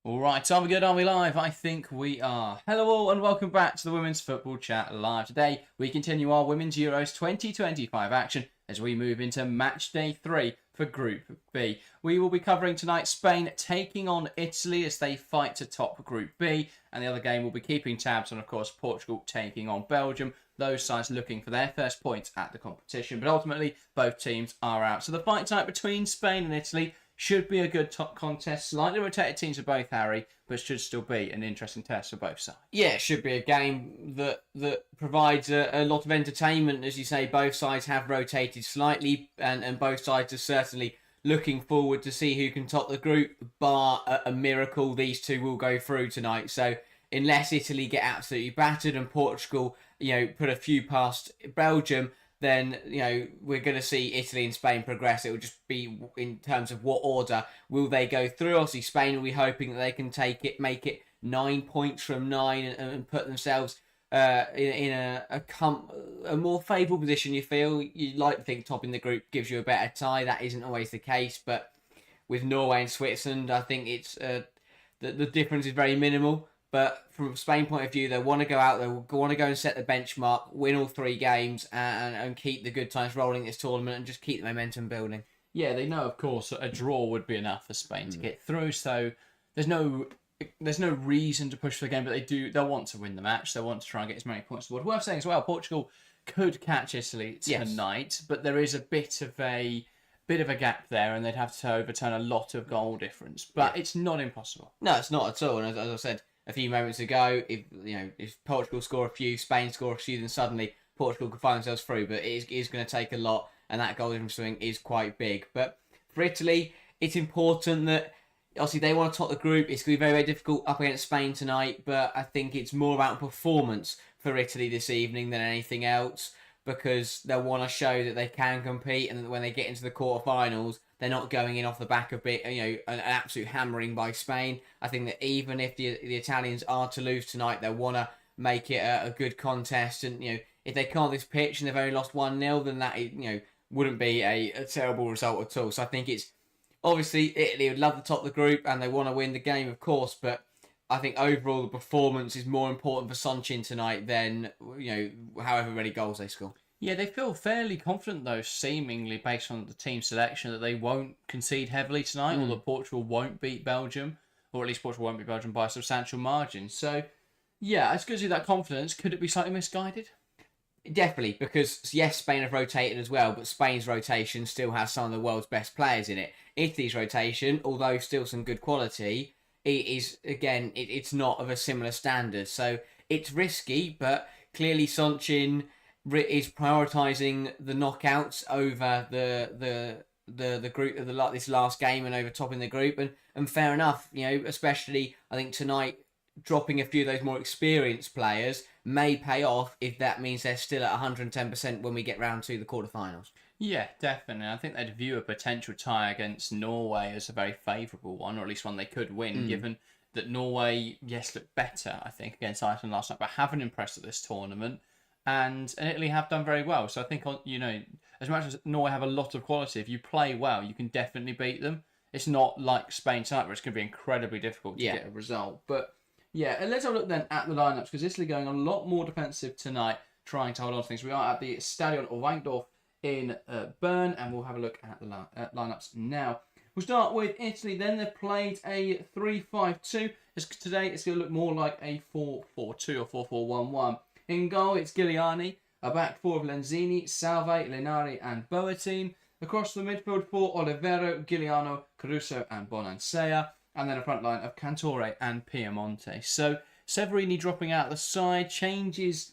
All right, are we good? Are we live? I think we are. Hello all and welcome back to the Women's Football Chat Live. Today we continue our Women's Euros 2025 action as we move into match day 3 for Group B. We will be covering tonight Spain taking on Italy as they fight to top Group B, and the other game will be keeping tabs on, of course, Portugal taking on Belgium. Those sides looking for their first points at the competition, but ultimately both teams are out. So the fight tonight between Spain and Italy should be a good top contest. Slightly rotated teams for both, Harry, but should still be an interesting test for both sides. Yeah, it should be a game that provides a lot of entertainment. As you say, both sides have rotated slightly, and both sides are certainly looking forward to see who can top the group. Bar a miracle, these two will go through tonight. So unless Italy get absolutely battered and Portugal, put a few past Belgium, then, we're going to see Italy and Spain progress. It will just be in terms of what order will they go through. Obviously, Spain will be hoping that they can make it 9 points from 9 and put themselves in a more favourable position. You'd like to think topping the group gives you a better tie. That isn't always the case, but with Norway and Switzerland, I think it's the difference is very minimal. But from Spain's point of view, they want to go out there, want to go and set the benchmark, win all 3 games, and keep the good times rolling this tournament and just keep the momentum building. Yeah, they know, of course, a draw would be enough for Spain to get through. So there's no reason to push for the game, but they'll want to win the match. They want to try and get as many points as possible. Worth saying as well, Portugal could catch Italy tonight, but there is a bit of a gap there, and they'd have to overturn a lot of goal difference. But it's not impossible. No, it's not at all. And as I said a few moments ago, if Portugal score a few, Spain score a few, then suddenly Portugal could find themselves through. But it is going to take a lot, and that goal difference swing is quite big. But for Italy, it's important that obviously they want to top the group. It's going to be very, very difficult up against Spain tonight, but I think it's more about performance for Italy this evening than anything else, because they'll want to show that they can compete, and that when they get into the quarterfinals, they're not going in off the back of an absolute hammering by Spain. I think that even if the Italians are to lose tonight, they'll want to make it a good contest. And if they can't this pitch and they've only lost 1-0, then that wouldn't be a terrible result at all. So I think it's obviously Italy would love to top the group and they want to win the game, of course. But I think overall the performance is more important for Soncin tonight than however many goals they score. Yeah, they feel fairly confident, though, seemingly, based on the team selection, that they won't concede heavily tonight, or that Portugal won't beat Belgium, or at least Portugal won't beat Belgium by a substantial margin. So, yeah, it's good to see that confidence. Could it be slightly misguided? Definitely, because, yes, Spain have rotated as well, but Spain's rotation still has some of the world's best players in it. Italy's rotation, although still some good quality, it's not of a similar standard. So, it's risky, but clearly Soncin is prioritising the knockouts over the group of this last game and over topping the group, and fair enough, especially I think tonight dropping a few of those more experienced players may pay off if that means they're still at 110% when we get round to the quarterfinals. Yeah, definitely. I think they'd view a potential tie against Norway as a very favourable one, or at least one they could win, given that Norway, yes, looked better, I think, against Iceland last night, but haven't impressed at this tournament. And Italy have done very well. So I think, as much as Norway have a lot of quality, if you play well, you can definitely beat them. It's not like Spain tonight, where it's going to be incredibly difficult to get a result. But yeah, and let's have a look then at the lineups, because Italy going a lot more defensive tonight, trying to hold on to things. We are at the Stadion Wankdorf in Bern, and we'll have a look at the lineups now. We'll start with Italy then. They've played a 3-5-2. Today it's going to look more like a 4-4-2 or 4-4-1-1. In goal, it's Giuliani, a back four of Lenzini, Salve, Lenari and Boateng. Across the midfield, four, Olivero, Giuliano, Caruso and Bonansea. And then a front line of Cantore and Piemonte. So Severini dropping out the side, changes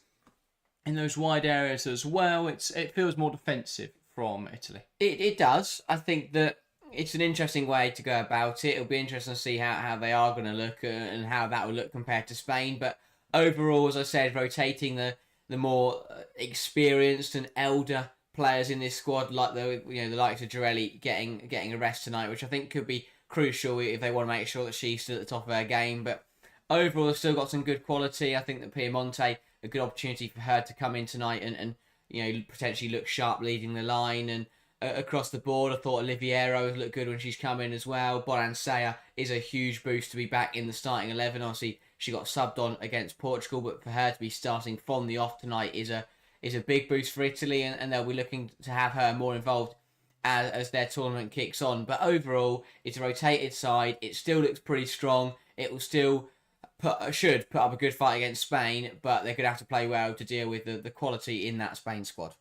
in those wide areas as well. It feels more defensive from Italy. It does. I think that it's an interesting way to go about it. It'll be interesting to see how they are going to look and how that will look compared to Spain. But overall, as I said, rotating the more experienced and elder players in this squad, like the likes of Girelli getting a rest tonight, which I think could be crucial if they want to make sure that she's still at the top of her game. But overall, they've still got some good quality. I think that Piemonte, a good opportunity for her to come in tonight and potentially look sharp leading the line. And across the board. I thought Oliviero looked good when she's come in as well. Bonansea is a huge boost to be back in the starting 11. Obviously, she got subbed on against Portugal, but for her to be starting from the off tonight is a big boost for Italy, and they'll be looking to have her more involved as their tournament kicks on. But overall, it's a rotated side. It still looks pretty strong. It will still should put up a good fight against Spain, but they're going to have to play well to deal with the quality in that Spain squad.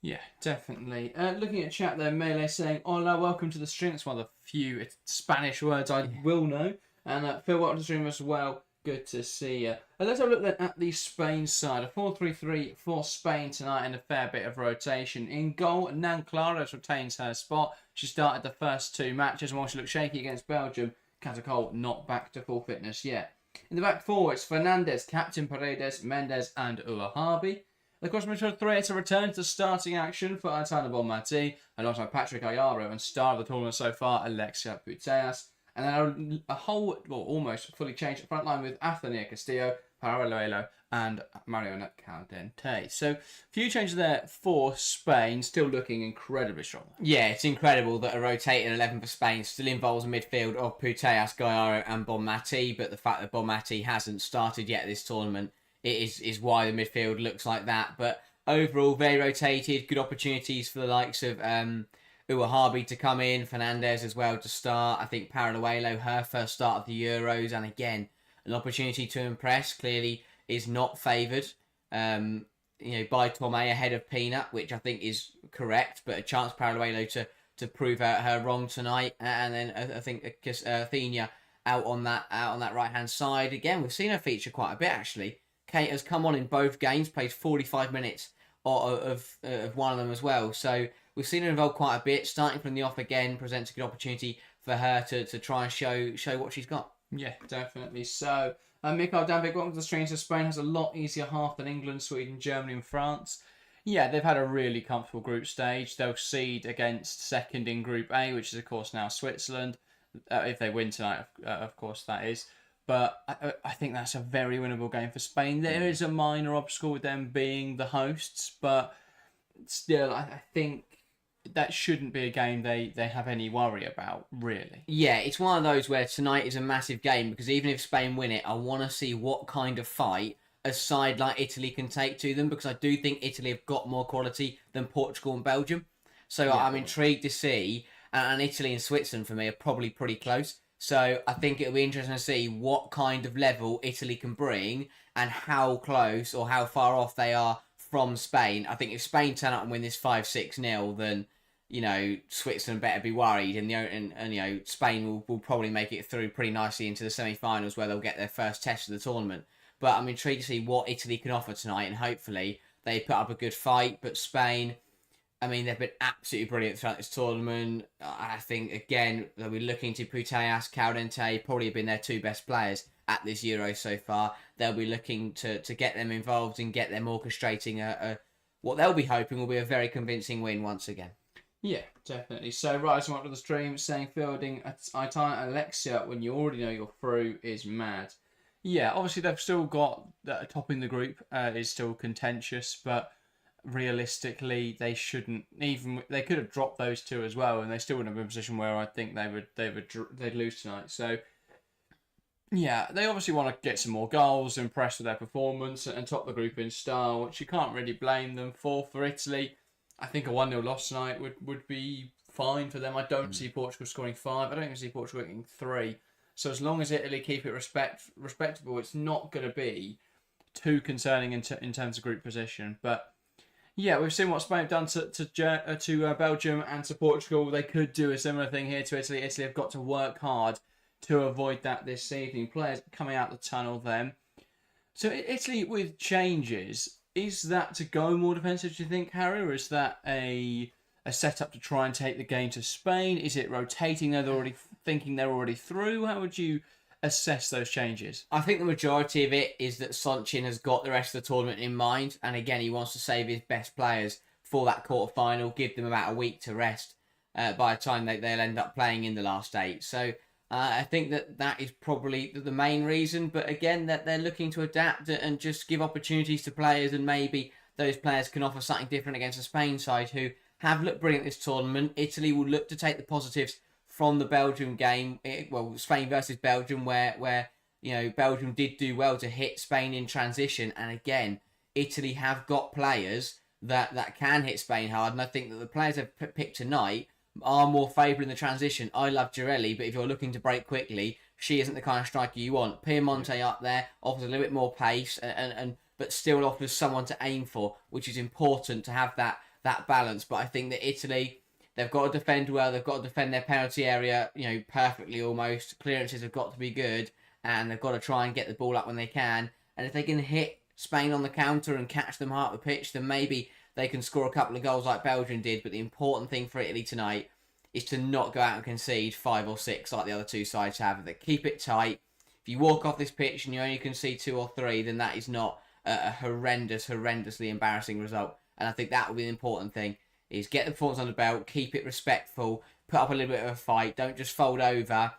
Yeah, definitely. Looking at chat there, Melee saying, "Hola, welcome to the stream." It's one of the few Spanish words I will know. And Phil, welcome to the stream as well. Good to see you. Let's have a look then at the Spain side. A 4-3-3 for Spain tonight and a fair bit of rotation. In goal, Nan Claros retains her spot. She started the first 2 matches, and while she looked shaky against Belgium, Catacol not back to full fitness yet. In the back four, it's Fernandez, Captain Paredes, Mendes and Uahabi. The cross midfield 3, it's a return to starting action for Aitana Bonmati, alongside Patrick Ayaro and star of the tournament so far, Alexia Putellas. And then a whole, well, almost fully changed front line with Athenia Castillo, Paralluelo, and Marionette Caldente. So, a few changes there for Spain, still looking incredibly strong. Yeah, it's incredible that a rotating 11 for Spain still involves a midfield of Putellas, Gallardo, and Bonmati, but the fact that Bonmati hasn't started yet this tournament is why the midfield looks like that. But overall, very rotated, good opportunities for the likes of Uahabi to come in, Fernandez as well to start. I think Paralluelo, her first start of the Euros, and again, an opportunity to impress. Clearly is not favoured, by Tomei ahead of Peanut, which I think is correct, but a chance Paralluelo to prove her wrong tonight. And then I think Athenia out on that right hand side. Again, we've seen her feature quite a bit actually. Kate has come on in both games, played 45 minutes of one of them as well. So we've seen her involved quite a bit. Starting from the off again presents a good opportunity for her to try and show what she's got. Yeah, definitely. So, Mikael Danvik, welcome to the stream. So Spain has a lot easier half than England, Sweden, Germany and France. Yeah, they've had a really comfortable group stage. They'll seed against second in Group A, which is, of course, now Switzerland. If they win tonight, of course, that is. But I think that's a very winnable game for Spain. There is a minor obstacle with them being the hosts, but still, I think that shouldn't be a game they have any worry about, really. Yeah, it's one of those where tonight is a massive game, because even if Spain win it, I want to see what kind of fight a side like Italy can take to them, because I do think Italy have got more quality than Portugal and Belgium. So yeah, I'm intrigued to see, and Italy and Switzerland for me are probably pretty close. So I think it'll be interesting to see what kind of level Italy can bring and how close or how far off they are from Spain. I think if Spain turn up and win this 5-6-0, then Switzerland better be worried, and Spain will probably make it through pretty nicely into the semi-finals, where they'll get their first test of the tournament. But I'm intrigued to see what Italy can offer tonight, and hopefully they put up a good fight. But Spain, they've been absolutely brilliant throughout this tournament. I think, again, they'll be looking to Putellas, Caldente, probably have been their 2 best players at this Euro so far. They'll be looking to get them involved and get them orchestrating what they'll be hoping will be a very convincing win once again. Yeah, definitely. So, rising up to the stream, saying fielding Aitana Alexia when you already know you're through is mad. Yeah, obviously they've still got topping the group is still contentious, but realistically they shouldn't they could have dropped those 2 as well, and they still wouldn't have been in a position where I think they'd lose tonight. So yeah, they obviously want to get some more goals, impress with their performance, and top the group in style, which you can't really blame them for. For Italy, I think a 1-0 loss tonight would be fine for them. I don't see Portugal scoring 5. I don't even see Portugal getting 3. So as long as Italy keep it respectable, it's not going to be too concerning in terms of group position. But yeah, we've seen what Spain have done to Belgium and to Portugal. They could do a similar thing here to Italy. Italy have got to work hard to avoid that this evening. Players coming out the tunnel then. So Italy with changes, is that to go more defensive, do you think, Harry? Or is that a setup to try and take the game to Spain? Is it rotating? They're already thinking they're already through? How would you assess those changes? I think the majority of it is that Soncin has got the rest of the tournament in mind, and again he wants to save his best players for that quarter-final, give them about a week to rest by the time they'll end up playing in the last 8. So I think that is probably the main reason, but again that they're looking to adapt and just give opportunities to players, and maybe those players can offer something different against the Spain side, who have looked brilliant this tournament. Italy will look to take the positives from the Belgium game. Spain versus Belgium, where Belgium did do well to hit Spain in transition. And again, Italy have got players that can hit Spain hard. And I think that the players they've picked tonight are more favourable in the transition. I love Girelli, but if you're looking to break quickly, she isn't the kind of striker you want. Piemonte up there offers a little bit more pace, but still offers someone to aim for, which is important to have that balance. But I think that Italy, they've got to defend well. They've got to defend their penalty area, perfectly almost. Clearances have got to be good, and they've got to try and get the ball up when they can. And if they can hit Spain on the counter and catch them half the pitch, then maybe they can score a couple of goals like Belgium did. But the important thing for Italy tonight is to not go out and concede 5 or 6 like the other two sides have. They keep it tight. If you walk off this pitch and you only concede 2 or 3, then that is not a horrendously embarrassing result. And I think that will be the important thing, is get the performance on the belt, keep it respectful, put up a little bit of a fight, don't just fold over.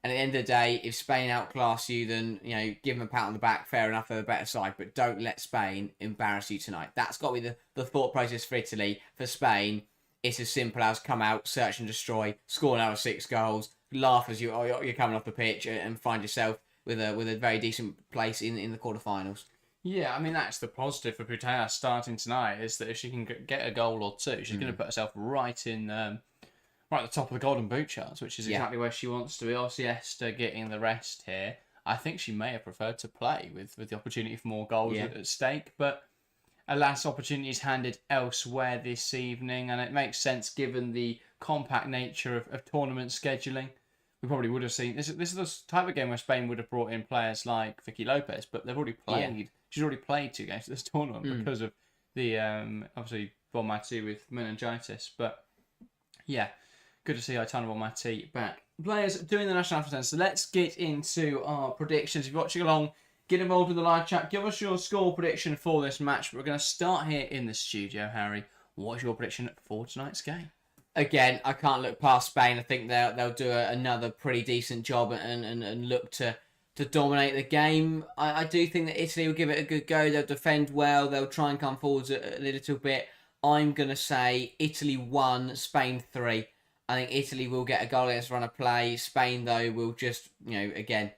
And at the end of the day, if Spain outclass you, then give them a pat on the back, fair enough, they're the better side. But don't let Spain embarrass you tonight. That's got to be the thought process for Italy. For Spain, it's as simple as come out, search and destroy, score another 6 goals, laugh as you're coming off the pitch, and find yourself with a very decent place in the quarterfinals. Yeah, I mean, that's the positive for Putellas starting tonight, is that if she can get a goal or 2, she's going to put herself right at the top of the Golden Boot charts, which is exactly where she wants to be. Obviously, Esther getting the rest here. I think she may have preferred to play with the opportunity for more goals at stake, but alas, opportunities handed elsewhere this evening, and it makes sense given the compact nature of tournament scheduling. We probably would have seen this is the type of game where Spain would have brought in players like Vicky Lopez, but they've already played. Yeah. She's already played 2 games at this tournament because of the obviously Bonmati with meningitis. But yeah, good to see Aitana Bonmati back. Players doing the national anthem. So let's get into our predictions. If you're watching along, get involved in the live chat. Give us your score prediction for this match. We're going to start here in the studio. Harry, what's your prediction for tonight's game? Again, I can't look past Spain. I think they'll do another pretty decent job and look to dominate the game. I do think that Italy will give it a good go. They'll defend well. They'll try and come forwards a little bit. I'm going to say Italy 1, Spain 3. I think Italy will get a goal against run of play. Spain, though, will just, again,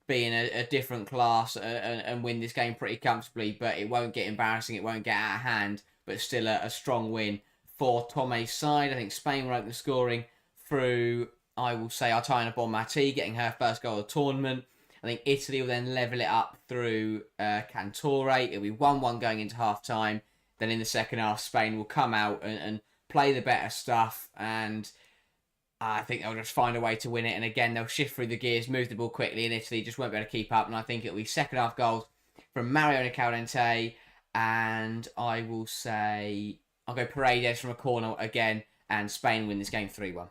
be in a different class and win this game pretty comfortably. But it won't get embarrassing. It won't get out of hand. But still a strong win for Tome's side. I think Spain will open the scoring through, I will say, Aitana Bonmati getting her first goal of the tournament. I think Italy will then level it up through Cantore. It'll be 1-1 going into half-time. Then in the second half, Spain will come out and play the better stuff. And I think they'll just find a way to win it. And again, they'll shift through the gears, move the ball quickly, and Italy just won't be able to keep up. And I think it'll be second half goals from Mariona Caldente. And I will say, I'll go Paredes from a corner again. And Spain win this game 3-1.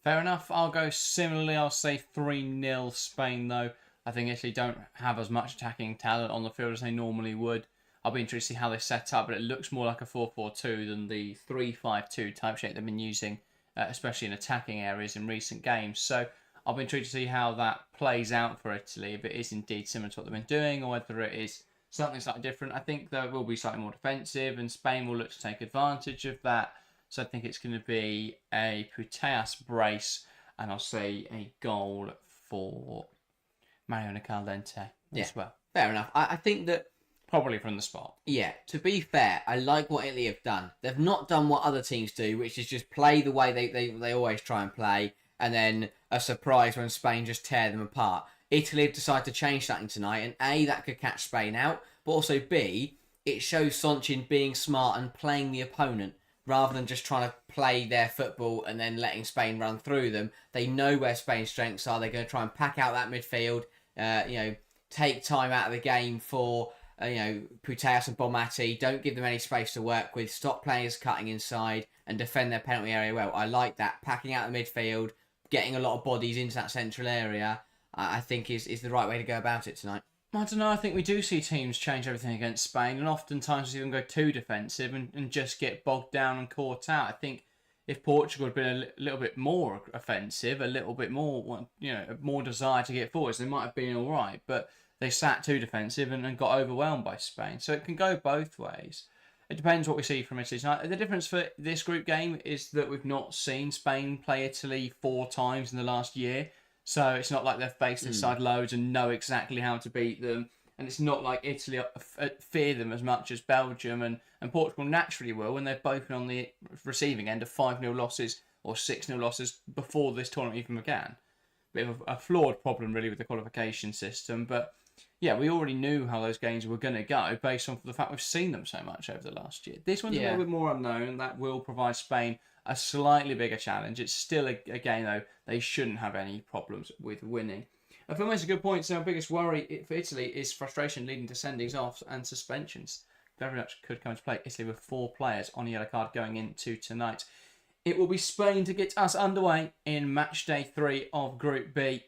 Fair enough. I'll go similarly. I'll say 3-0 Spain, though. I think Italy don't have as much attacking talent on the field as they normally would. I'll be interested to see how they set up, but it looks more like a 4-4-2 than the 3-5-2 type shape they've been using, especially in attacking areas in recent games. So I'll be intrigued to see how that plays out for Italy, if it is indeed similar to what they've been doing, or whether it is something slightly different. I think they will be slightly more defensive, and Spain will look to take advantage of that. So I think it's going to be a Putellas brace, and I'll say a goal for Mariona Caldente as well. Fair enough. I think that probably from the spot. Yeah, to be fair, I like what Italy have done. They've not done what other teams do, which is just play the way they always try and play, and then a surprise when Spain just tear them apart. Italy have decided to change something tonight, and A, that could catch Spain out, but also B, it shows Soncin being smart and playing the opponent, rather than just trying to play their football and then letting Spain run through them. They know where Spain's strengths are. They're going to try and pack out that midfield, take time out of the game for Putellas and Bonmati. Don't give them any space to work with. Stop players cutting inside and defend their penalty area well. I like that. Packing out the midfield, getting a lot of bodies into that central area, I think is the right way to go about it tonight. I don't know. I think we do see teams change everything against Spain, and oftentimes even go too defensive and just get bogged down and caught out. I think if Portugal had been a little bit more offensive, a little bit more, more desire to get forwards, they might have been all right. But they sat too defensive and got overwhelmed by Spain. So it can go both ways. It depends what we see from Italy tonight. The difference for this group game is that we've not seen Spain play Italy 4 times in the last year. So it's not like they've faced this side loads and know exactly how to beat them. And it's not like Italy fear them as much as Belgium and Portugal naturally will when they've both been on the receiving end of 5-0 losses or 6-0 losses before this tournament even began. Bit of a flawed problem really with the qualification system, but yeah, we already knew how those games were going to go based on the fact we've seen them so much over the last year. This one's a little bit more unknown. That will provide Spain a slightly bigger challenge. It's still a game, though, they shouldn't have any problems with winning. I think that's a good point. So our biggest worry for Italy is frustration leading to sendings off and suspensions. Very much could come into play. Italy with 4 players on a yellow card going into tonight. It will be Spain to get us underway in match day 3 of Group B.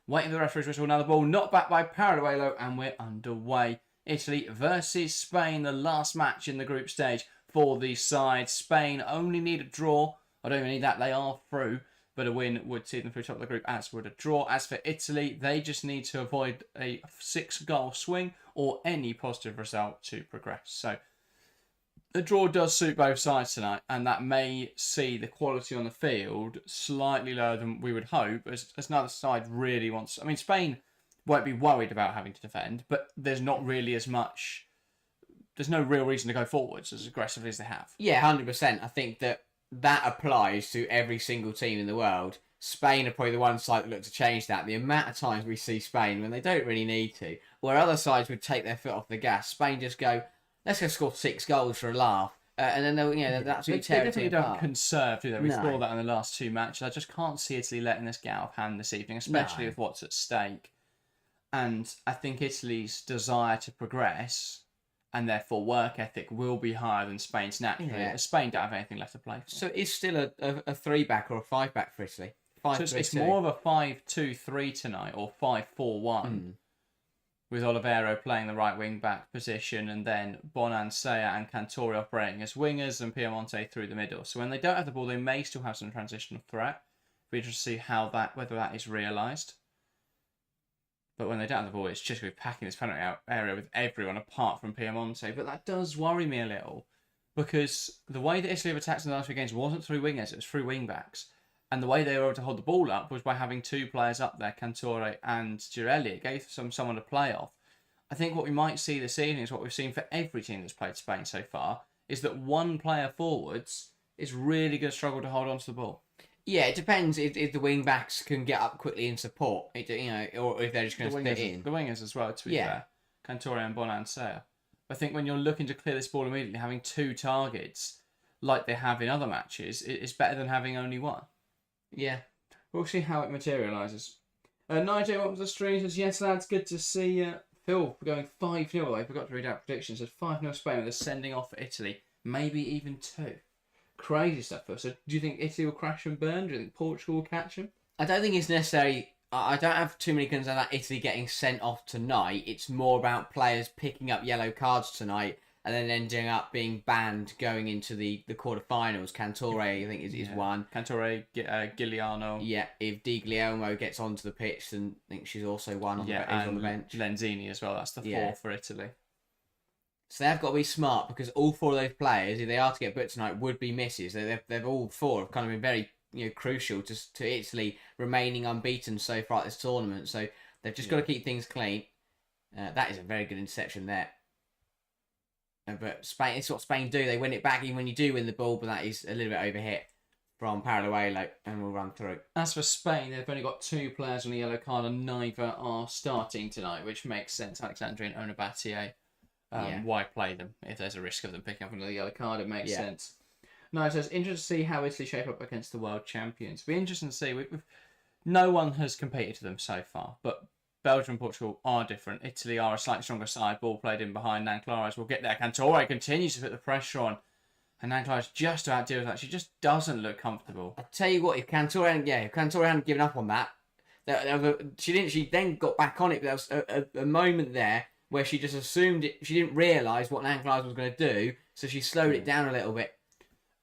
Waiting for the referee's whistle, now the ball not back by Paraguay, and we're underway. Italy versus Spain, the last match in the group stage for these sides. Spain only need a draw. I don't even need that, they are through. But a win would see them through top of the group, as would a draw. As for Italy, they just need to avoid a 6-goal swing or any positive result to progress. So the draw does suit both sides tonight, and that may see the quality on the field slightly lower than we would hope, as another side really wants... I mean, Spain won't be worried about having to defend, but there's not really as much... There's no real reason to go forwards as aggressively as they have. Yeah, 100%. I think that applies to every single team in the world. Spain are probably the one side that look to change that. The amount of times we see Spain when they don't really need to, where other sides would take their foot off the gas, Spain just go, let's go score 6 goals for a laugh. And then they'll absolutely tear it apart. They definitely don't conserve, do they? We saw that in the last 2 matches. I just can't see Italy letting this get out of hand this evening, especially with what's at stake. And I think Italy's desire to progress and therefore work ethic will be higher than Spain's naturally. As Spain don't have anything left to play for. So it's still a 3-back or a 5-back for Italy? It's more of a 5-2-3 tonight, or 5-4-1. With Olivero playing the right wing-back position, and then Bonansea and Cantore operating as wingers, and Piemonte through the middle. So when they don't have the ball, they may still have some transitional threat. It'll be interesting to see whether that is realised. But when they don't have the ball, it's just with packing this penalty out area with everyone apart from Piemonte. But that does worry me a little, because the way that Italy have attacked in the last few games wasn't through wingers, it was through wing-backs. And the way they were able to hold the ball up was by having 2 players up there, Cantore and Girelli. It gave someone to play off. I think what we might see this evening is what we've seen for every team that's played Spain so far, is that one player forwards is really going to struggle to hold on to the ball. Yeah, it depends if the wing-backs can get up quickly in support, or if they're just going to split in. The wingers as well, to be fair. Cantore and Bonansea. I think when you're looking to clear this ball immediately, having 2 targets, like they have in other matches, is better than having only 1. Yeah. We'll see how it materialises. Nigel, what was the stream? Says, yes, lads, good to see Phil going 5-0. I forgot to read out predictions. Says 5-0 Spain with a sending off for Italy. Maybe even 2. Crazy stuff, Phil. So do you think Italy will crash and burn? Do you think Portugal will catch them? I don't think it's necessary. I don't have too many concerns about Italy getting sent off tonight. It's more about players picking up yellow cards tonight and then ending up being banned going into the quarterfinals. Cantore, I think, is one. Cantore, Giuliano. Yeah, if Di Guglielmo gets onto the pitch, then I think she's also one on the bench. Lenzini as well. That's the 4 for Italy. So they've got to be smart, because all 4 of those players, if they are to get booked tonight, would be misses. They've all 4 have kind of been very crucial to Italy remaining unbeaten so far at this tournament. So they've just got to keep things clean. That is a very good interception there. But Spain, it's what Spain do. They win it back even when you do win the ball, but that is a little bit overhit from Paraguay, and we'll run through. As for Spain, they've only got 2 players on the yellow card, and neither are starting tonight, which makes sense. Alexandre and Onabatier. Why play them if there's a risk of them picking up another yellow card? It makes sense. No, so it's interesting to see how Italy shape up against the world champions. It'll be interesting to see. No one has competed to them so far, but Belgium and Portugal are different. Italy are a slightly stronger side. Ball played in behind. Nanclares will get there. Cantore continues to put the pressure on, and Nanclares just about deals with that. She just doesn't look comfortable. I tell you what, if Cantore hadn't given up on that, she didn't. She then got back on it, but there was a moment there where she just assumed it. She didn't realise what Nanclares was going to do, so she slowed it down a little bit.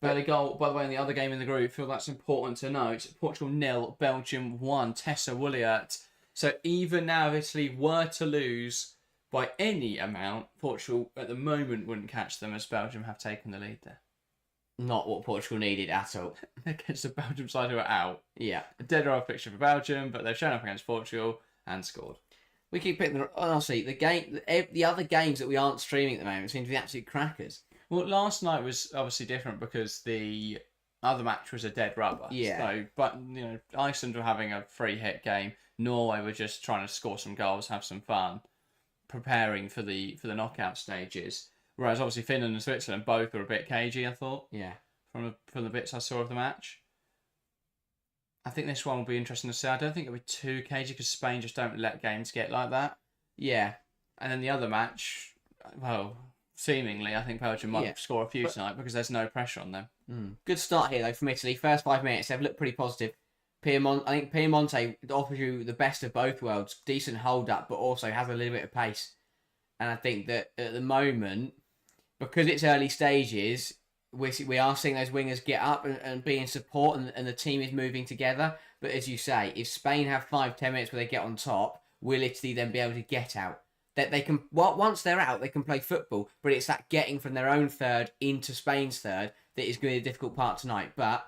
Early goal, by the way, in the other game in the group, I feel that's important to note. Portugal 0, Belgium 1. Tessa Woolleyert. So even now, if Italy were to lose by any amount, Portugal at the moment wouldn't catch them as Belgium have taken the lead there. Not what Portugal needed at all. Against the Belgium side who are out. Yeah. A dead rubber picture for Belgium, but they've shown up against Portugal and scored. We keep picking honestly, the other games that we aren't streaming at the moment seem to be absolute crackers. Well, last night was obviously different because the other match was a dead rubber. Yeah. So, but Iceland were having a free hit game. Norway were just trying to score some goals, have some fun, preparing for the knockout stages. Whereas obviously Finland and Switzerland both were a bit cagey, I thought. Yeah. From the bits I saw of the match. I think this one will be interesting to see. I don't think it'll be too cagey because Spain just don't let games get like that. Yeah. And then the other match, well, seemingly, I think Belgium might score a few tonight because there's no pressure on them. Good start here, though, from Italy. First 5 minutes, they've looked pretty positive. I think Piemonte offers you the best of both worlds. Decent hold-up, but also has a little bit of pace. And I think that at the moment, because it's early stages, we are seeing those wingers get up and be in support, and the team is moving together. But as you say, if Spain have 5-10 minutes where they get on top, will Italy then be able to get out? That they can, once they're out, they can play football, but it's that getting from their own third into Spain's third that is going to be the difficult part tonight. But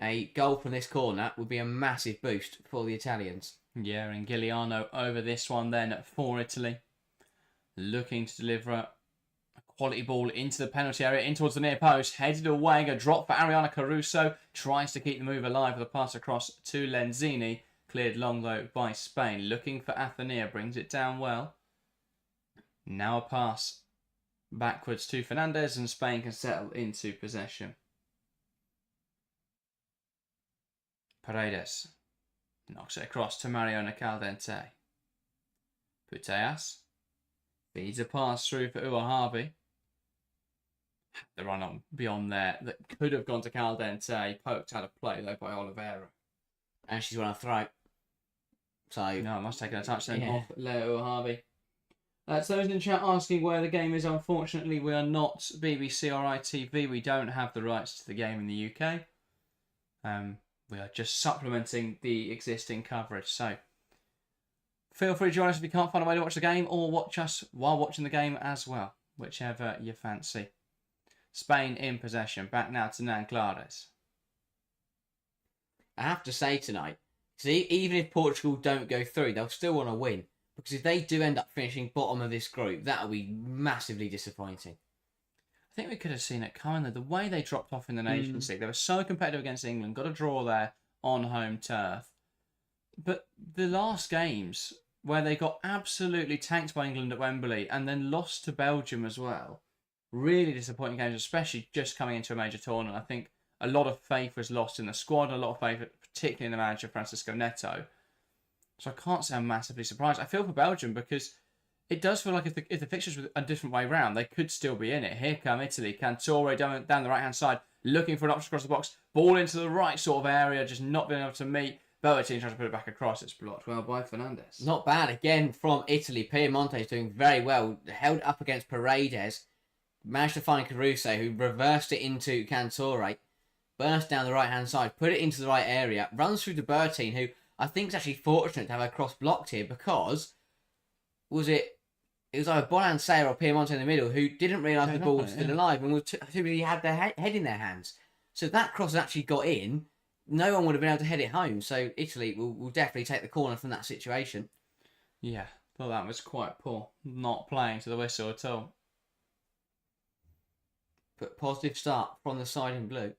a goal from this corner would be a massive boost for the Italians. Yeah, and Giuliano over this one then for Italy. Looking to deliver a quality ball into the penalty area, in towards the near post, headed away, a drop for Ariana Caruso, tries to keep the move alive with a pass across to Lenzini, cleared long though by Spain, looking for Athenia, brings it down well. Now a pass backwards to Fernandez and Spain can settle into possession. Paredes knocks it across to Mariona Caldente. Puteas feeds a pass through for Uahavi. The run on beyond there that could have gone to Caldente, poked out of play though by Oliveira. And she's on a throat. So no, I must take a touch then off Leo Uahavi. So those in chat asking where the game is. Unfortunately, we are not BBC or ITV. We don't have the rights to the game in the UK. We are just supplementing the existing coverage. So feel free to join us if you can't find a way to watch the game, or watch us while watching the game as well, whichever you fancy. Spain in possession. Back now to Nan Clares. I have to say tonight, see, even if Portugal don't go through, they'll still want to win. Because if they do end up finishing bottom of this group, that'll be massively disappointing. I think we could have seen it coming though. The way they dropped off in the Nations League, they were so competitive against England, got a draw there on home turf. But the last games, where they got absolutely tanked by England at Wembley and then lost to Belgium as well, really disappointing games, especially just coming into a major tournament. I think a lot of faith was lost in the squad, a lot of faith, particularly in the manager, Francisco Neto. So I can't say I'm massively surprised. I feel for Belgium because it does feel like if the fixtures were a different way round, they could still be in it. Here come Italy. Cantore down the right-hand side, looking for an option across the box. Ball into the right sort of area, just not being able to meet. Berrettini trying to put it back across. It's blocked well by Fernandez. Not bad. Again, from Italy, Piemonte is doing very well. Held up against Paredes. Managed to find Caruso, who reversed it into Cantore. Burst down the right-hand side, put it into the right area. Runs through to Berrettini, who I think is actually fortunate to have a cross blocked here because it was either Bonansea or Piemonte in the middle who didn't realise the ball was still alive and was too busy had their head in their hands. So that cross actually got in. No one would have been able to head it home. So Italy will definitely take the corner from that situation. Yeah, thought that was quite poor. Not playing to the whistle at all. But positive start from the side in blue.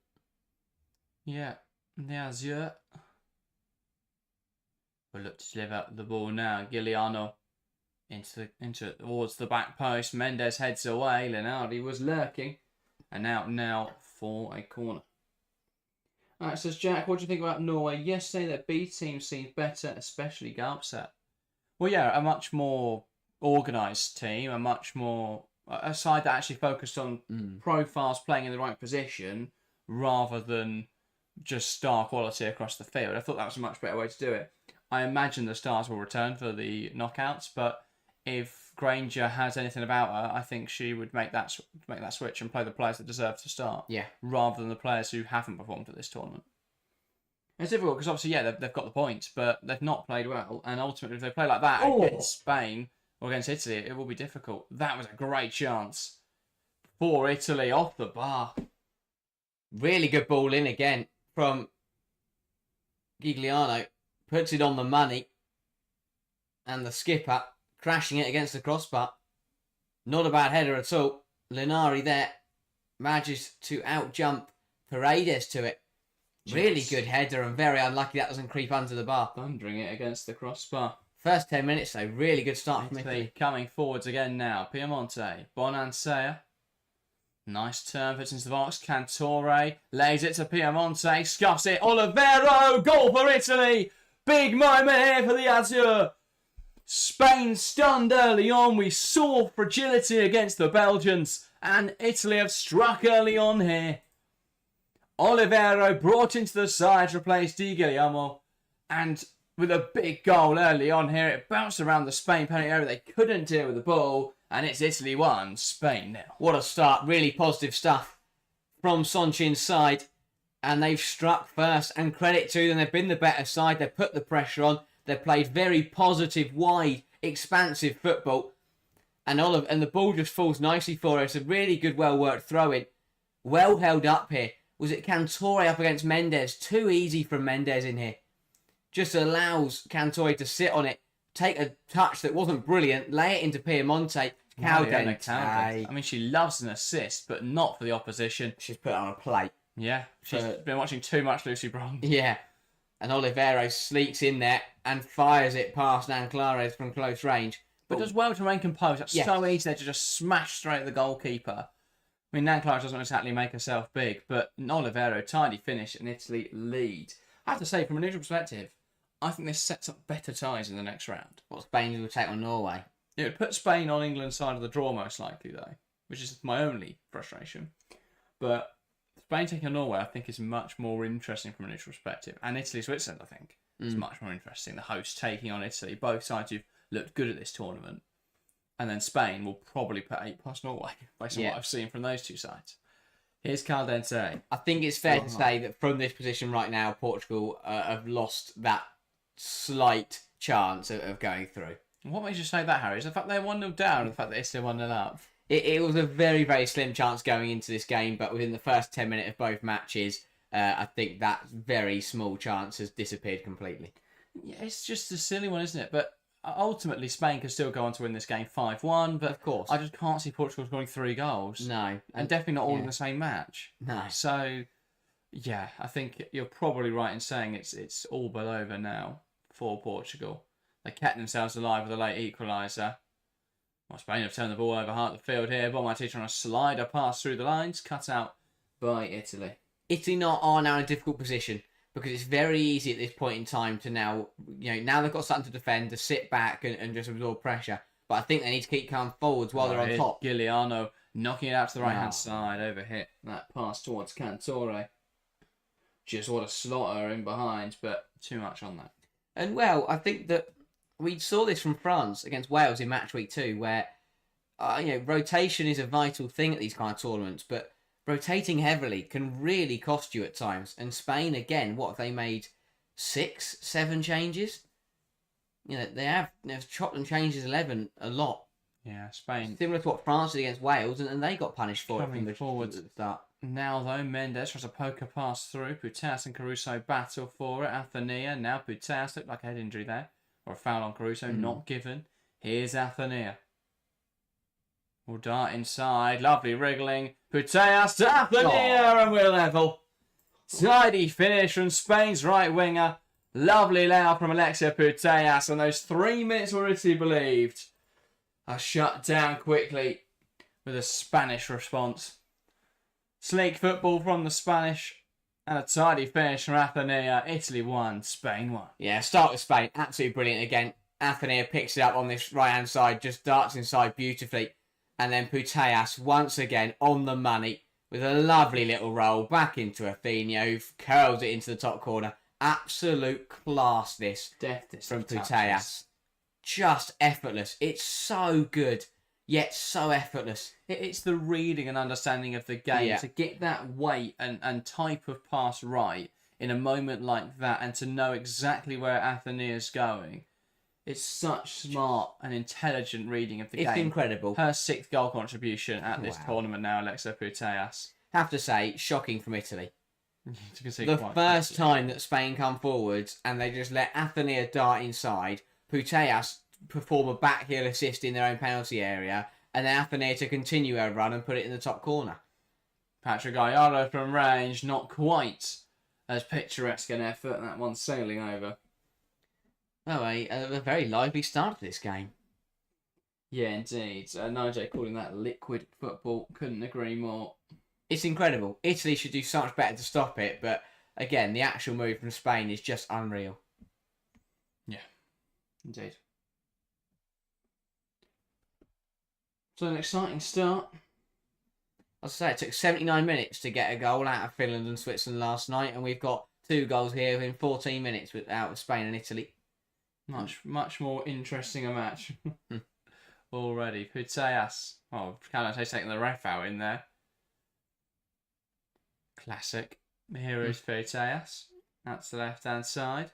Yeah, the Azure. We'll look to deliver the ball now. Giuliano towards the back post. Mendes heads away. Lenardi was lurking. And now for a corner. Alright, says Jack, what do you think about Norway? Yesterday their B team seemed better, especially Garpset. Well, yeah, a much more organised team, a side that actually focused on profiles playing in the right position rather than just star quality across the field. I thought that was a much better way to do it. I imagine the stars will return for the knockouts, but if Granger has anything about her, I think she would make that switch and play the players that deserve to start, rather than the players who haven't performed at this tournament. It's difficult because obviously, they've got the points, but they've not played well, and ultimately, if they play like that against Spain, Or against Italy, it will be difficult. That was a great chance for Italy off the bar. Really good ball in again from Gigliano. Puts it on the money. And the skipper crashing it against the crossbar. Not a bad header at all. Linari there manages to outjump Paredes to it. Really good header and very unlucky that doesn't creep under the bar. Thundering it against the crossbar. First 10 minutes though, really good start from Italy. Coming forwards again now. Piemonte, Bonansea. Nice turn, fits into the box. Cantore lays it to Piemonte, scuffs it. Olivero, goal for Italy. Big moment here for the Azure. Spain stunned early on. We saw fragility against the Belgians. And Italy have struck early on here. Olivero brought into the side to replace Di Guglielmo. And with a big goal early on here, it bounced around the Spain penalty area. They couldn't deal with the ball. And it's Italy 1, Spain 0. What a start. Really positive stuff from Soncin's side. And they've struck first. And credit to them. They've been the better side. They've put the pressure on. They've played very positive, wide, expansive football. And the ball just falls nicely for us. A really good, well-worked throw-in. Well held up here. Was it Cantore up against Mendes? Too easy from Mendes in here. Just allows Cantore to sit on it. Take a touch that wasn't brilliant. Lay it into Piemonte. Caldente. I mean, she loves an assist, but not for the opposition. She's put it on a plate. Yeah, she's been watching too much Lucy Bronze. Yeah. And Olivero sleeks in there and fires it past Anclares from close range. But does well to remain composed. It's so easy there to just smash straight at the goalkeeper. I mean, Anclares doesn't exactly make herself big, but Olivero, tidy finish, and Italy lead. I have to say, from a neutral perspective, I think this sets up better ties in the next round. What Spain will take on Norway? It would put Spain on England's side of the draw, most likely, though, which is my only frustration. But Spain taking on Norway, I think, is much more interesting from a neutral perspective. And Italy-Switzerland, I think, is much more interesting. The host taking on Italy. Both sides who've looked good at this tournament. And then Spain will probably put 8 past Norway, based on what I've seen from those two sides. Here's Caldente. I think it's fair to say that from this position right now, Portugal have lost that slight chance of going through. What makes you say that, Harry? Is the fact they're 1-0 down and the fact that Italy 1-0 up? It was a very, very slim chance going into this game, but within the first 10 minutes of both matches, I think that very small chance has disappeared completely. Yeah, it's just a silly one, isn't it? But ultimately, Spain can still go on to win this game 5-1, but of course, I just can't see Portugal scoring 3 goals. No. And definitely not all in the same match. No. So, yeah, I think you're probably right in saying it's all but over now for Portugal. They kept themselves alive with a late equaliser. Well, Spain have turned the ball over half the field here. Bonmatí trying to slide a pass through the lines, cut out by Italy. Italy are now in a difficult position because it's very easy at this point in time to now they've got something to defend, to sit back and just absorb pressure. But I think they need to keep calm forwards while they're on top. Giuliano knocking it out to the right-hand side, overhit that pass towards Cantore. Just what a slaughter in behind, but too much on that. And well, I think that we saw this from France against Wales in match week 2, where rotation is a vital thing at these kind of tournaments, but rotating heavily can really cost you at times. And Spain, again, what have they made? 6, 7 changes? They've chopped and changed his 11 a lot. Yeah, Spain. Similar to what France did against Wales, and they got punished for it from the forward at the start. Now, though, Mendes tries a poker pass through. Putellas and Caruso battle for it. Athenia. Now Putellas looked like a head injury there. Or a foul on Caruso, not given. Here's Athenia. Will dart inside. Lovely wriggling. Putellas to Athenia, and we're level. Tidy finish from Spain's right winger. Lovely layout from Alexia Putellas. And those 3 minutes were Italy believed are shut down quickly with a Spanish response. Sleek football from the Spanish. And a tidy finish from Athenia. Italy 1, Spain 1. Yeah, start with Spain. Absolutely brilliant again. Athenia picks it up on this right-hand side, just darts inside beautifully. And then Putellas, once again, on the money, with a lovely little roll back into Athenia, who curls it into the top corner. Absolute class, this from Putellas. Just effortless. It's so good, yet so effortless. It's the reading and understanding of the game to get that weight and type of pass right in a moment like that, and to know exactly where Athenia's going. It's such smart and intelligent reading of the It's game. incredible. Her 6th goal contribution at this Wow. tournament now, Alexa Putellas. Have to say, shocking from Italy. The The first time that Spain come forwards and they just let Athenia dart inside, Putellas perform a back heel assist in their own penalty area, and then Athenia to continue her run and put it in the top corner. Patrick Gallardo from range, not quite as picturesque an effort, and that one's sailing over. Oh, a very lively start to this game. Yeah, indeed. Nigel calling that liquid football. Couldn't agree more. It's incredible. Italy should do so much better to stop it, but again, the actual move from Spain is just unreal. Yeah, indeed. So an exciting start. As I say, it took 79 minutes to get a goal out of Finland and Switzerland last night, and we've got 2 goals here in 14 minutes out of Spain and Italy. Much more interesting a match already. Putellas. Oh, Canate's taking the ref out in there. Classic. Here is Putellas. That's the left-hand side.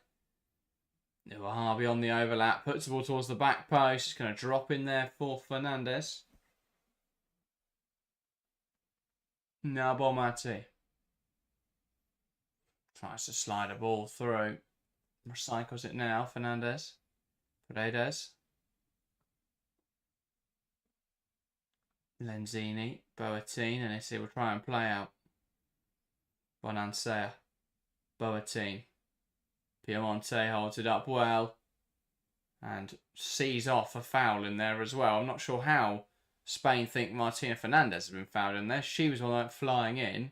Harvey on the overlap. Puts the ball towards the back post. It's going to drop in there for Fernandez. Now Bonmati. Tries to slide a ball through. Recycles it now. Fernandez. Paredes. Lenzini. Boateng. And Italy will try and play out. Bonansea. Boateng. Piemonte holds it up well. And sees off a foul in there as well. I'm not sure how Spain think Martina Fernandez has been fouled in there. She was all flying in.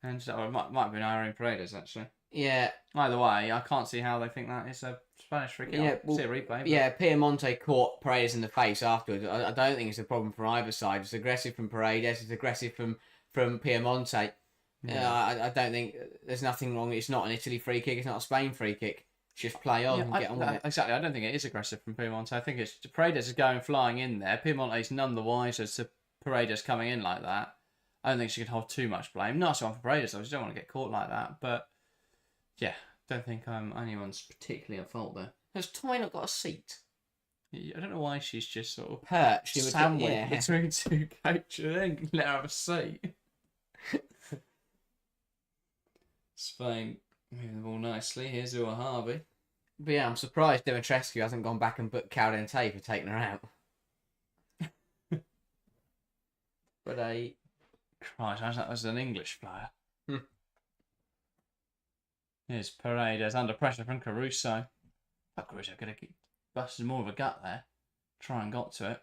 And it might have been Irene Paredes, actually. Yeah. Either way, I can't see how they think that is a Spanish free kick. Yeah, I'll see a replay. But... Yeah, Piemonte caught Paredes in the face afterwards. I don't think it's a problem for either side. It's aggressive from Paredes. It's aggressive from Piemonte. Yeah. I don't think there's nothing wrong. It's not an Italy free kick. It's not a Spain free kick. Just play on and get on with it. Exactly. I don't think it is aggressive from Piemonte. I think it's Paredes is going flying in there. Piemonte's none the wiser to Paredes coming in like that. I don't think she can hold too much blame. Nice one for Paredes. I just don't want to get caught like that. But yeah, don't think anyone's particularly at fault there. Has Toy not got a seat? I don't know why she's just sort of perched sandwiched between two coaches. Then let her have a seat. Spain moving the ball nicely. Here's Harvey. But yeah, I'm surprised Dimitrescu hasn't gone back and booked Caldente for taking her out. But Christ, that was an English player. Here's Paredes under pressure from Caruso. But Caruso could have busted more of a gut there. Try and got to it.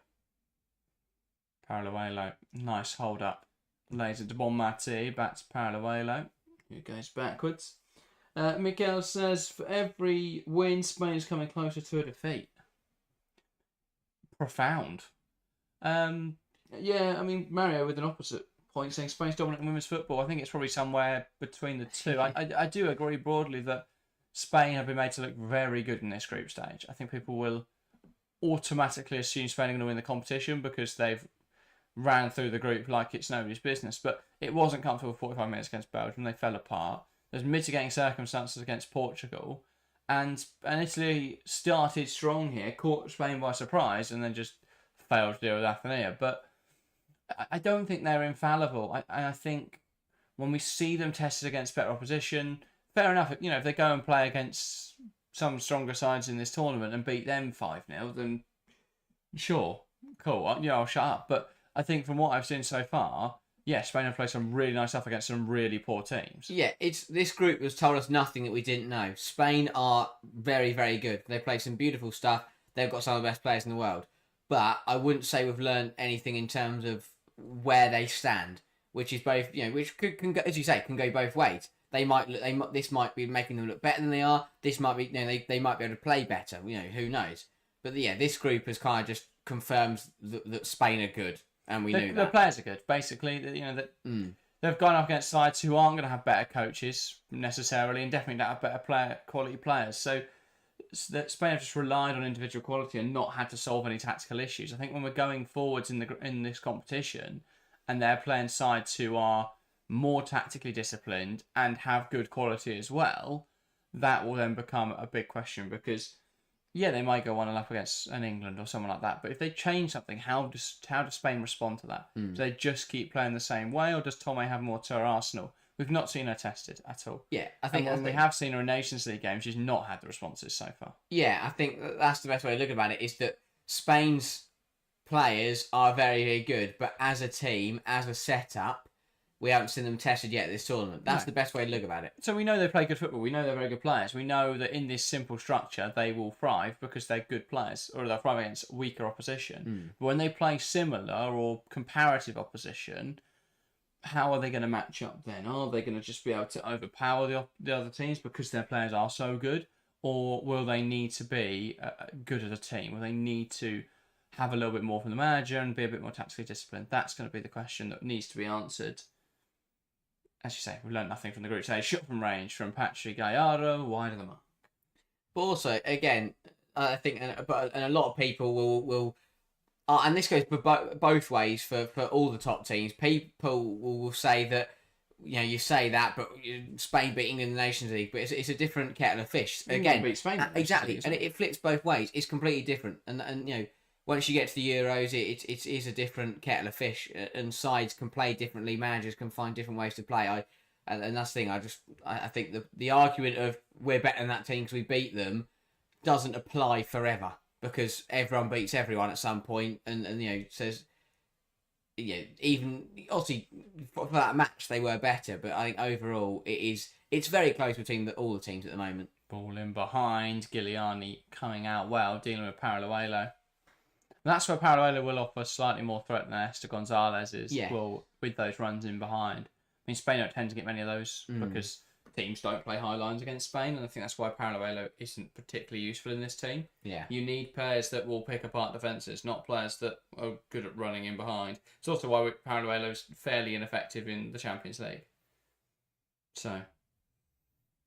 Paraluelo, nice hold up. Lays it to Bonmati, back to Paraluelo. Who goes backwards. Miguel says, for every win, Spain is coming closer to a defeat. Profound. Yeah, I mean, Mario with an opposite point saying Spain's dominant in women's football. I think it's probably somewhere between the two. I do agree broadly that Spain have been made to look very good in this group stage. I think people will automatically assume Spain are going to win the competition because they've ran through the group like it's nobody's business. But it wasn't comfortable 45 minutes against Belgium. They fell apart. There's mitigating circumstances against Portugal. And Italy started strong here, caught Spain by surprise, and then just failed to deal with Athenia. But I don't think they're infallible. I think when we see them tested against better opposition, fair enough. You know, if they go and play against some stronger sides in this tournament and beat them 5-0, then sure, cool. I'll shut up. But I think from what I've seen so far, yes, Spain have played some really nice stuff against some really poor teams. Yeah, this group has told us nothing that we didn't know. Spain are very, very good. They play some beautiful stuff. They've got some of the best players in the world. But I wouldn't say we've learned anything in terms of where they stand, which is both, which can go, as you say, can go both ways. This might be making them look better than they are. This might be, they might be able to play better. Who knows? But yeah, this group has kind of just confirms that Spain are good, and we knew that. The players are good, basically. They've gone up against sides who aren't going to have better coaches necessarily, and definitely don't have better quality players. So Spain have just relied on individual quality and not had to solve any tactical issues. I think when we're going forwards in this competition, and they're playing sides who are more tactically disciplined and have good quality as well, that will then become a big question, because Yeah, they might go 1-0 up against an England or someone like that. But if they change something, how does Spain respond to that? Do they just keep playing the same way, or does Tome have more to her arsenal? We've not seen her tested at all. Yeah, And when we have seen her in Nations League games, she's not had the responses so far. Yeah, I think that's the best way to look at it, is that Spain's players are very, very good, but as a team, as a setup, we haven't seen them tested yet this tournament. That's the best way to look about it. So we know they play good football. We know they're very good players. We know that in this simple structure, they will thrive because they're good players, or they'll thrive against weaker opposition. But when they play similar or comparative opposition, how are they going to match up then? Are they going to just be able to overpower the other teams because their players are so good? Or will they need to be good as a team? Will they need to have a little bit more from the manager and be a bit more tactically disciplined? That's going to be the question that needs to be answered. As you say, we've learned nothing from the group stage. Shot from range from Patrick Gallardo, wide of the mark. But also, again, I think, and a lot of people will and this goes both ways for all the top teams. People will say that, you say that, but Spain beat England in the Nations League, but it's a different kettle of fish. Again, beat Spain exactly, and it flips both ways. It's completely different, and once you get to the Euros, it is a different kettle of fish, and sides can play differently. Managers can find different ways to play. And that's the thing. I think the argument of we're better than that team because we beat them doesn't apply forever, because everyone beats everyone at some point, and says, even obviously for that match they were better, but I think overall it's very close between all the teams at the moment. Ball in behind, Giuliani coming out well, dealing with Paraluelo. That's where Paraluelo will offer slightly more threat than Esther Gonzalez is. Yeah. Well, with those runs in behind. I mean, Spain don't tend to get many of those because teams don't play high lines against Spain, and I think that's why Paraluelo isn't particularly useful in this team. Yeah. You need players that will pick apart defences, not players that are good at running in behind. It's also why Paraluelo is fairly ineffective in the Champions League. So,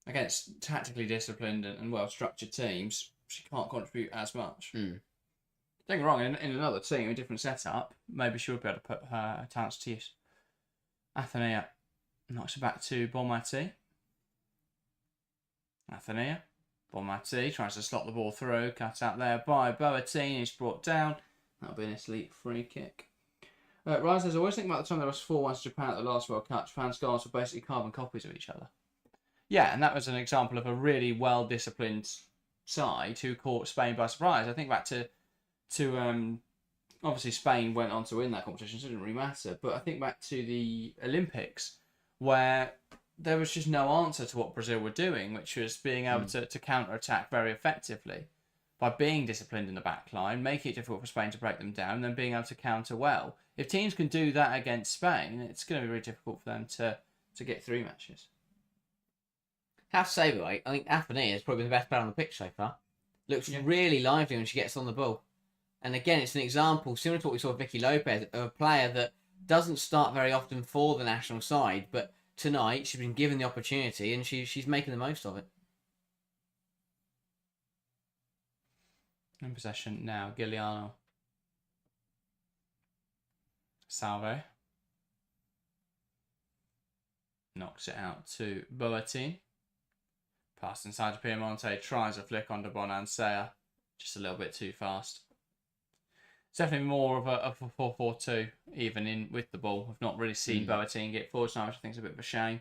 against tactically disciplined and well-structured teams, she can't contribute as much. Don't get me wrong, in another team, a different setup, maybe she would be able to put her talents to use. Athenia knocks it back to Bonmati. Athenia. Bonmati tries to slot the ball through, cut out there by Boateng, who's brought down. That'll be an Italy free kick. Rise says, I always think about the time there was 4-1 to Japan at the last World Cup. Japan's goals were basically carbon copies of each other. Yeah, and that was an example of a really well-disciplined side who caught Spain by surprise. I think back to obviously Spain went on to win that competition, so it didn't really matter. But I think back to the Olympics, where there was just no answer to what Brazil were doing, which was being able to counter-attack very effectively by being disciplined in the back line, making it difficult for Spain to break them down, and then being able to counter well. If teams can do that against Spain, it's going to be really difficult for them to get through matches. Have to say, though, I think Athenia is probably the best player on the pitch so far. Looks really lively when she gets on the ball. And again, it's an example, similar to what we saw with Vicky Lopez, of a player that doesn't start very often for the national side, but tonight she's been given the opportunity and she's making the most of it. In possession now, Giuliano. Salve. Knocks it out to Boateng. Pass inside to Piemonte, tries a flick onto Bonansea. Just a little bit too fast. It's definitely more of a 4-4-2, even in with the ball. I've not really seen Boateng get forward now, which I think is a bit of a shame.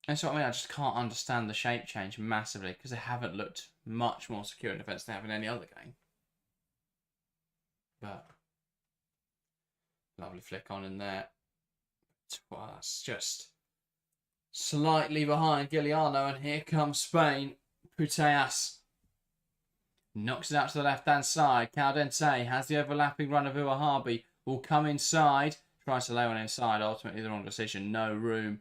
That's what I mean. I just can't understand the shape change massively because they haven't looked much more secure in defence than they have in any other game. But lovely flick on in there. Well, that's just slightly behind Giuliano, and here comes Spain. Puteas knocks it out to the left-hand side. Caldente has the overlapping run of Uahabi. Will come inside. Tries to lay one inside. Ultimately, the wrong decision. No room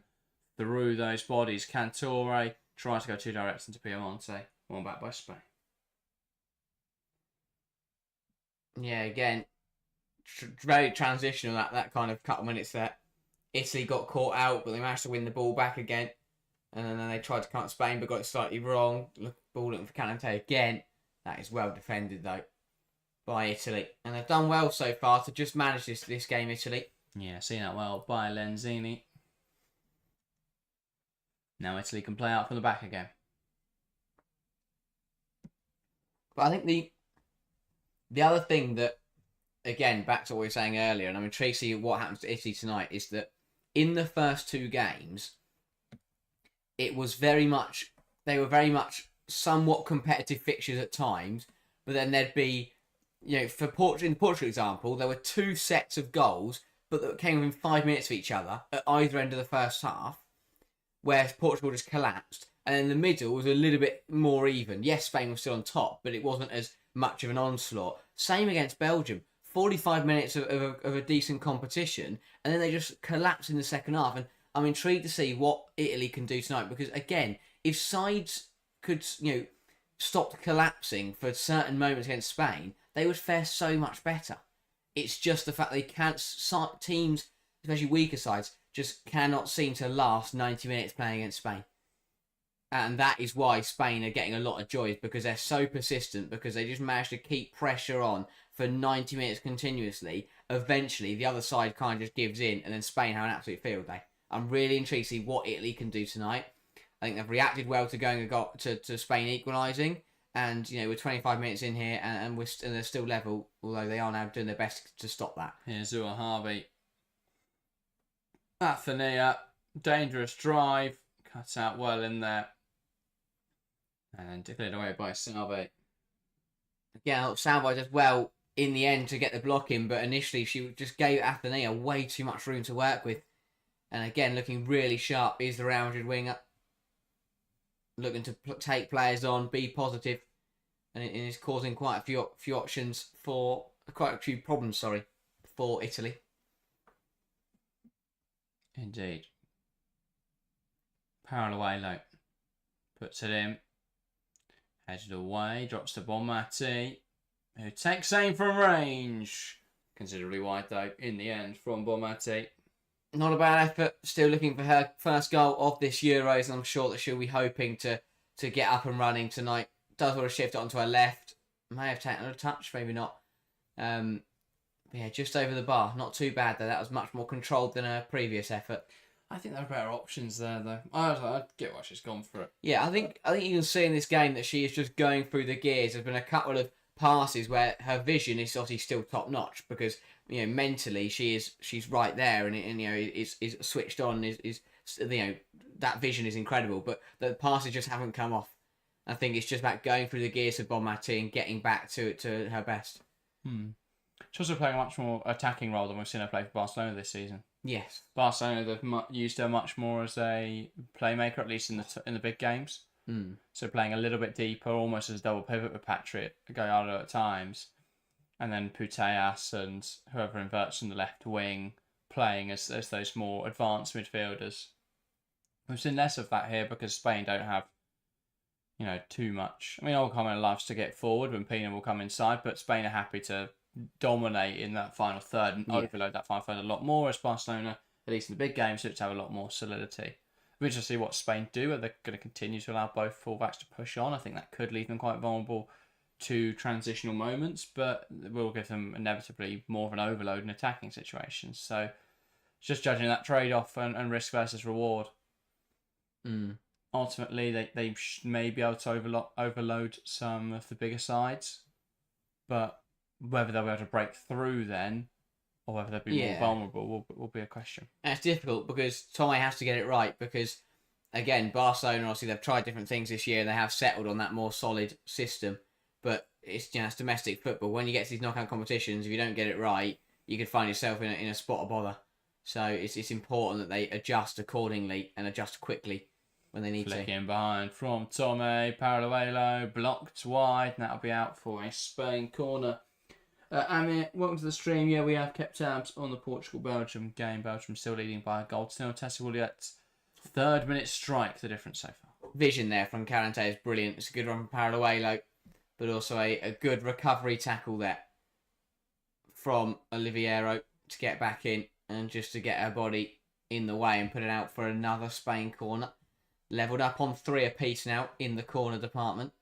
through those bodies. Cantore tries to go two directs into Piemonte. One back by Spain. Yeah, again, very transitional, that kind of couple minutes there. Italy got caught out, but they managed to win the ball back again. And then they tried to cut Spain, but got it slightly wrong. Ball looking for Caldente again. That is well defended, though, by Italy. And they've done well so far to just manage this game, Italy. Yeah, seen that well by Lenzini. Now Italy can play out from the back again. But I think the other thing that, again, back to what we were saying earlier, and I'm intrigued to see what happens to Italy tonight, is that in the first two games, they were very much somewhat competitive fixtures at times, but then there'd be, for Portugal, in the Portugal example, there were two sets of goals, but that came within 5 minutes of each other at either end of the first half, where Portugal just collapsed, and in the middle was a little bit more even. Yes, Spain was still on top, but it wasn't as much of an onslaught. Same against Belgium. 45 minutes of a decent competition, and then they just collapsed in the second half. And I'm intrigued to see what Italy can do tonight, because again, if sides could stop collapsing for certain moments against Spain, they would fare so much better. It's just the fact they can't. Teams, especially weaker sides, just cannot seem to last 90 minutes playing against Spain. And that is why Spain are getting a lot of joy, because they're so persistent, because they just managed to keep pressure on for 90 minutes continuously. Eventually, the other side kind of just gives in, and then Spain have an absolute field day. I'm really intrigued to see what Italy can do tonight. I think they've reacted well to going to Spain equalising, and we're 25 minutes in here, and they're still level, although they are now doing their best to stop that. Here's Harvey. Athenia, dangerous drive, cut out well in there, and then declared away by Salve. Again, Salve does well in the end to get the block in, but initially she just gave Athenia way too much room to work with. And again, looking really sharp is the rounded winger. Looking to take players on, be positive, and it is causing quite a few options for quite a few problems. For Italy. Indeed. Parallelo puts it in, headed away, drops to Bonmati, who takes aim from range. Considerably wide though in the end from Bonmati. Not a bad effort. Still looking for her first goal of this Euros, and I'm sure that she'll be hoping to get up and running tonight. Does want to shift it onto her left. May have taken a touch, maybe not. Yeah, just over the bar. Not too bad though. That was much more controlled than her previous effort. I think there are better options there though. I get why she's gone for it. Yeah, I think you can see in this game that she is just going through the gears. There's been a couple of passes where her vision is obviously still top notch, because mentally she's right there, and is switched on, is that vision is incredible, but the passes just haven't come off. I think it's just about going through the gears of Bonmati and getting back to her best. She's also playing a much more attacking role than we've seen her play for Barcelona this season. Yes, Barcelona, they've used her much more as a playmaker, at least in the big games. So playing a little bit deeper, almost as a double pivot with Patrick Gallardo at times, and then Putellas and whoever inverts from the left wing playing as those more advanced midfielders. We've seen less of that here because Spain don't have too much. I mean, Olcommer loves to get forward when Pina will come inside, but Spain are happy to dominate in that final third and overload that final third a lot more, as Barcelona, at least in the big games, seems to have a lot more solidity. We're interested to see what Spain do. Are they going to continue to allow both fullbacks to push on? I think that could leave them quite vulnerable to transitional moments, but will give them inevitably more of an overload in attacking situations. So just judging that trade-off and risk versus reward. Ultimately, they may be able to overload some of the bigger sides, but whether they'll be able to break through then, or whether they'll be more vulnerable, will be a question. And it's difficult because Tommy has to get it right, because, again, Barcelona, obviously, they've tried different things this year and they have settled on that more solid system, but it's domestic football. When you get to these knockout competitions, if you don't get it right, you could find yourself in a spot of bother. So it's important that they adjust accordingly and adjust quickly when they need Flicking to. in behind from Tomé, Parallelo, blocked wide, and that'll be out for a Spain corner. Amir, welcome to the stream. Yeah, we have kept tabs on the Portugal-Belgium game. Belgium still leading by a goal to nil. Tessa Williams, 3rd minute strike, the difference so far. Vision there from Carante is brilliant. It's a good run from Parallelo, but also a good recovery tackle there from Oliviero to get back in and just to get her body in the way and put it out for another Spain corner. Levelled up on 3 apiece now in the corner department.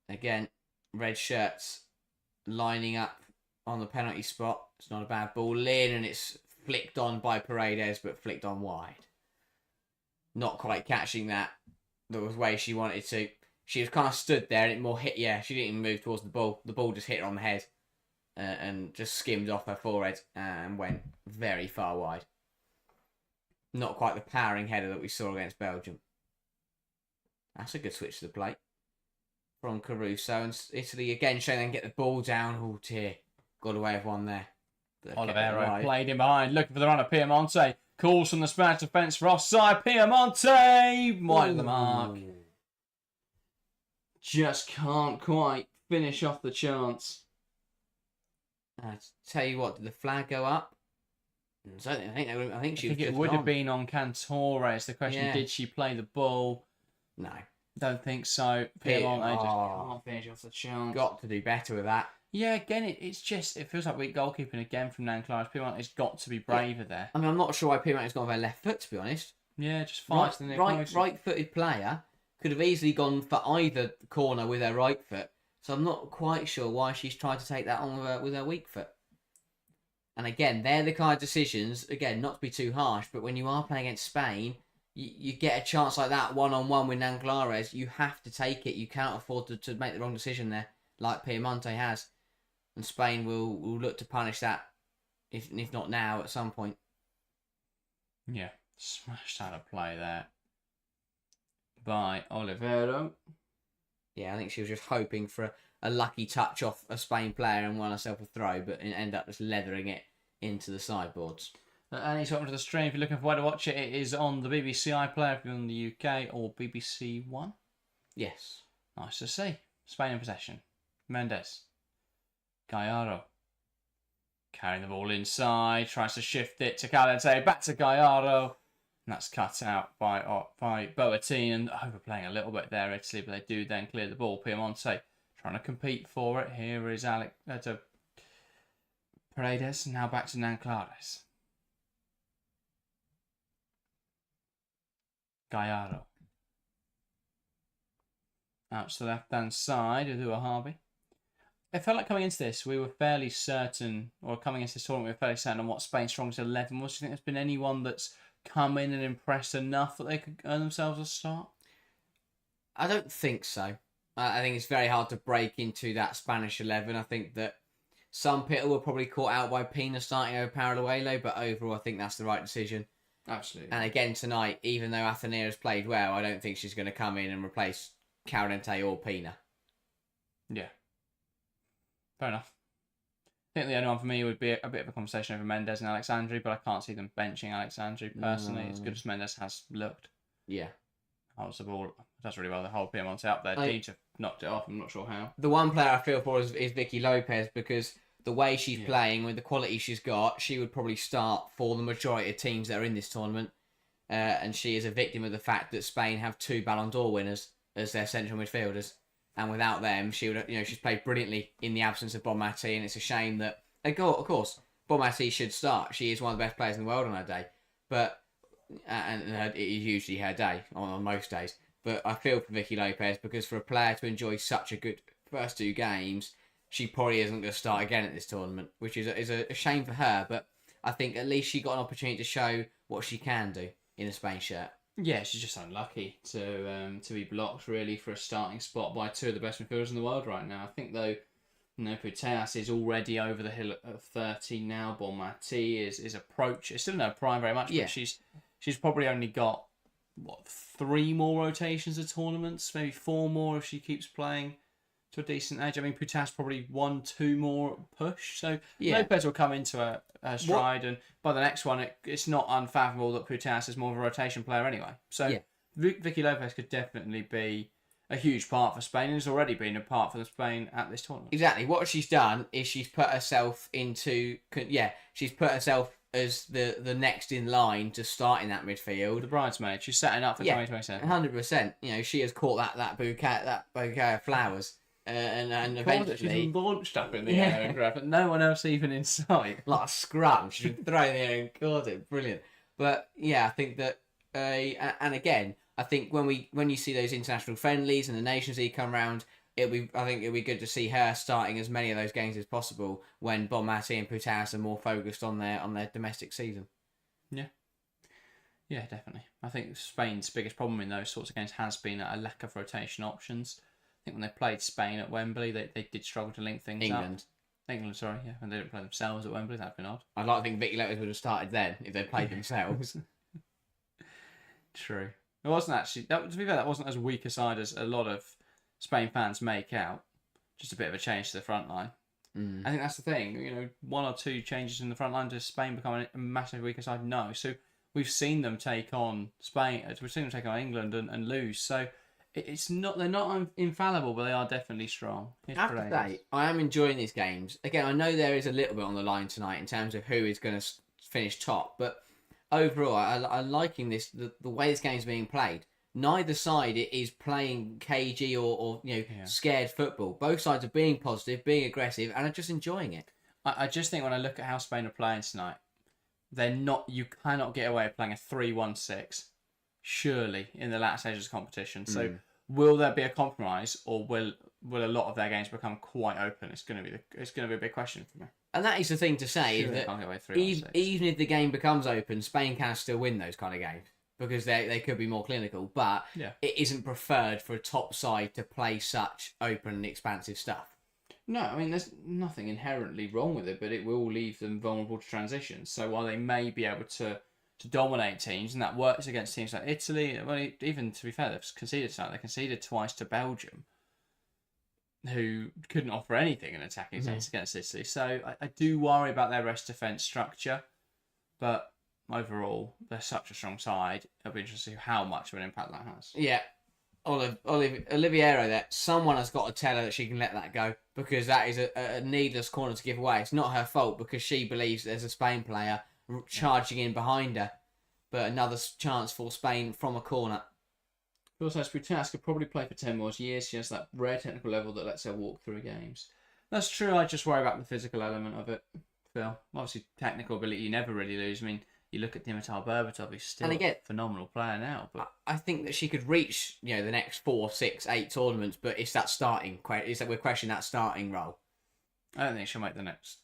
Again, red shirts lining up on the penalty spot. It's not a bad ball in, and it's flicked on by Paredes, but flicked on wide. Not quite catching that the way she wanted to. she was kind of stood there and it more hit. Yeah, she didn't even move towards the ball. The ball just hit her on the head and just skimmed off her forehead and went very far wide. Not quite the powering header that we saw against Belgium. That's a good switch to the plate from Caruso, and Italy again showing they can get the ball down. Oh dear, got away with one there. Olivero played in behind, looking for the run of Piemonte. Calls from the Spanish defence for offside. Piemonte wide of the mark. Just can't quite finish off the chance. I tell you what, did the flag go up? I think it would have been on Cantores. The question, did she play the ball? No. Don't think so. Piemonte just can't finish off the chance. Got to do better with that. Yeah, again, it feels like weak goalkeeping again from Nanclares. Piemonte's got to be braver there. I mean, I'm not sure why Piemonte's gone with her left foot, to be honest. Yeah, just fights right-footed player could have easily gone for either corner with her right foot. So I'm not quite sure why she's tried to take that on with her weak foot. And again, they're the kind of decisions, again, not to be too harsh, but when you are playing against Spain, you get a chance like that one-on-one with Nanclares, you have to take it. You can't afford to make the wrong decision there, like Piemonte has. And Spain will look to punish that, if not now, at some point. Yeah, smashed out of play there by Olivero. Yeah, I think she was just hoping for a lucky touch off a Spain player and won herself a throw, but end up just leathering it into the sideboards. And it's welcome to the stream. If you're looking for where to watch it, it is on the BBC iPlayer if you're in the UK, or BBC One. Yes. Nice to see. Spain in possession. Mendes. Gallardo. Carrying the ball inside, tries to shift it to Calente, back to Gallardo. And that's cut out by Boateng, and overplaying a little bit there, Italy, but they do then clear the ball. Piemonte trying to compete for it. Here is Paredes, now back to Nanclares. Gallardo. Out to the left-hand side, Udua Harvey. It felt like coming into this, we were fairly certain, or coming into this tournament, we were fairly certain on what Spain's strongest 11 was. Do you think there's been anyone that's come in and impressed enough that they could earn themselves a start? I don't think so. I think it's very hard to break into that Spanish 11. I think that some people were probably caught out by Pina starting over Paraluelo, but overall I think that's the right decision. Absolutely. And again tonight, even though Athenia has played well, I don't think she's going to come in and replace Calente or Pina. Yeah. Fair enough. I think the only one for me would be a bit of a conversation over Mendes and Alexandri, but I can't see them benching Alexandri personally, as good as Mendes has looked. Yeah. Holds the ball, does really well. The whole Piemonte up there. Deej knocked it off. I'm not sure how. The one player I feel for is Vicky Lopez, because the way she's playing, with the quality she's got, she would probably start for the majority of teams that are in this tournament. And she is a victim of the fact that Spain have 2 Ballon d'Or winners as their central midfielders. And without them, she would, she's played brilliantly in the absence of Bonmati, and it's a shame that, of course, Bonmati should start. She is one of the best players in the world on her day, but it is usually her day on most days. But I feel for Vicky Lopez, because for a player to enjoy such a good first 2 games, she probably isn't going to start again at this tournament, which is a shame for her. But I think at least she got an opportunity to show what she can do in a Spain shirt. Yeah, she's just unlucky to be blocked, really, for a starting spot by 2 of the best midfielders in the world right now. I think, though, Putellas is already over the hill of 30 now. Bonmati is approach. It's still no prime very much, but she's probably only got, 3 more rotations of tournaments, maybe 4 more if she keeps playing to a decent age. I mean, Putellas probably 1-2 more push. So Lopez will come into her stride, and by the next one, it's not unfathomable that Putellas is more of a rotation player anyway. So Vicky Lopez could definitely be a huge part for Spain, and has already been a part for Spain at this tournament. Exactly. What she's done is she's put herself into... she's put herself as the next in line to start in that midfield. The bridesmaid. She's setting up for 2027. 100%. She has caught that bouquet of flowers. And eventually... She's launched up in the air and grabbed it. No one else even in sight. Like a scrum. She's thrown in the air and caught it. Brilliant. But, I think that... and again, I think when you see those international friendlies and the Nations League come round, I think it'll be good to see her starting as many of those games as possible when Bonmati and Putellas are more focused on their domestic season. Yeah. Yeah, definitely. I think Spain's biggest problem in those sorts of games has been a lack of rotation options. I think when they played Spain at Wembley, they did struggle to link things England. up. England, sorry, yeah. When they didn't play themselves at Wembley, that'd been odd. I'd like to think Vicky Lopez would have started then if they played themselves. True. It wasn't actually, to be fair, that wasn't as weak a side as a lot of Spain fans make out. Just a bit of a change to the front line. I think that's the thing. One or two changes in the front line, does Spain become a massive weaker side? No. So we've seen them take on Spain. We've seen them take on England and lose. So it's not, they're not infallible, but they are definitely strong. I have to say, I am enjoying these games. Again, I know there is a little bit on the line tonight in terms of who is going to finish top, but overall, I'm liking this the way this game's being played. Neither side is playing cagey or scared football. Both sides are being positive, being aggressive, and are just enjoying it. I just think when I look at how Spain are playing tonight, they're not. You cannot get away with playing a 3-1-6, surely, in the latter stages of competition. So will there be a compromise, or will a lot of their games become quite open? It's going to be a big question for me. And that is the thing to say, is that even if the game becomes open, Spain can still win those kind of games. Because they could be more clinical, but it isn't preferred for a top side to play such open and expansive stuff. No, I mean, there's nothing inherently wrong with it, but it will leave them vulnerable to transitions. So while they may be able to dominate teams, and that works against teams like Italy, well, even to be fair, they've conceded tonight. They conceded twice to Belgium, who couldn't offer anything in attacking sense against Italy. So I do worry about their rest defence structure, but overall, they're such a strong side. It'll be interesting to see how much of an impact that has. Yeah. Oliviero there, someone has got to tell her that she can let that go, because that is a needless corner to give away. It's not her fault, because she believes there's a Spain player charging in behind her. But another chance for Spain from a corner. Also, Sprutas could probably play for 10 more years. She has that rare technical level that lets her walk through games. That's true. I just worry about the physical element of it, Phil. Obviously, technical ability you never really lose. I mean, you look at Dimitar Berbatov, he's still a phenomenal player now. But I think that she could reach, the next 4, 6, 8 tournaments, but it's that starting. We're questioning that starting role. I don't think she'll make the next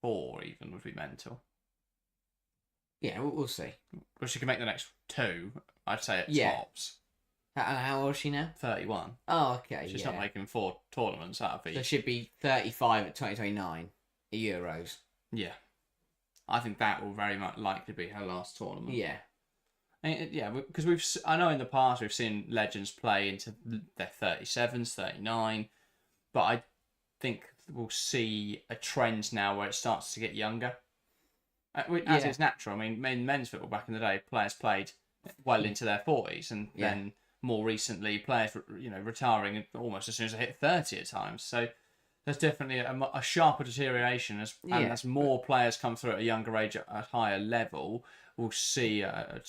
4 even, would be mental. Yeah, we'll see. Well, she can make the next 2, I'd say, at tops. How old is she now? 31. Oh, okay. She's not making 4 tournaments, that'd be... So she'd be 35 at 2029 Euros. Yeah. I think that will very much likely be her last tournament. Yeah. Because I know in the past we've seen legends play into their 37s, 39, but I think we'll see a trend now where it starts to get younger. As is natural. I mean, in men's football back in the day, players played well into their 40s, and then more recently, players retiring almost as soon as they hit 30 at times. So there's definitely a sharper deterioration as more players come through at a younger age at a higher level. We'll see I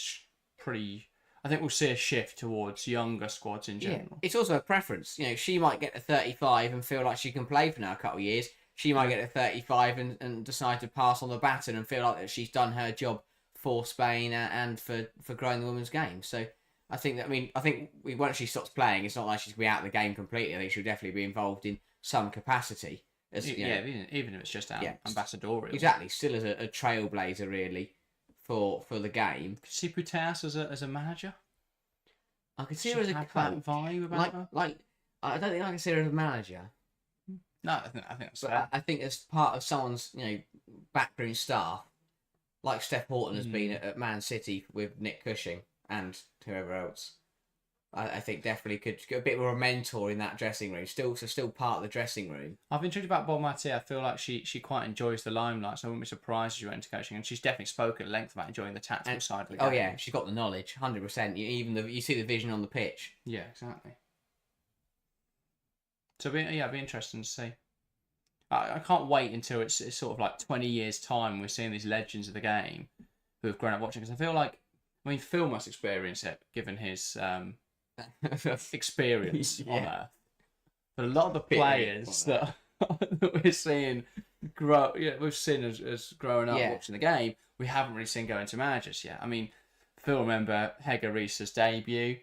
think we'll see a shift towards younger squads in general. Yeah. It's also a preference. She might get to 35 and feel like she can play for now a couple of years. She might get to 35 and decide to pass on the baton and feel like that she's done her job for Spain and for growing the women's game. So I think once she stops playing, it's not like she's going to be out of the game completely. I think she'll definitely be involved in some capacity. Even if it's just ambassadorial. Exactly, still as a trailblazer really for the game. Could you see Putas as a manager? I could see her as a coach. Vibe about her? I don't think I can see her as a manager. No, I think that's fair. I think as part of someone's backroom staff, like Steph Horton has been at Man City with Nick Cushing and whoever else. I think definitely could get a bit more of a mentor in that dressing room. Still part of the dressing room. I've been intrigued about Bonmati. I feel like she quite enjoys the limelight, so I wouldn't be surprised if she went into coaching. And she's definitely spoken at length about enjoying the tactical side of the game. Oh yeah, she's got the knowledge, 100%. You see the vision on the pitch. Yeah, exactly. So it'll be interesting to see. I can't wait until it's sort of like 20 years' time we're seeing these legends of the game who have grown up watching. Because I feel like, Phil must experience it, given his experience on Earth. But a lot of the players that we're seeing we've seen as growing up watching the game, we haven't really seen go into managers yet. Phil remember Hege Riise's debut.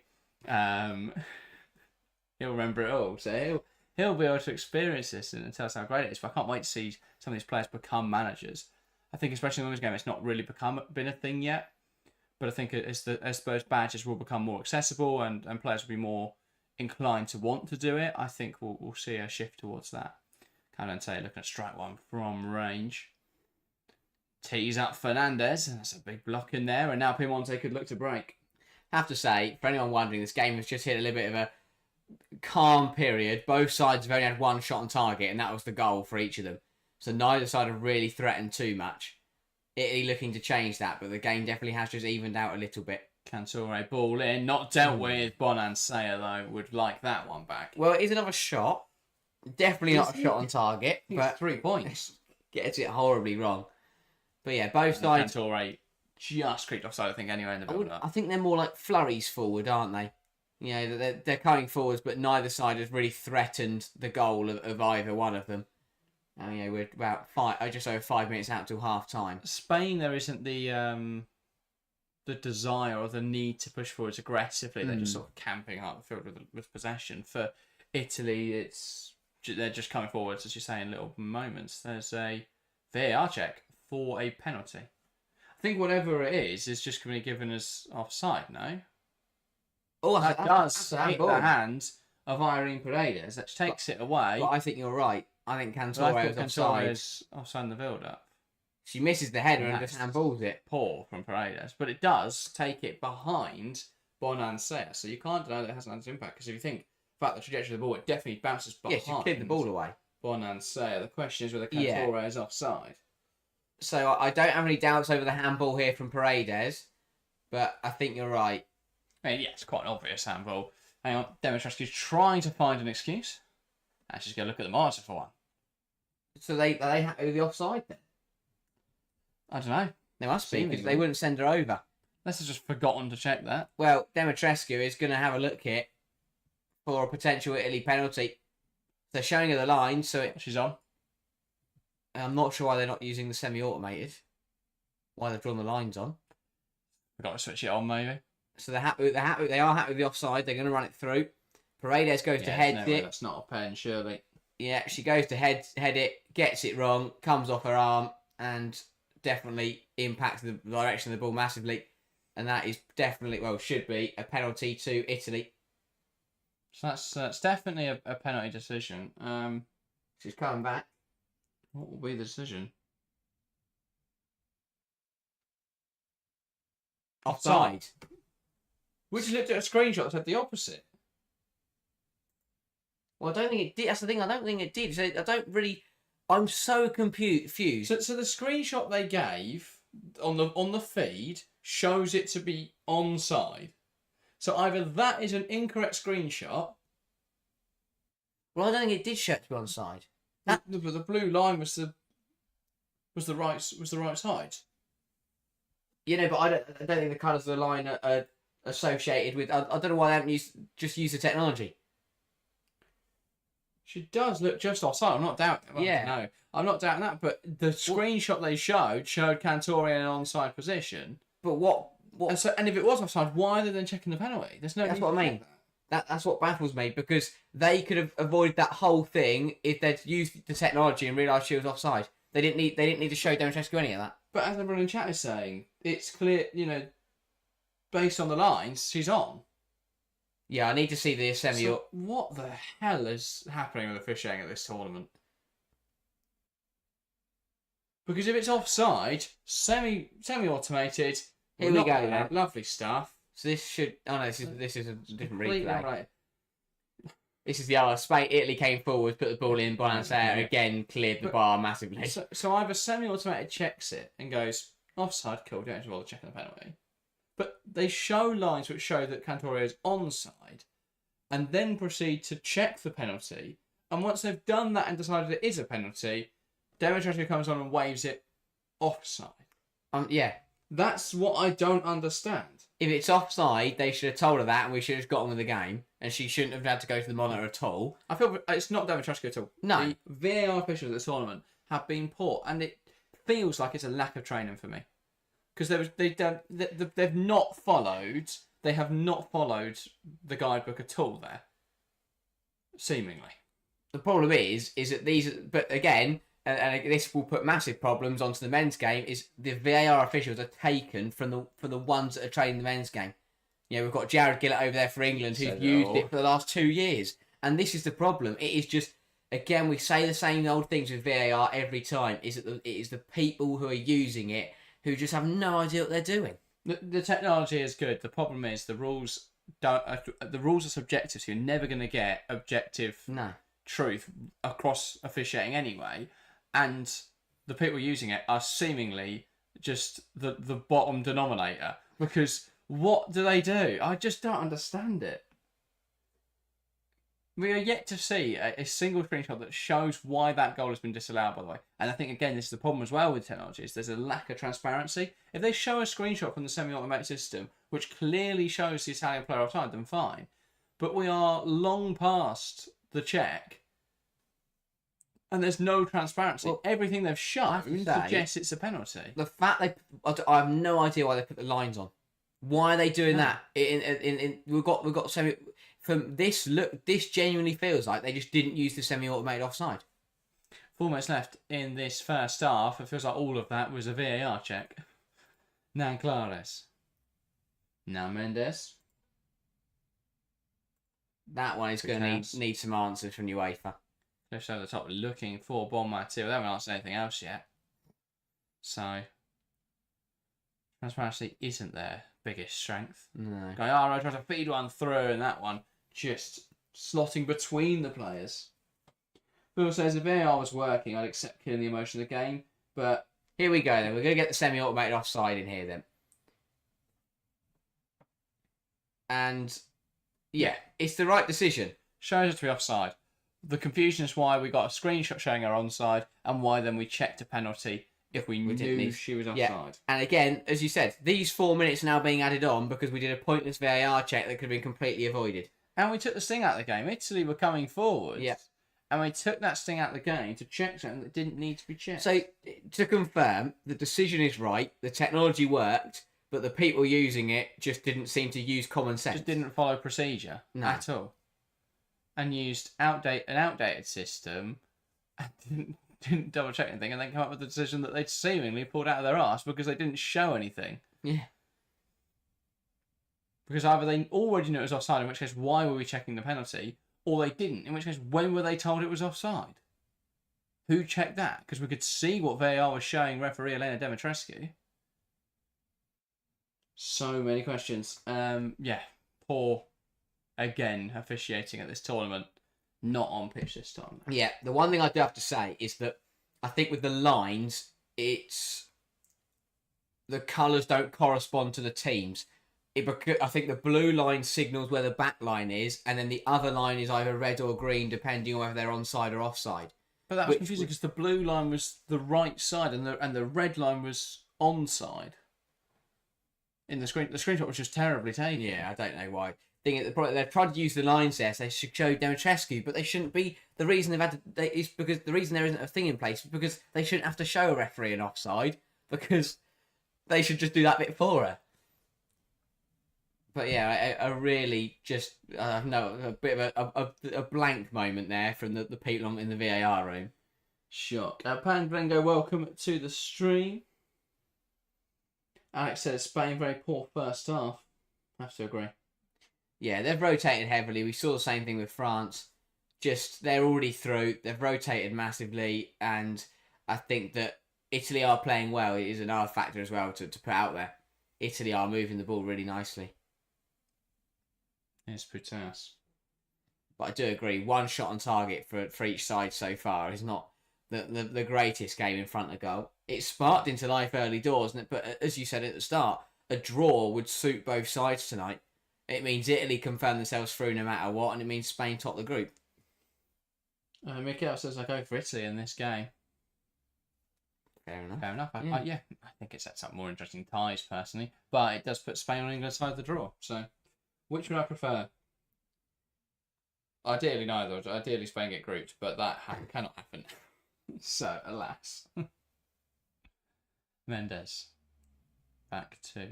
He'll remember it all. So he'll be able to experience this and tell us how great it is. But I can't wait to see some of these players become managers. I think especially in the women's game, it's not really been a thing yet. But I think as those badges will become more accessible and players will be more inclined to want to do it, I think we'll see a shift towards that. Calente looking at strike one from range. Tees up Fernandez. That's a big block in there. And now Piemonte could look to break. Have to say, for anyone wondering, this game has just hit a little bit of a calm period. Both sides have only had one shot on target, and that was the goal for each of them. So neither side have really threatened too much. Italy looking to change that, but the game definitely has just evened out a little bit. Cantore ball in, not dealt with. Bonansea, though, would like that one back. Well, it is another shot. Definitely not a shot on target, but 3 points. Gets it horribly wrong. But yeah, both sides... Cantore just creeped offside, I think, anyway, in the build-up. I think they're more like flurries forward, aren't they? You know, they're coming forwards, but neither side has really threatened the goal of either one of them. And, you know, we're about just over 5 minutes out till half time. Spain, there isn't the desire or the need to push forwards aggressively. They're just sort of camping out the field with possession. For Italy, they're just coming forwards, as you say, in little moments. There's a VAR check for a penalty. I think whatever it is just going to be given as offside, no? Oh, that does hit the hand of Irene Paredes. That takes it away. But I think you're right. I think Cantore is offside in the build-up. She misses the header and just handballs it. Poor from Paredes. But it does take it behind Bonansea. So you can't deny that it hasn't had an impact. Because if you think about the trajectory of the ball, it definitely bounces behind. Yeah, she cleared the ball away. Bonansea. The question is whether Cantore is offside. So I don't have any doubts over the handball here from Paredes. But I think you're right. I mean, yeah, it's quite an obvious handball. Hang on. Demetrescu's trying to find an excuse. And she's going to look at the monitor for one. So are they happy with the offside then? I don't know. They must be, because they wouldn't send her over. Unless they've just forgotten to check that. Well, Demetrescu is going to have a look here for a potential Italy penalty. They're showing her the line, so she's on. I'm not sure why they're not using the semi-automated. Why they've drawn the lines on. Forgot to switch it on, maybe. So they're happy. They are happy with the offside. They're going to run it through. Paredes goes to head it. That's not a pen, surely. Yeah, she goes to head it, gets it wrong, comes off her arm, and definitely impacts the direction of the ball massively. And that is definitely, should be a penalty to Italy. So that's definitely a penalty decision. She's coming back. What will be the decision? Offside. We just looked at a screenshot that said the opposite. Well, I don't think it did. That's the thing. I don't think it did. So I don't really. I'm so confused. So the screenshot they gave on the feed shows it to be onside. So either that is an incorrect screenshot. Well, I don't think it did show it to be onside. But the blue line was the right side. You know, but I don't think the colours of the line are associated with. I don't know why they haven't used the technology. She does look just offside. I'm not doubting. Well, yeah. No, I'm not doubting that. But the screenshot they showed Cantore in an onside position. But what? And if it was offside, why are they then checking the penalty? There's no. That's what I mean. That's what baffles me, because they could have avoided that whole thing if they'd used the technology and realised she was offside. They didn't need to show Demetrescu any of that. But as everyone in chat is saying, it's clear. You know, based on the lines, she's on. Yeah, I need to see the semi. So what the hell is happening with officiating at this tournament? Because if it's offside, semi-automated. Here we go, then. Lovely stuff. So this should. Oh no, this is a different replay. Right. This is the other. Spain, Italy came forward, put the ball in. Bonansea again cleared the bar massively. So either semi-automated checks it and goes offside. Cool, don't have to bother checking the penalty. But they show lines which show that Cantore is onside, and then proceed to check the penalty. And once they've done that and decided it is a penalty, Demetrescu comes on and waves it offside. Yeah. That's what I don't understand. If it's offside, they should have told her that, and we should have just got on with the game, and she shouldn't have had to go to the monitor at all. I feel it's not Demetrescu at all. No. The VAR officials at the tournament have been poor, and it feels like it's a lack of training for me. Because they've not followed. They have not followed the guidebook at all there. Seemingly. The problem is that these. But again, and this will put massive problems onto the men's game, is the VAR officials are taken from the ones that are training the men's game. You know, we've got Jared Gillett over there for England who's used it for the last 2 years. And this is the problem. It is just, again, we say the same old things with VAR every time, is that it is the people who are using it who just have no idea what they're doing. The technology is good. The problem is the rules don't. The rules are subjective, so you're never going to get objective truth across officiating anyway. And the people using it are seemingly just the bottom denominator. Because what do they do? I just don't understand it. We are yet to see a single screenshot that shows why that goal has been disallowed, by the way. And I think, again, this is the problem as well with technology, is there's a lack of transparency. If they show a screenshot from the semi-automatic system, which clearly shows the Italian player offside, then fine. But we are long past the check, and there's no transparency. Well, everything they've shown suggests it's a penalty. The fact I have no idea why they put the lines on. Why are they doing that? We've got semi. From this look, this genuinely feels like they just didn't use the semi-automated offside. 4 minutes left in this first half. It feels like all of that was a VAR check. Now Clares. Now Mendes. That one is going to need some answers from UEFA. Just over the top, looking for Bonmatí. They haven't answered anything else yet. So, transparency isn't their biggest strength. No. Going, oh, right, trying to feed one through, and that one just slotting between the players. Bill says if VAR was working, I'd accept killing the emotion of the game, but here we go then. We're going to get the semi-automated offside in here then. And yeah, it's the right decision. Shows it to be offside. The confusion is why we got a screenshot showing her onside, and why then we checked a penalty if we knew she was offside. Yeah. And again, as you said, these 4 minutes are now being added on because we did a pointless VAR check that could have been completely avoided. And we took the sting out of the game. Italy were coming forward. Yeah. And we took that sting out of the game to check something that didn't need to be checked. So, to confirm, the decision is right, the technology worked, but the people using it just didn't seem to use common sense. Just didn't follow procedure at all. And used an outdated system and didn't double check anything, and then come up with the decision that they'd seemingly pulled out of their arse because they didn't show anything. Yeah. Because either they already knew it was offside, in which case why were we checking the penalty, or they didn't, in which case when were they told it was offside? Who checked that? Because we could see what VAR was showing referee Elena Demetrescu. So many questions. Yeah, poor, again, officiating at this tournament. Not on pitch this time. Yeah, the one thing I do have to say is that I think with the lines, it's the colours don't correspond to the teams. I think the blue line signals where the back line is, and then the other line is either red or green, depending on whether they're onside or offside. But that was confusing because the blue line was the right side, and the red line was onside. In the screenshot was just terribly taken. Yeah, I don't know why. They've tried to use the lines there, so they should show Demetrescu, but they shouldn't be. The reason is because the reason there isn't a thing in place is because they shouldn't have to show a referee an offside, because they should just do that bit for her. But yeah, I really just a bit of a blank moment there from the people in the VAR room. Shock. Pan Blengo, welcome to the stream. Alex says Spain very poor first half. I have to agree. Yeah, they've rotated heavily. We saw the same thing with France. Just, they're already through. They've rotated massively. And I think that Italy are playing well. It is another factor as well to put out there. Italy are moving the ball really nicely. Yes, Putas. But I do agree, one shot on target for each side so far is not the greatest game in front of goal. It sparked into life early doors, but as you said at the start, a draw would suit both sides tonight. It means Italy confirm themselves through no matter what, and it means Spain top the group. Mikael says I go for Italy in this game. Fair enough. Fair enough. I think it sets up more interesting ties, personally. But it does put Spain on England's side of the draw. So, which would I prefer? Ideally, neither. Ideally, Spain get grouped, but that cannot happen. So, alas. Mendes. Back to...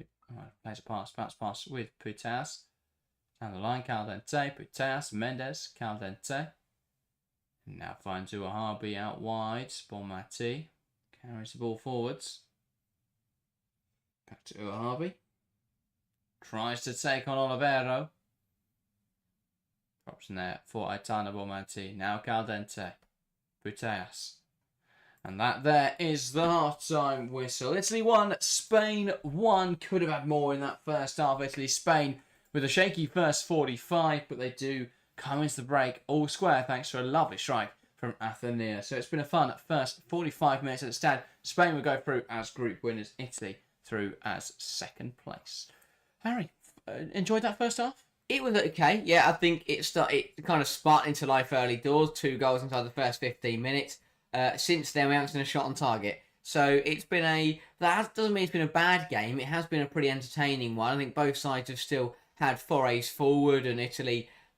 plays a pass with Putas. Down the line, Caldente, Putas, Mendes, Caldente. Now finds Uahabi out wide. Bonmati carries the ball forwards. Back to Uahabi. Tries to take on Olivero. Drops in there for Aitana Bonmati. Now Caldente. Puteas. And that there is the half-time whistle. Italy 1, Spain 1. Could have had more in that first half. Italy-Spain with a shaky first 45, but they do come into the break all square thanks to a lovely strike from Athenia. So it's been a fun first 45 minutes at the stand. Spain will go through as group winners. Italy through as second place. Harry, enjoyed that first half? It was okay. Yeah, I think it kind of sparked into life early doors. 2 goals inside the first 15 minutes. Since then, we haven't seen a shot on target. So it's been doesn't mean it's been a bad game. It has been a pretty entertaining one. I think both sides have still had forays forward, and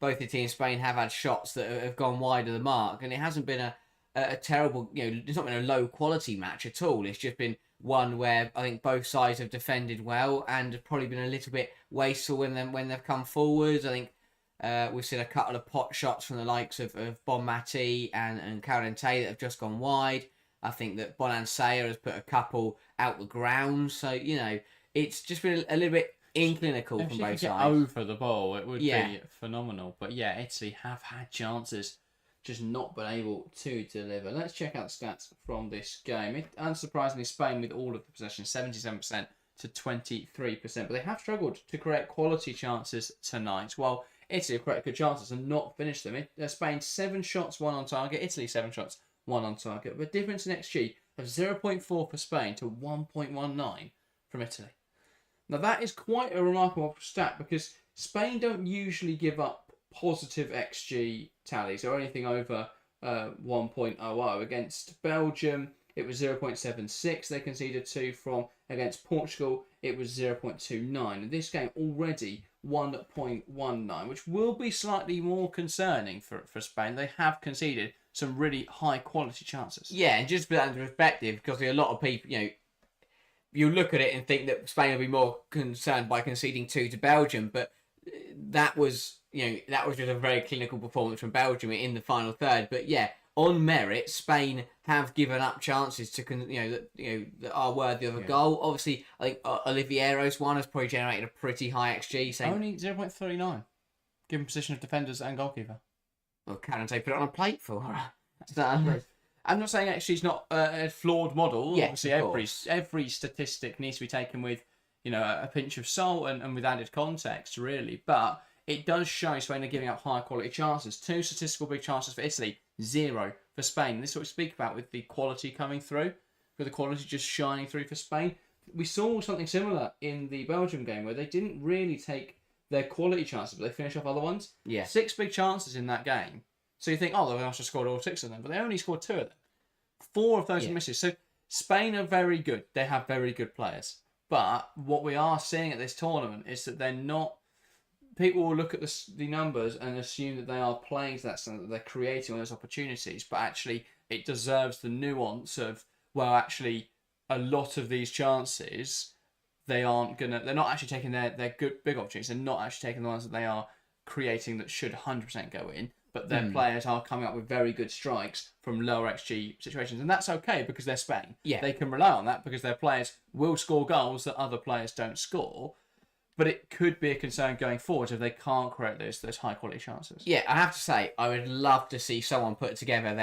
both Italy and Spain have had shots that have gone wide of the mark. And it hasn't been a terrible, it's not been a low quality match at all. It's just been one where I think both sides have defended well and have probably been a little bit wasteful when they've come forwards. I think we've seen a couple of pot shots from the likes of Bonmati and Caldente that have just gone wide. I think that Bonansea has put a couple out the ground. So, it's just been a little bit inclinical from both sides. Over the ball, it would be phenomenal. But yeah, Italy have had chances, just not been able to deliver. Let's check out the stats from this game. Unsurprisingly, Spain with all of the possession, 77% to 23%. But they have struggled to create quality chances tonight. While Italy have created good chances and not finished them. Spain 7 shots, 1 on target. Italy 7 shots, 1 on target. But difference in XG of 0.4 for Spain to 1.19 from Italy. Now that is quite a remarkable stat because Spain don't usually give up positive XG tallies or anything over 1.00. Against Belgium, it was 0.76 they conceded 2 from. Against Portugal, it was 0.29. In this game, already 1.19, which will be slightly more concerning for Spain. They have conceded some really high-quality chances. Yeah, and just to put that into perspective, because a lot of people, you look at it and think that Spain will be more concerned by conceding 2 to Belgium, but that was just a very clinical performance from Belgium in the final third. But yeah, on merit, Spain have given up chances that are worthy of a goal. Obviously, I think Oliviero's one has probably generated a pretty high XG. Only 0.39, given position of defenders and goalkeeper. Well, Caldente put it on a plate for her. So, I'm not saying XG is not a flawed model. Yeah, obviously, every statistic needs to be taken with a pinch of salt and with added context, really. But it does show Spain are giving up high quality chances. 2 statistical big chances for Italy, 0 for Spain. This is what we speak about with the quality coming through, with the quality just shining through for Spain. We saw something similar in the Belgium game where they didn't really take their quality chances, but they finished off other ones. Yeah. 6 big chances in that game. So you think, they must have scored all 6 of them, but they only scored 2 of them. 4 of those are misses. So Spain are very good. They have very good players. But what we are seeing at this tournament is that they're not... People will look at the numbers and assume that they are playing to that standard, that they're creating all those opportunities, but actually it deserves the nuance of, well, actually, a lot of these chances, they're not actually taking their good big opportunities. They're not actually taking the ones that they are creating that should 100% go in, but their players are coming up with very good strikes from lower XG situations, and that's okay because they're Spain. Yeah. They can rely on that because their players will score goals that other players don't score. But it could be a concern going forward if they can't create those high quality chances. Yeah, I have to say, I would love to see someone put together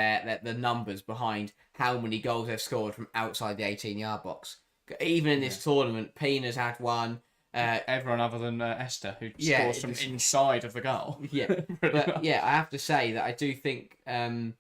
the numbers behind how many goals they've scored from outside the 18-yard box. Even in this tournament, Pina's had one. Everyone other than Esther, who scores from inside of the goal. Yeah, but I have to say that I do think, as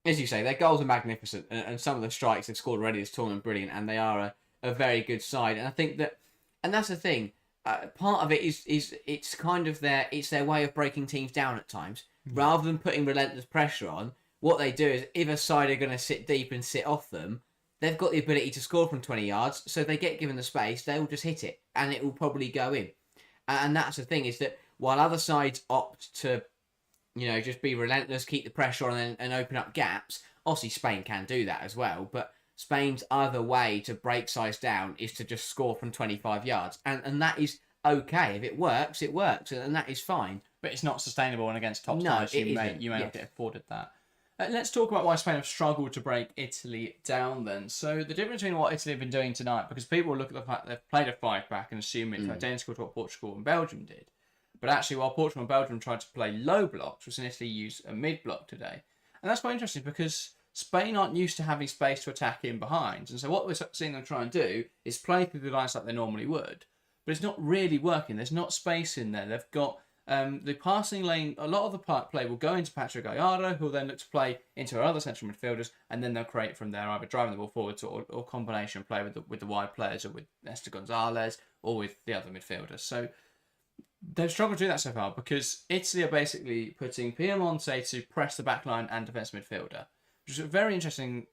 you say, their goals are magnificent, and some of the strikes they've scored already this tournament brilliant, and they are a very good side. And I think that. And that's the thing. Part of it is it's kind of their way of breaking teams down at times. Rather than putting relentless pressure on, what they do is if a side are going to sit deep and sit off them, they've got the ability to score from 20 yards. So if they get given the space, they'll just hit it, and it will probably go in. And that's the thing, is that while other sides opt to, just be relentless, keep the pressure on, and open up gaps. Obviously, Spain can do that as well, but Spain's other way to break sides down is to just score from 25 yards. And that is okay. If it works, it works, and that is fine. But it's not sustainable, and against top No, sides, it you may isn't. not get afforded that. Let's talk about why Spain have struggled to break Italy down then. So the difference between what Italy have been doing tonight, because people look at the fact they've played a 5-back and assume it's identical to what Portugal and Belgium did. But actually, while Portugal and Belgium tried to play low blocks, whereas Italy used a mid block today. And that's quite interesting because Spain aren't used to having space to attack in behind. And so what we're seeing them try and do is play through the lines like they normally would. But it's not really working. There's not space in there. They've got the passing lane. A lot of the play will go into Patrick Gallardo, who will then look to play into our other central midfielders, and then they'll create from there, either driving the ball forwards or combination play with the wide players, or with Nesta Gonzalez, or with the other midfielders. So they've struggled to do that so far because Italy are basically putting Piemonte to press the back line and defence midfielder, which is a very interesting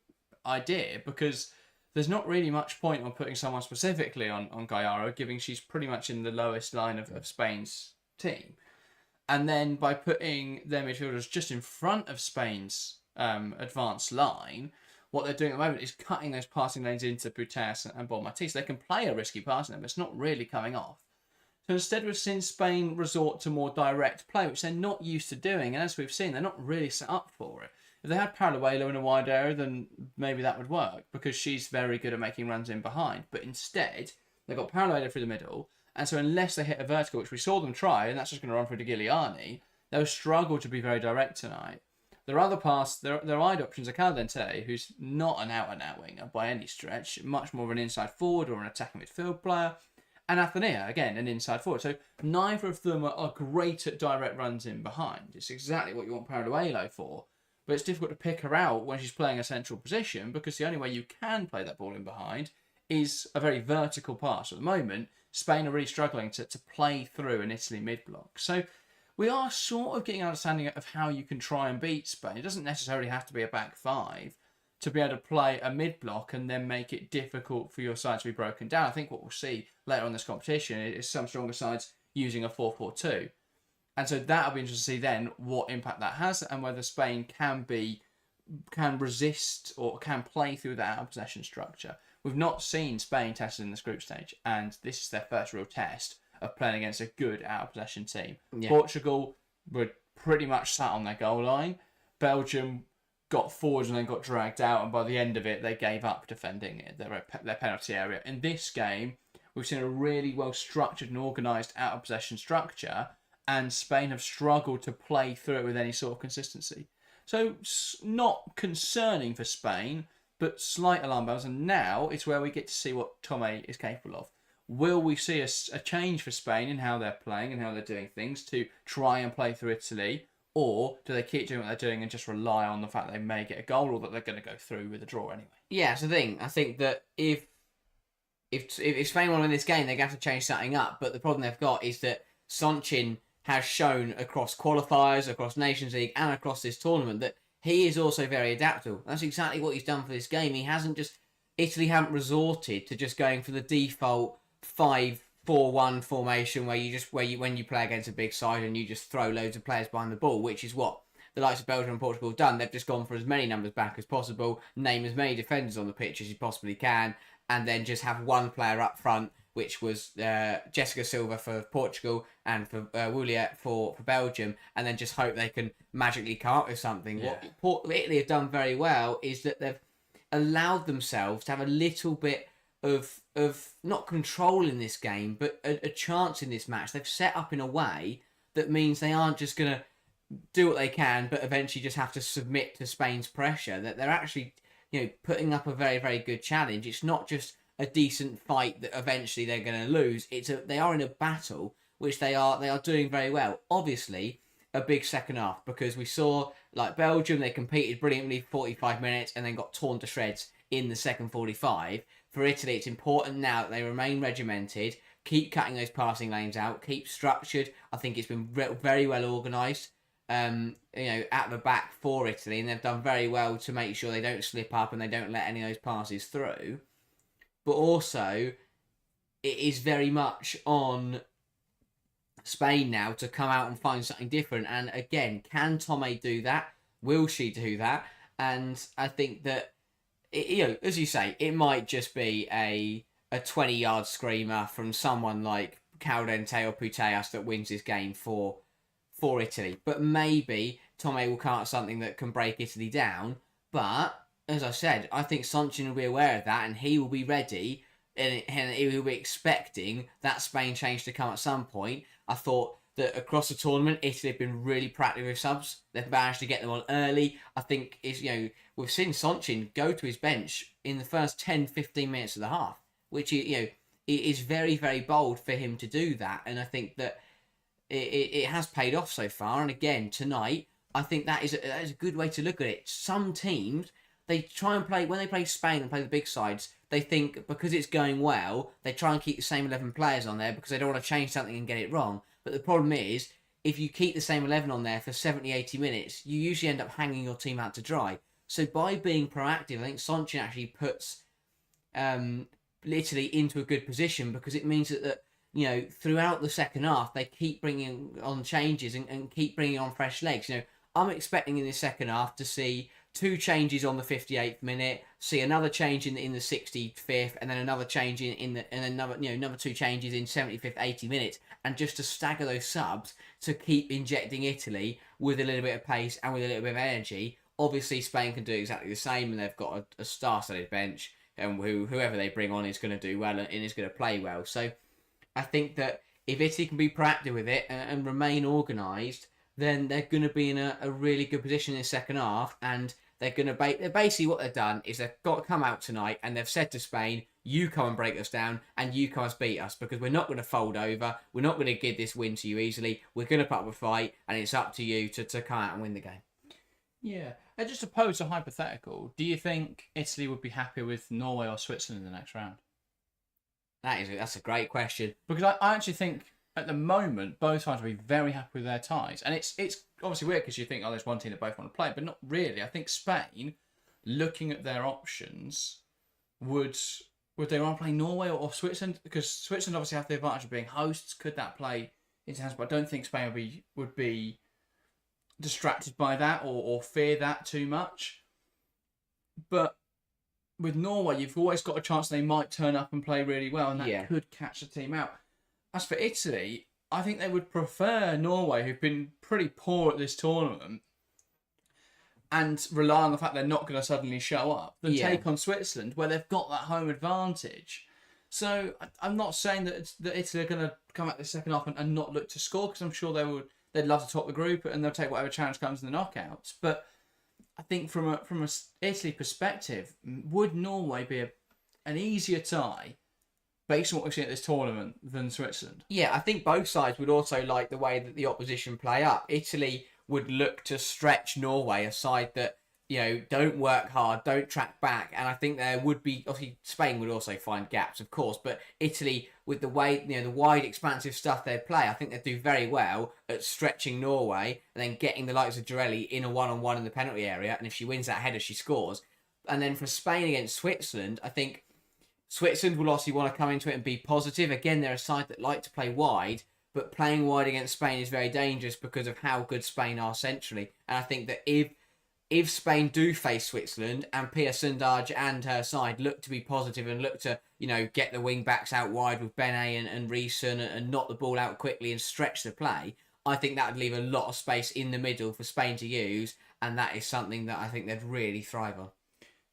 idea because there's not really much point on putting someone specifically on Gallardo, given she's pretty much in the lowest line of Spain's team. And then by putting their midfielders just in front of Spain's advanced line, what they're doing at the moment is cutting those passing lanes into Putellas and Bonmatí. They can play a risky passing lane, but it's not really coming off. So instead, we've seen Spain resort to more direct play, which they're not used to doing. And as we've seen, they're not really set up for it. If they had Paraluelo in a wide area, then maybe that would work because she's very good at making runs in behind. But instead, they've got Paraluelo through the middle. And so unless they hit a vertical, which we saw them try, and that's just going to run through to Giuliani, they'll struggle to be very direct tonight. Their other their wide options are Caldente, who's not an out-and-out winger by any stretch, much more of an inside forward or an attacking midfield player. And Athenia, again, an inside forward. So neither of them are great at direct runs in behind. It's exactly what you want Paraluelo for. But it's difficult to pick her out when she's playing a central position because the only way you can play that ball in behind is a very vertical pass. At the moment, Spain are really struggling to play through an Italy mid-block. So we are sort of getting an understanding of how you can try and beat Spain. It doesn't necessarily have to be a back five to be able to play a mid-block and then make it difficult for your side to be broken down. I think what we'll see later on this competition is some stronger sides using a 4-4-2. And so that'll be interesting to see then what impact that has and whether Spain can resist or can play through that out of possession structure. We've not seen Spain tested in this group stage, and this is their first real test of playing against a good out of possession team. Yeah. Portugal were pretty much sat on their goal line. Belgium got forwards and then got dragged out, and by the end of it, they gave up defending their penalty area. In this game, we've seen a really well structured and organised out of possession structure, and Spain have struggled to play through it with any sort of consistency. So, not concerning for Spain, but slight alarm bells. And now it's where we get to see what Tomé is capable of. Will we see a change for Spain in how they're playing and how they're doing things to try and play through Italy? Or do they keep doing what they're doing and just rely on the fact they may get a goal or that they're going to go through with a draw anyway? Yeah, that's the thing. I think that if Spain want to win this game, they're going to have to change something up. But the problem they've got is that Soncin has shown across qualifiers, across Nations League, and across this tournament that he is also very adaptable. That's exactly what he's done for this game. He hasn't Italy haven't resorted to just going for the default 5-4-1 formation where when you play against a big side and you just throw loads of players behind the ball, which is what the likes of Belgium and Portugal have done. They've just gone for as many numbers back as possible, name as many defenders on the pitch as you possibly can, and then just have one player up front, which was Jessica Silva for Portugal and for Wuliet for Belgium, and then just hope they can magically come up with something. Yeah. What Italy have done very well is that they've allowed themselves to have a little bit of not control in this game, but a chance in this match. They've set up in a way that means they aren't just going to do what they can, but eventually just have to submit to Spain's pressure. That they're actually, putting up a very, very good challenge. It's not just a decent fight that eventually they're going to lose. They are in a battle, which they are doing very well. Obviously, a big second half because we saw like Belgium, they competed brilliantly for 45 minutes and then got torn to shreds in the second 45. For Italy, it's important now that they remain regimented, keep cutting those passing lanes out, keep structured. I think it's been very well organised, at the back for Italy, and they've done very well to make sure they don't slip up and they don't let any of those passes through. But also, it is very much on Spain now to come out and find something different. And again, can Tomé do that? Will she do that? And I think that, as you say, it might just be a 20-yard screamer from someone like Caldente or Putellas that wins this game for Italy. But maybe Tome will come up with something that can break Italy down. But, as I said, I think Soncin will be aware of that and he will be ready and he will be expecting that Spain change to come at some point. I thought that across the tournament, Italy have been really proactive with subs. They've managed to get them on early. I think we've seen Soncin go to his bench in the first 10-15 minutes of the half, which it is very, very bold for him to do that. And I think that it has paid off so far. And again, tonight, I think that is a good way to look at it. Some teams, they try and play, when they play Spain and play the big sides, they think because it's going well, they try and keep the same 11 players on there because they don't want to change something and get it wrong. But the problem is, if you keep the same 11 on there for 70, 80 minutes, you usually end up hanging your team out to dry. So by being proactive, I think Soncin actually puts Italy into a good position because it means that throughout the second half, they keep bringing on changes and keep bringing on fresh legs. I'm expecting in the second half to see 2 changes on the 58th minute, see another change in the 65th, and then another change and another 2 changes in 75th, 80 minutes, and just to stagger those subs to keep injecting Italy with a little bit of pace and with a little bit of energy. Obviously, Spain can do exactly the same, and they've got a star-studded bench, and whoever they bring on is going to do well and is going to play well. So I think that if Italy can be proactive with it and remain organised, then they're going to be in a really good position in the second half, and they're going to basically what they've done is they've got to come out tonight and they've said to Spain, you come and break us down and you come and beat us because we're not going to fold over, we're not going to give this win to you easily, we're going to put up a fight and it's up to you to come out and win the game. Yeah, just to pose a hypothetical, do you think Italy would be happy with Norway or Switzerland in the next round? That's a great question. Because I actually think at the moment, both sides will be very happy with their ties. And it's obviously weird because you think, there's one team that both want to play, but not really. I think Spain, looking at their options, would they want to play Norway or Switzerland? Because Switzerland obviously have the advantage of being hosts. Could that play into hands? But I don't think Spain would be distracted by that or fear that too much. But with Norway, you've always got a chance they might turn up and play really well, and that could catch the team out. As for Italy, I think they would prefer Norway, who've been pretty poor at this tournament, and rely on the fact they're not going to suddenly show up, than take on Switzerland, where they've got that home advantage. So I'm not saying that Italy are going to come out the second half and not look to score, because I'm sure they'd love to top the group and they'll take whatever challenge comes in the knockouts. But I think from a Italy perspective, would Norway be an easier tie based on what we've seen at this tournament than Switzerland? Yeah, I think both sides would also like the way that the opposition play up. Italy would look to stretch Norway, a side that, don't work hard, don't track back. And I think there would be, obviously Spain would also find gaps, of course, but Italy, with the way, the wide, expansive stuff they play, I think they do very well at stretching Norway and then getting the likes of Girelli in a one-on-one in the penalty area. And if she wins that header, she scores. And then for Spain against Switzerland, I think Switzerland will obviously want to come into it and be positive. Again, they're a side that like to play wide, but playing wide against Spain is very dangerous because of how good Spain are centrally. And I think that if Spain do face Switzerland and Pia Sundhage and her side look to be positive and look to, get the wing backs out wide with Benet and Reeson and knock the ball out quickly and stretch the play, I think that would leave a lot of space in the middle for Spain to use, and that is something that I think they'd really thrive on.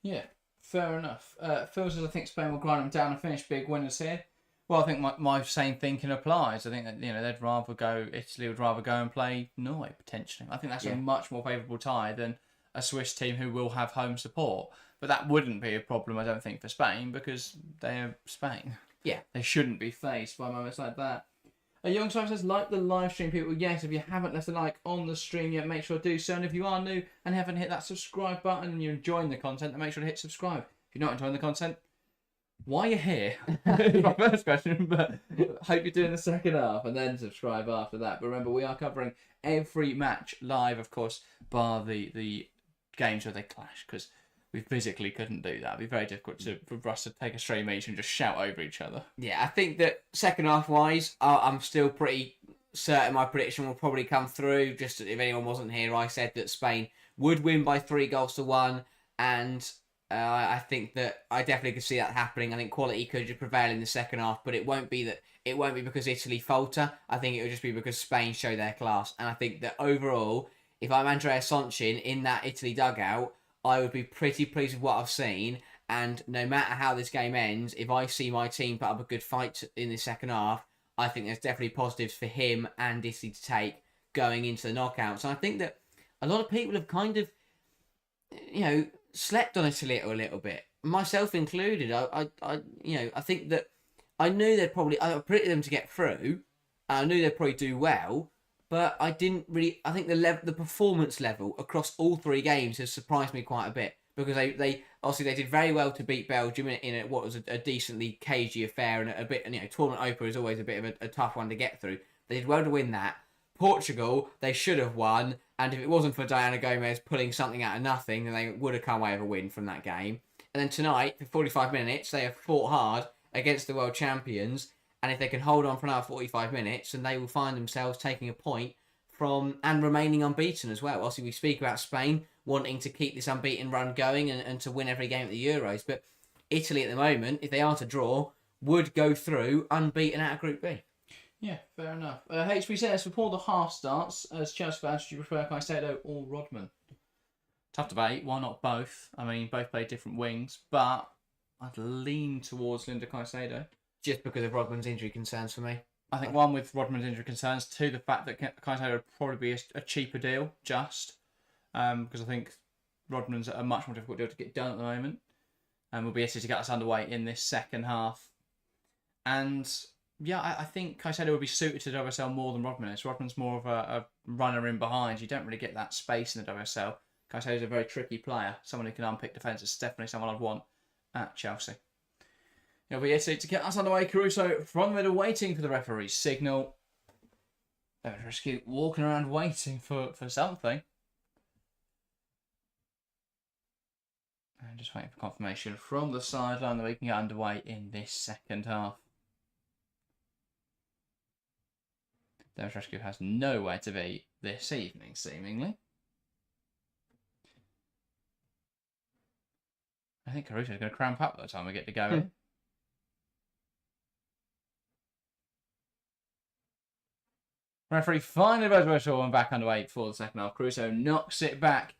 Yeah. Fair enough. Phil says, I think Spain will grind them down and finish big winners here. Well, I think my same thinking applies. I think that Italy would rather go and play Norway, potentially. I think that's a much more favourable tie than a Swiss team who will have home support. But that wouldn't be a problem, I don't think, for Spain, because they are Spain. Yeah. They shouldn't be faced by moments like that. Young Simon says, like the live stream, people. Yes, if you haven't left a like on the stream yet, make sure to do so. And if you are new and haven't hit that subscribe button and you're enjoying the content, then make sure to hit subscribe. If you're not enjoying the content, why are you here? Is my first question, but hope you're doing the second half and then subscribe after that. But remember, we are covering every match live, of course, bar the games where they clash, because we physically couldn't do that. It'd be very difficult for us to take a stream each and just shout over each other. Yeah, I think that second half wise, I'm still pretty certain my prediction will probably come through. Just if anyone wasn't here, I said that Spain would win by 3-1, and I think that I definitely could see that happening. I think quality could just prevail in the second half, but it won't be that it won't be because Italy falter. I think it will just be because Spain show their class. And I think that overall, if I'm Andrea Soncin in that Italy dugout, I would be pretty pleased with what I've seen. And no matter how this game ends, if I see my team put up a good fight in the second half, I think there's definitely positives for him and Italy to take going into the knockouts. And I think that a lot of people have kind of, slept on Italy a little bit, myself included. I think that I knew I predicted them to get through. I knew they'd probably do well, but I didn't really. I think the performance level across all 3 games has surprised me quite a bit, because they obviously they did very well to beat Belgium in what was a decently cagey affair, and a bit. Tournament opener is always a bit of a tough one to get through. They did well to win that. Portugal, they should have won, and if it wasn't for Diana Gomez pulling something out of nothing, then they would have come away with a win from that game. And then tonight, for 45 minutes, they have fought hard against the world champions, and if they can hold on for another 45 minutes, then they will find themselves taking a point from and remaining unbeaten as well. Obviously, we speak about Spain wanting to keep this unbeaten run going and to win every game at the Euros, but Italy at the moment, if they are to draw, would go through unbeaten out of Group B. Yeah, fair enough. HB says, before the half starts, as Chelsea fans, do you prefer Caicedo or Rodman? Tough debate. Why not both? I mean, both play different wings, but I'd lean towards Linda Caicedo. Just because of Rodman's injury concerns for me. I think one, with Rodman's injury concerns, two, the fact that Caicedo would probably be a cheaper deal, because I think Rodman's a much more difficult deal to get done at the moment, and will be able to get us underway in this second half. And yeah, I think Caicedo would be suited to WSL more than Rodman is. Rodman's more of a runner in behind. You don't really get that space in the WSL. Caicedo's a very tricky player. Someone who can unpick defences. Definitely someone I'd want at Chelsea. It'll be Italy to get us underway. Caruso from the middle, waiting for the referee's signal. Rescue walking around waiting for something. And just waiting for confirmation from the sideline that we can get underway in this second half. Devon Rescue has nowhere to be this evening, seemingly. I think Caruso's going to cramp up by the time we get to go in. Referee finally blows the whistle and back underway for the second half. Caruso knocks it back,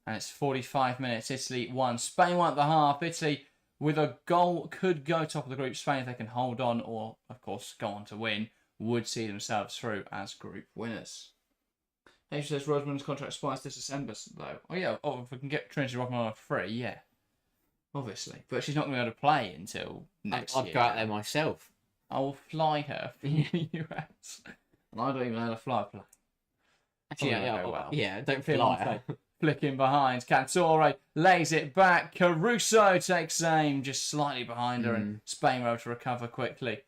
and it's 45 minutes. Italy 1, Spain 1 at the half. Italy, with a goal, could go top of the group. Spain, if they can hold on or, of course, go on to win, would see themselves through as group winners. H says Rodman's contract expires this December, though. Oh, yeah, if we can get Trinity Rodman on a free, yeah. Obviously. But she's not going to be able to play until next year. I'd go out there myself. I will fly her from the US. And I don't even know how to fly a plane. Actually, don't fly her. Flicking behind. Cantore lays it back. Caruso takes aim just slightly behind her, and Spain were able to recover quickly.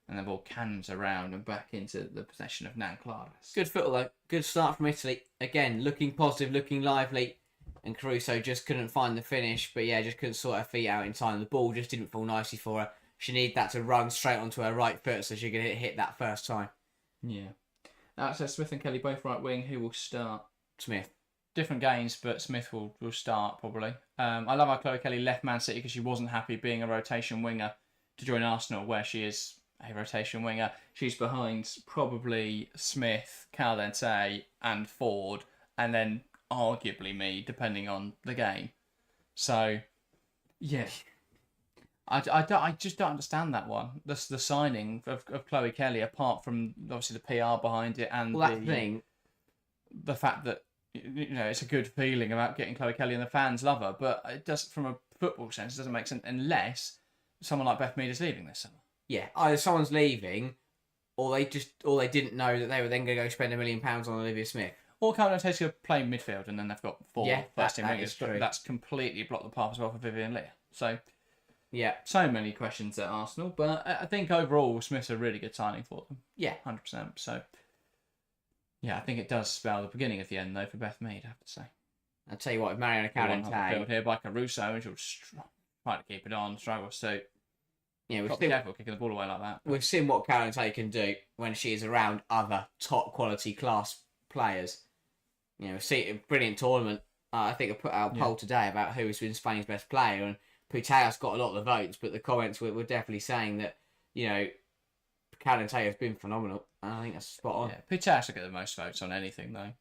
And the ball cannons around and back into the possession of Nan Claras. Good football, though. Good start from Italy. Again, looking positive, looking lively. And Caruso just couldn't find the finish, but yeah, just couldn't sort her feet out in time. The ball just didn't fall nicely for her. She needed that to run straight onto her right foot so she could hit that first time. Yeah. So Smith and Kelly both right wing. Who will start? Smith. Different games, but Smith will start probably. I love how Chloe Kelly left Man City because she wasn't happy being a rotation winger to join Arsenal, where she is a rotation winger. She's behind probably Smith, Caldente and Ford, and then arguably me, depending on the game. So, yeah. I just don't understand that one. The signing of Chloe Kelly, apart from obviously the PR behind it and the fact that it's a good feeling about getting Chloe Kelly and the fans love her, but it does, from a football sense, it doesn't make sense unless someone like Beth Mead is leaving this summer. Yeah, either someone's leaving, or they didn't know that they were then going to go spend £1 million on Olivia Smith. Or Caldente's going to play midfield, and then they've got 4 first-team wingers, but true. That's completely blocked the path as well for Vivian Leah. So, yeah, so many questions at Arsenal, but I think overall Smith's a really good signing for them. Yeah, 100%. So, yeah, I think it does spell the beginning of the end though for Beth Mead, I have to say. I'll tell you what, if Mariana Caldente here by Caruso, and she'll try to keep it on, struggle. So, yeah, be careful kicking the ball away like that. We've seen what Caldente can do when she is around other top quality class players. See a brilliant tournament. I think I put out a poll today about who has been Spain's best player, and Putellas got a lot of the votes, but the comments were definitely saying that, Karen Taylor's been phenomenal. I think that's spot on. Yeah, Putas will get the most votes on anything, though.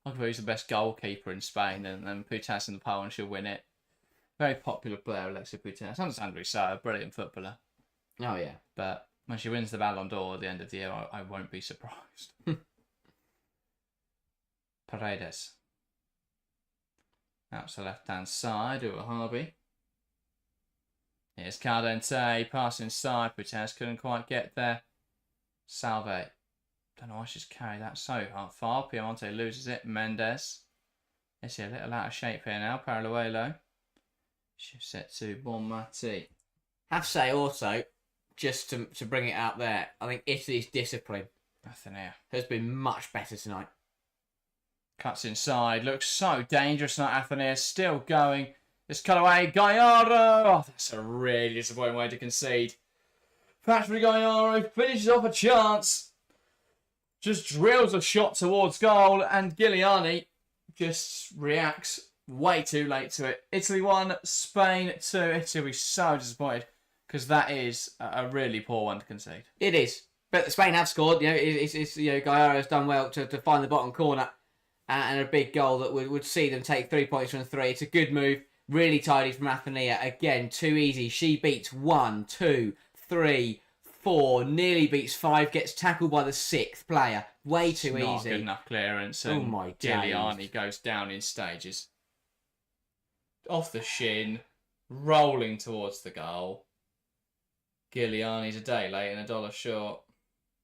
I could he's the best goalkeeper in Spain, and then Putas in the poll and she'll win it. Very popular player, Alexia Putas. Understandably so, a brilliant footballer. Oh, yeah. But when she wins the Ballon d'Or at the end of the year, I won't be surprised. Paredes. Out to the left-hand side, Uwahabi. Here's Caldente, passing inside. Putas couldn't quite get there. Salve. Don't know why she's carried that so far. Piemonte loses it. Mendes. Is he a little out of shape here now? Paraluelo. She's set to Bonmati. Have to say also, just to bring it out there, I think Italy's discipline has been much better tonight. Cuts inside. Looks so dangerous tonight. Athenaeus still going. It's cut away. Gallardo. Oh, that's a really disappointing way to concede. Patrick Gallardo finishes off a chance. Just drills a shot towards goal. And Giuliani just reacts way too late to it. Italy 1, Spain 2. Italy will be so disappointed because that is a really poor one to concede. It is. But Spain have scored. Gallardo's done well to find the bottom corner. And a big goal that would see them take 3 points from 3. It's a good move. Really tidy from Athenaea. Again, too easy. She beats 1, 2, 3, 4. Nearly beats 5. Gets tackled by the 6th player. Way too easy. Not good enough clearance. Oh my God. Giuliani goes down in stages. Off the shin. Rolling towards the goal. Giuliani's a day late and $1 short.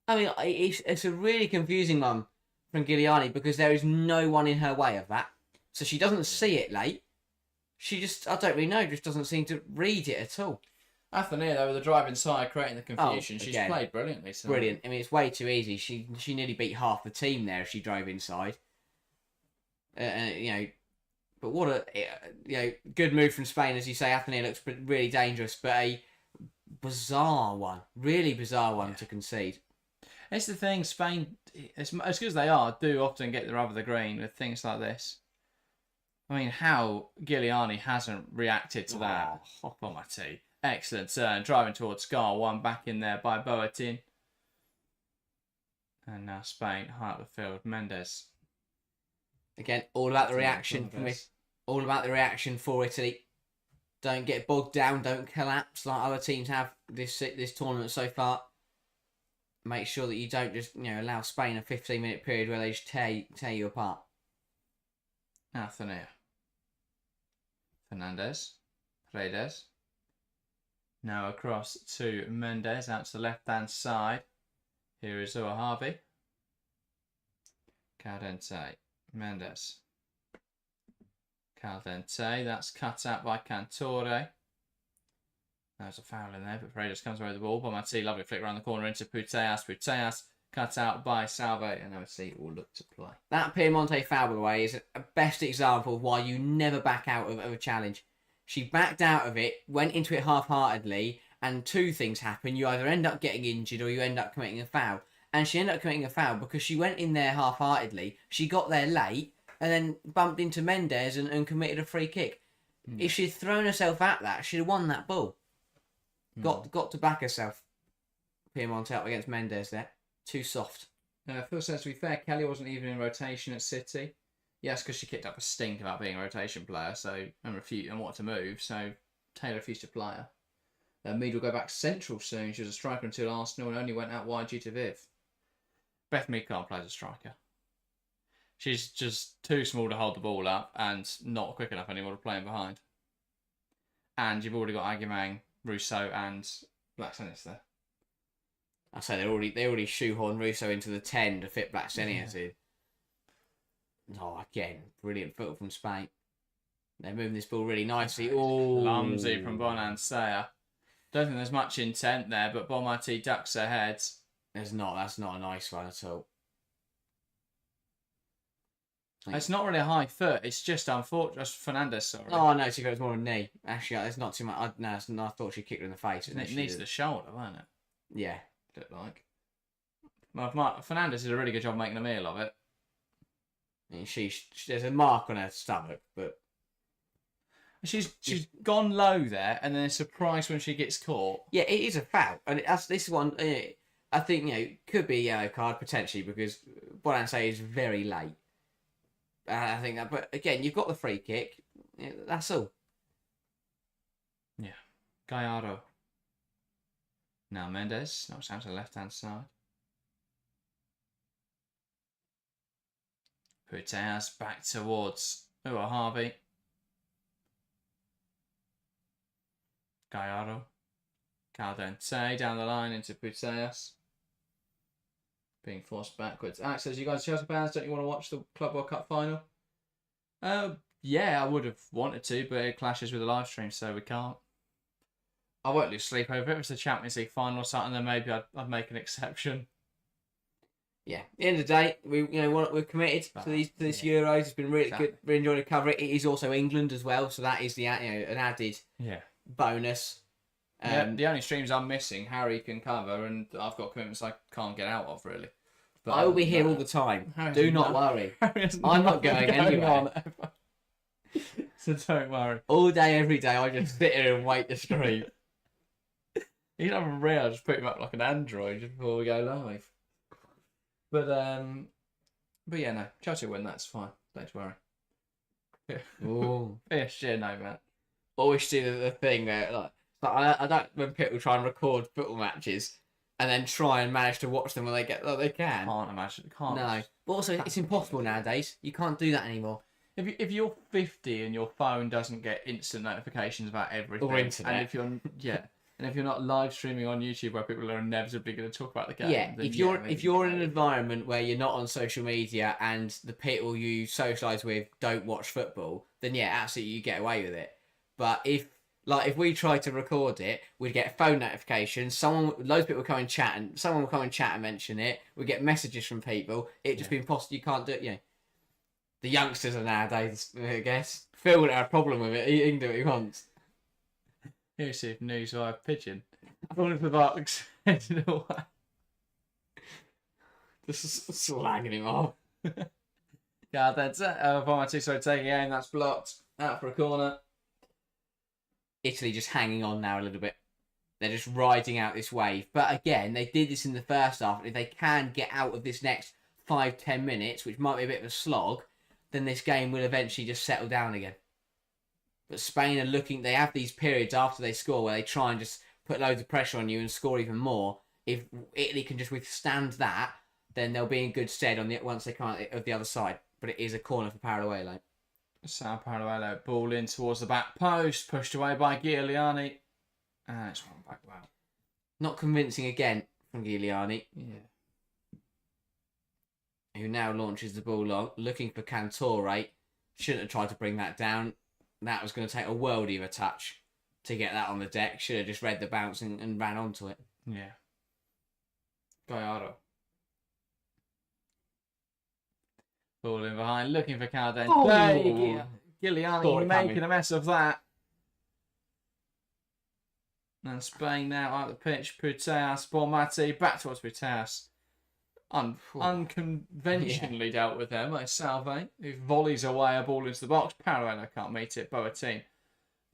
I mean, it's a really confusing one from Giuliani because there is no one in her way of that. So she doesn't see it late. She just, I don't really know, just doesn't seem to read it at all. Athenaea, though, with the drive inside, creating the confusion. She's played brilliantly. So. Brilliant. I mean, it's way too easy. She nearly beat half the team there if she drove inside. But what a good move from Spain, as you say. Athenaea looks really dangerous, but a bizarre one, really bizarre one to concede. It's the thing, Spain, as good as they are, do often get the rub of the green with things like this. I mean, how Giuliani hasn't reacted to that. Bonmati. Excellent turn. Driving towards Scar. One back in there by Boatin. And now Spain, high up the field. Mendes. Again, all about the reaction for me. All about the reaction for Italy. Don't get bogged down. Don't collapse like other teams have this tournament so far. Make sure that you don't just allow Spain a 15-minute period where they just tear you apart. Athenaea. Fernandez. Paredes. Now across to Mendes out to the left-hand side. Here is Uwahabi. Caldente. Mendes. Caldente. That's cut out by Cantore. There's a foul in there, but Paredes comes away with the ball. Bonmati, lovely flick around the corner into Puteas. Puteas cut out by Salve, and OC will look to play. That Piemonte foul, by the way, is a best example of why you never back out of a challenge. She backed out of it, went into it half-heartedly, and two things happen. You either end up getting injured or you end up committing a foul. And she ended up committing a foul because she went in there half-heartedly, she got there late, and then bumped into Mendes and committed a free kick. If she'd thrown herself at that, she'd have won that ball. Got to back herself. Piemonte up against Mendes there. Too soft. Phil says, to be fair, Kelly wasn't even in rotation at City. Yes, because she kicked up a stink about being a rotation player, and wanted to move, so Taylor refused to play her. Mead will go back central soon. She was a striker until Arsenal and only went out wide due to Viv. Beth Mead can't play as a striker. She's just too small to hold the ball up and not quick enough anymore to play in behind. And you've already got Aguimang, Russo and Blacksenius there. I say they already shoehorned Russo into the 10 to fit Blacksenius in. Oh, again, brilliant foot from Spain. They're moving this ball really nicely. Oh, clumsy from Bonansea. Don't think there's much intent there, but Bonmati ducks her head. There's not. That's not a nice one at all. It's not really a high foot. It's just unfortunate. Just Fernandez, sorry. Oh, no, she goes more a knee. Actually, there's not too much. I thought she kicked her in the face. It needs the shoulder, won't it? Yeah. Look like. Well, Fernandez did a really good job making a meal of it. I mean, there's a mark on her stomach, but she's gone low there, and then surprised when she gets caught. Yeah, it is a foul, and this one I think, could be a yellow card potentially because Bonansé is very late. I think that, but again, you've got the free kick. That's all. Yeah. Gallardo. Now Mendes knocks out to the left-hand side. Putellas back towards Harvey. Gallardo. Caldente down the line into Putellas. Being forced backwards. Alex says, you guys Chelsea fans, don't you want to watch the Club World Cup final? Yeah, I would have wanted to, but it clashes with the live stream, so we can't. I won't lose sleep over it. If it was the Champions League final or something, then maybe I'd make an exception. Yeah, at the end of the day, we're committed to this Euros. It's been really good. We're enjoying to cover it. It is also England as well, so that is an added bonus. The only streams I'm missing, Harry can cover, and I've got commitments I can't get out of really. But I will be here all the time. Do not worry. I'm not going anywhere. So don't worry. All day, every day, I just sit here and wait to stream. You don't have a real. I just put him up like an Android just before we go live. But yeah, no. Chelsea win. That's fine. Don't worry. Oh, PSG, no, man. Always do the thing where I don't when people try and record football matches and then try and manage to watch them when they get they can. Can't imagine. Can't. No, but also it's impossible nowadays. You can't do that anymore. If you're 50 and your phone doesn't get instant notifications about everything, or internet, and if you're not live streaming on YouTube where people are inevitably going to talk about the game, if you're in an environment where you're not on social media and the people you socialise with don't watch football, then absolutely you get away with it. But if we tried to record it, we'd get phone notifications. Loads of people will come and chat, and someone will come and chat and mention it. We get messages from people. It'd just be impossible. You can't do it. The youngsters are nowadays, I guess. Phil would have a problem with it. He can do what he wants. Here's see if news via pigeon. One of the box headed away. Just slagging him off. Yeah, that's it. Formatic, so taking aim. That's blocked. Out for a corner. Italy just hanging on now a little bit. They're just riding out this wave. But again, they did this in the first half. If they can get out of this next 5-10 minutes, which might be a bit of a slog, then this game will eventually just settle down again. But Spain are looking, they have these periods after they score where they try and just put loads of pressure on you and score even more. If Italy can just withstand that, then they'll be in good stead once they come out of the other side. But it is a corner for Paraguay. Sao Paulo ball in towards the back post, pushed away by Giuliani. And it's one back well. Not convincing again from Giuliani. Yeah. Who now launches the ball long, looking for Cantore. Shouldn't have tried to bring that down. That was going to take a worldie of a touch to get that on the deck. Should have just read the bounce and ran onto it. Yeah. Gallardo. Ball in behind, looking for Caldente. Oh. Giuliani making a mess of that. And Spain now out the pitch. Putellas, Bormati, back towards Putellas. Unconventionally dealt with them by Salve, who volleys away a ball into the box. Parallel can't meet it. Boateng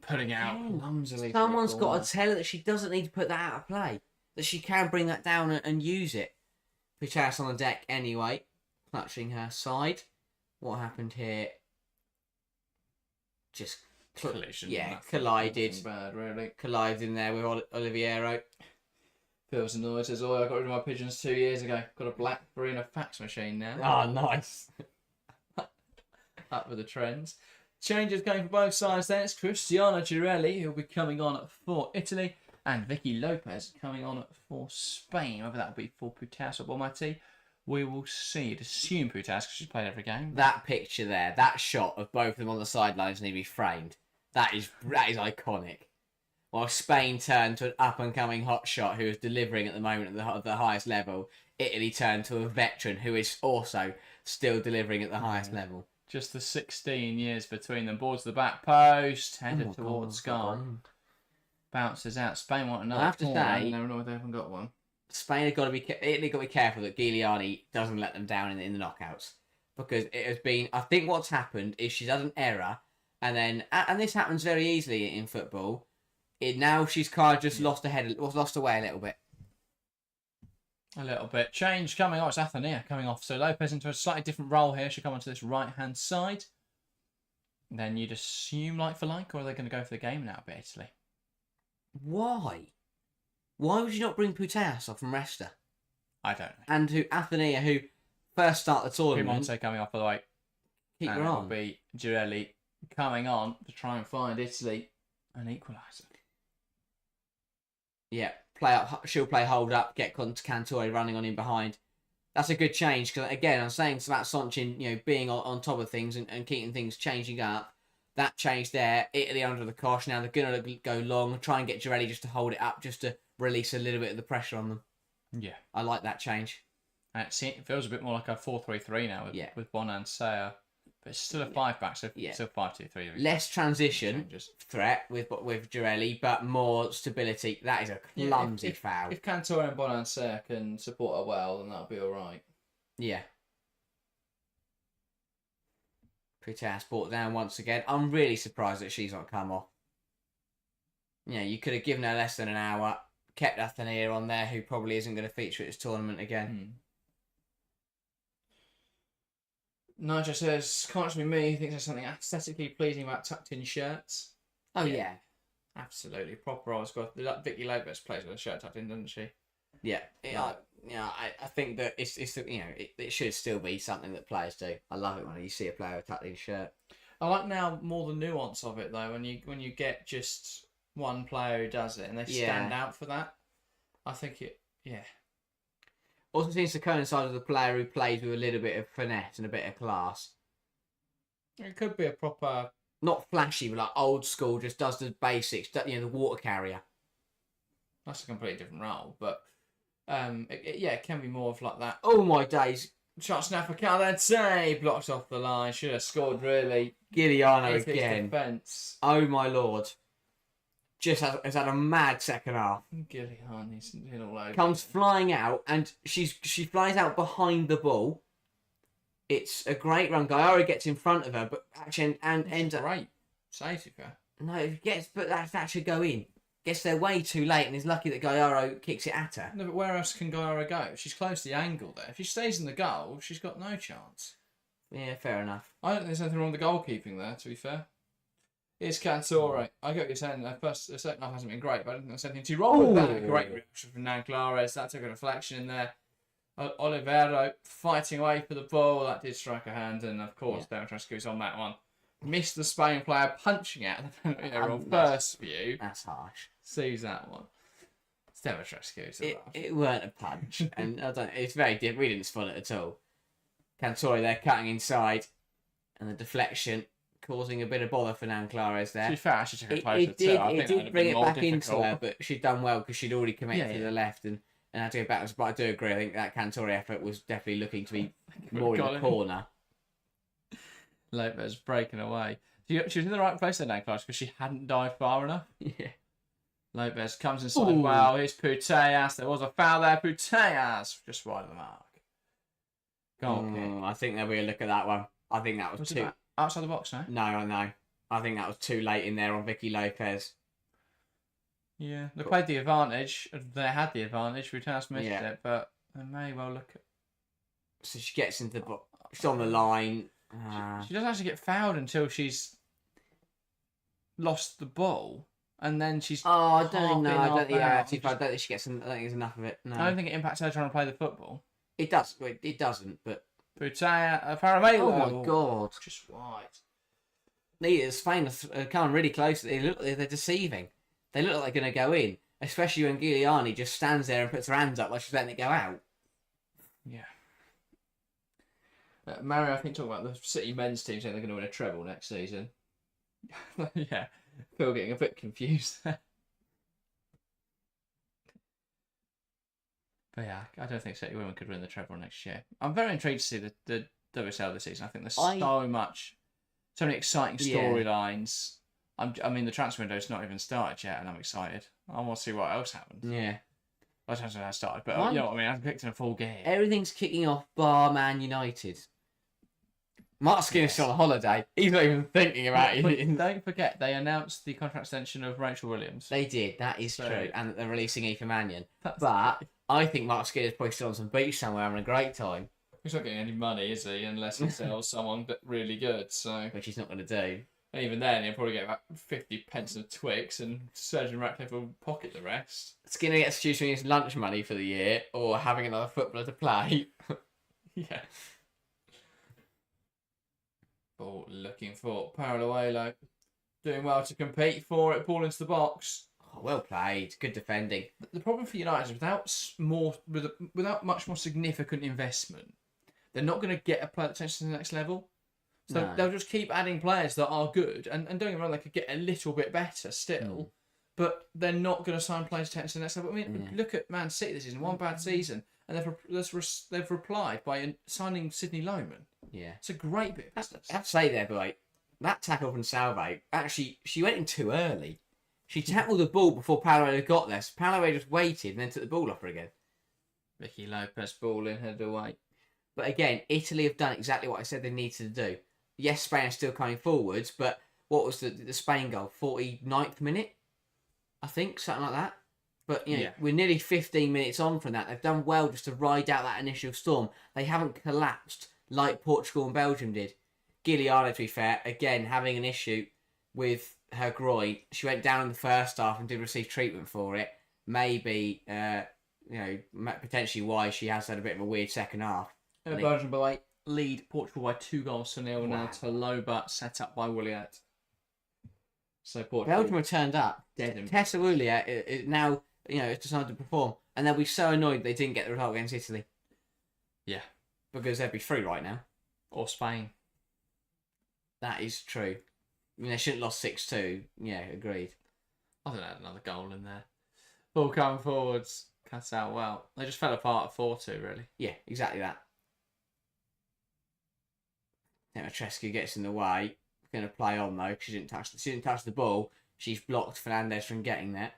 putting it out clumsily. Someone's got to tell her that she doesn't need to put that out of play. That she can bring that down and use it. Putellas on the deck anyway, clutching her side. What happened here? Just collision. Yeah, collided. Bad, really. Collided in there with Oliviero. Feels annoyed. Says, I got rid of my pigeons 2 years ago. Got a BlackBerry and a fax machine now. Oh, nice. Up with the trends. Changes going for both sides then. It's Cristiano Girelli who'll be coming on for Italy. And Vicky Lopez coming on for Spain. Whether that'll be for Putellas or Bormati, we will see. I'd assume Putellas because she's played every game. That picture there, that shot of both of them on the sidelines need to be framed. That is iconic. While Spain turned to an up-and-coming hotshot who is delivering at the moment at the highest level, Italy turned to a veteran who is also still delivering at the highest level. Just the 16 years between them. Ball to the back post, headed towards goal. Bounces out. Spain want another. I have to corner, say, and they haven't got one. Spain have got to be. Italy got to be careful that Giuliani doesn't let them down in the knockouts, because it has been. I think what's happened is she does an error, and this happens very easily in football. Now she's kind of just lost away a little bit. A little bit. Change coming off. It's Athenia coming off. So Lopez into a slightly different role here. She'll come onto this right-hand side. Then you'd assume like for like, or are they going to go for the game now, basically? Why? Why would you not bring Puteas off from Resta? I don't know. And Athenia, who first start the tournament, Piemonte coming off, by the way. keep And her it'll on. be Girelli coming on to try and find Italy an equaliser. Yeah, play up. She'll play hold up, get Cantore running on in behind. That's a good change because again, I'm saying about Soncin, being on top of things and keeping things changing up. That change there, Italy under the cosh. Now they're going to go long, try and get Girelli just to hold it up, just to release a little bit of the pressure on them. Yeah. I like that change. And it feels a bit more like a 4-3-3 now with Bonan and Sayer. But it's still a 5-back, so still 5-2-3. Less transition threat with Girelli, but more stability. That is a clumsy foul. If Cantore and Bonan and Sayer can support her well, then that'll be all right. Yeah. Puteas brought down once again. I'm really surprised that she's not come off. You could have given her less than an hour, kept Athenia on there, who probably isn't going to feature at this tournament again. Nigel says, can't just be me, he thinks there's something aesthetically pleasing about tucked in shirts. Oh, yeah. Absolutely. Proper old school. Vicky Lopez plays with a shirt tucked in, doesn't she? Yeah. I think that it should still be something that players do. I love it when you see a player with tucked in shirt. I like now more the nuance of it though. When you get just one player who does it and they stand out for that, I think it. Yeah. Also seems to coincide with the player who plays with a little bit of finesse and a bit of class. It could be a proper, not flashy, but like old school. Just does the basics. The water carrier. That's a completely different role, but it can be more of like that. Oh my days! Shot snapper can't then say blocked off the line. Should have scored really. Giuliano again. Defense. Oh my lord! Just has had a mad second half. Giuliani's in all over. Comes flying out, and she flies out behind the ball. It's a great run. Gaiara gets in front of her, but actually ends up great. Save her. No, but that should go in. Gets there way too late, and is lucky that Gaiaro kicks it at her. No, but where else can Gaiara go? She's close to the angle there. If she stays in the goal, she's got no chance. Yeah, fair enough. I don't think there's anything wrong with the goalkeeping there, to be fair. It's Cantore. I get what you're saying. The second half hasn't been great, but I don't think there's anything too wrong with that. Great reaction from Nan Clares. That took a deflection in there. Olivero fighting away for the ball. That did strike a hand, and of course, Demetriou's on that one. Missed the Spain player punching out the penalty on first view. That's harsh. Sees that one. It's Demetriou. It weren't a punch, and I don't. It's very different. We didn't spot it at all. Cantore there cutting inside, and the deflection causing a bit of bother for Nan Clares there. To be fair, I should check her closer too. It did bring it back into her, but she'd done well because she'd already committed to the left and had to go backwards. But I do agree. I think that Cantore effort was definitely looking to be more in the corner. Lopez breaking away. She was in the right place there, Nan Clares, because she hadn't dived far enough. Yeah. Lopez comes inside. Wow, here's Puteas. There was a foul there. Puteas just wide of the mark. I think there'll be a look at that one. I think that was too outside the box, no? No. I think that was too late in there on Vicky Lopez. Yeah, they played the advantage. They had the advantage. Puteas missed it, but they may well look at. So she gets into the box. She's on the line. She doesn't actually get fouled until she's lost the ball, and then she's. Oh, I don't know. I don't think she gets. I don't think there's enough of it. No. I don't think it impacts her trying to play the football. It does. It doesn't. But Puteas, Paramelo. Oh my god! Just wide. Spain are coming really close. They're deceiving. They look like they're going to go in, especially when Giuliani just stands there and puts her hands up like she's letting it go out. Yeah. Mario, I think, talking about the City men's team saying they're going to win a treble next season. Yeah, Phil getting a bit confused there. But yeah, I don't think City women could win the treble next year. I'm very intrigued to see the WSL this season. I think there's so many exciting storylines. I mean, the transfer window's not even started yet, and I'm excited. I want to see what else happens. Yeah. I don't know how it started, but you know what I mean? I haven't picked in a full game. Everything's kicking off bar Man United. Mark Skinner's still on holiday. He's not even thinking about it. Don't forget, they announced the contract extension of Rachel Williams. They did, that is true. And they're releasing Aoife Mannion. But I think Mark Skinner's probably still on some beach somewhere having a great time, He's not getting any money, is he? Unless he sells someone really good. So, which he's not going to do. and even then, he'll probably get about 50 pence of Twix, and Surgeon Ratcliffe will pocket the rest. Skinner gets to choose between his lunch money for the year or having another footballer to play. Yeah. Ball looking for Parallelo. Doing well to compete for it. Ball into the box. Oh, well played. Good defending. The problem for United is without much more significant investment, they're not going to get a player that takes to the next level. So No. they'll just keep adding players that are good. And don't get me wrong, they could get a little bit better still. But they're not going to sign players to take to the next level. I mean, look at Man City this season. One bad season. And they've replied by signing Sidney Lohman. Yeah. It's a great bit of business. I have to say there, but like, that tackle from Salve, actually, she went in too early. She tackled the ball before Paolo got there. So Paolo just waited and then took the ball off her again. Vicky Lopez ball in, headed away. But again, Italy have done exactly what I said they needed to do. Yes, Spain are still coming forwards, but what was the Spain goal? 49th minute? I think, something like that. But, you know, we're nearly 15 minutes on from that. They've done well just to ride out that initial storm. They haven't collapsed like Portugal and Belgium did. Giuliano, to be fair, again, having an issue with her groin. She went down in the first half and did receive treatment for it. Maybe, potentially why she has had a bit of a weird second half. Belgium by lead Portugal by 2-0 now. Now Taloba set up by Williat. So Portugal. Belgium have turned up. Tessa Williat is now, has decided to perform. And they'll be so annoyed they didn't get the result against Italy. Yeah. Because they'd be through right now. Or Spain. That is true. I mean, they shouldn't have lost 6-2. Yeah, agreed. I think they had another goal in there. Ball coming forwards. Cut out well. They just fell apart at 4-2, really. Yeah, exactly that. Matrescu gets in the way. Going to play on, though, because she didn't touch the ball. She's blocked Fernandez from getting there.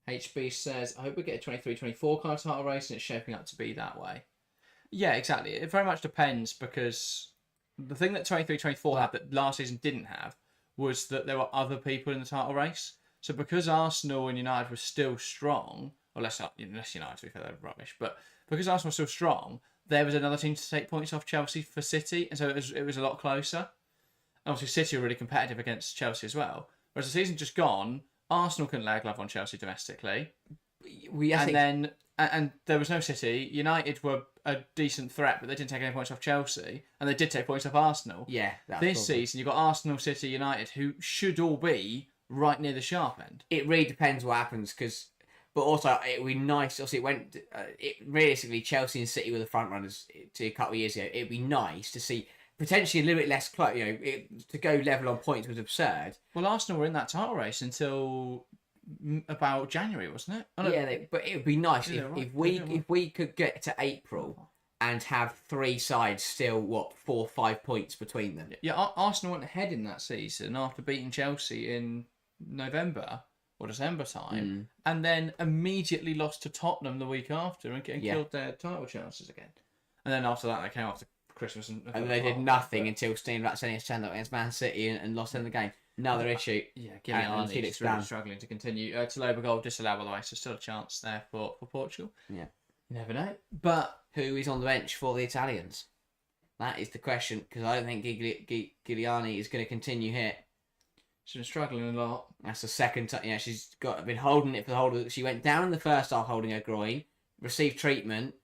HB says, I hope we get a 23-24 kind of title race, and it's shaping up to be that way. Yeah, exactly. It very much depends, because the thing that 23-24 had that last season didn't have was that there were other people in the title race. So because Arsenal and United were still strong, or less United, to be fair, they were rubbish, but because Arsenal was still strong, there was another team to take points off Chelsea for City, and so it was a lot closer. And obviously, City were really competitive against Chelsea as well. Whereas the season just gone, Arsenal couldn't lay a glove on Chelsea domestically. And there was no City. United were a decent threat, but they didn't take any points off Chelsea, and they did take points off Arsenal. Yeah, this season you've got Arsenal, City, United, who should all be right near the sharp end. It really depends what happens, but also it would be nice. Obviously, realistically, Chelsea and City were the front runners a couple of years ago. It'd be nice to see potentially a little bit less close. To go level on points was absurd. Well, Arsenal were in that title race until about January, wasn't it? But it would be nice if we could get to April and have three sides still 4 or 5 points between them. Yeah, Arsenal went ahead in that season after beating Chelsea in November or December time, and then immediately lost to Tottenham the week after and killed their title chances again. And then after that, they came after Christmas and they did nothing until Steam Black sending a stand up against Man City and lost in the game. Another issue. Yeah, Giuliani is really struggling to continue. Taloba goal disallowed, by the way, so still a chance there for Portugal. Yeah. You never know. But who is on the bench for the Italians? That is the question, because I don't think Giuliani is going to continue here. She's been struggling a lot. That's the second time. Yeah, she's been holding it for the whole. She went down in the first half holding her groin, received treatment.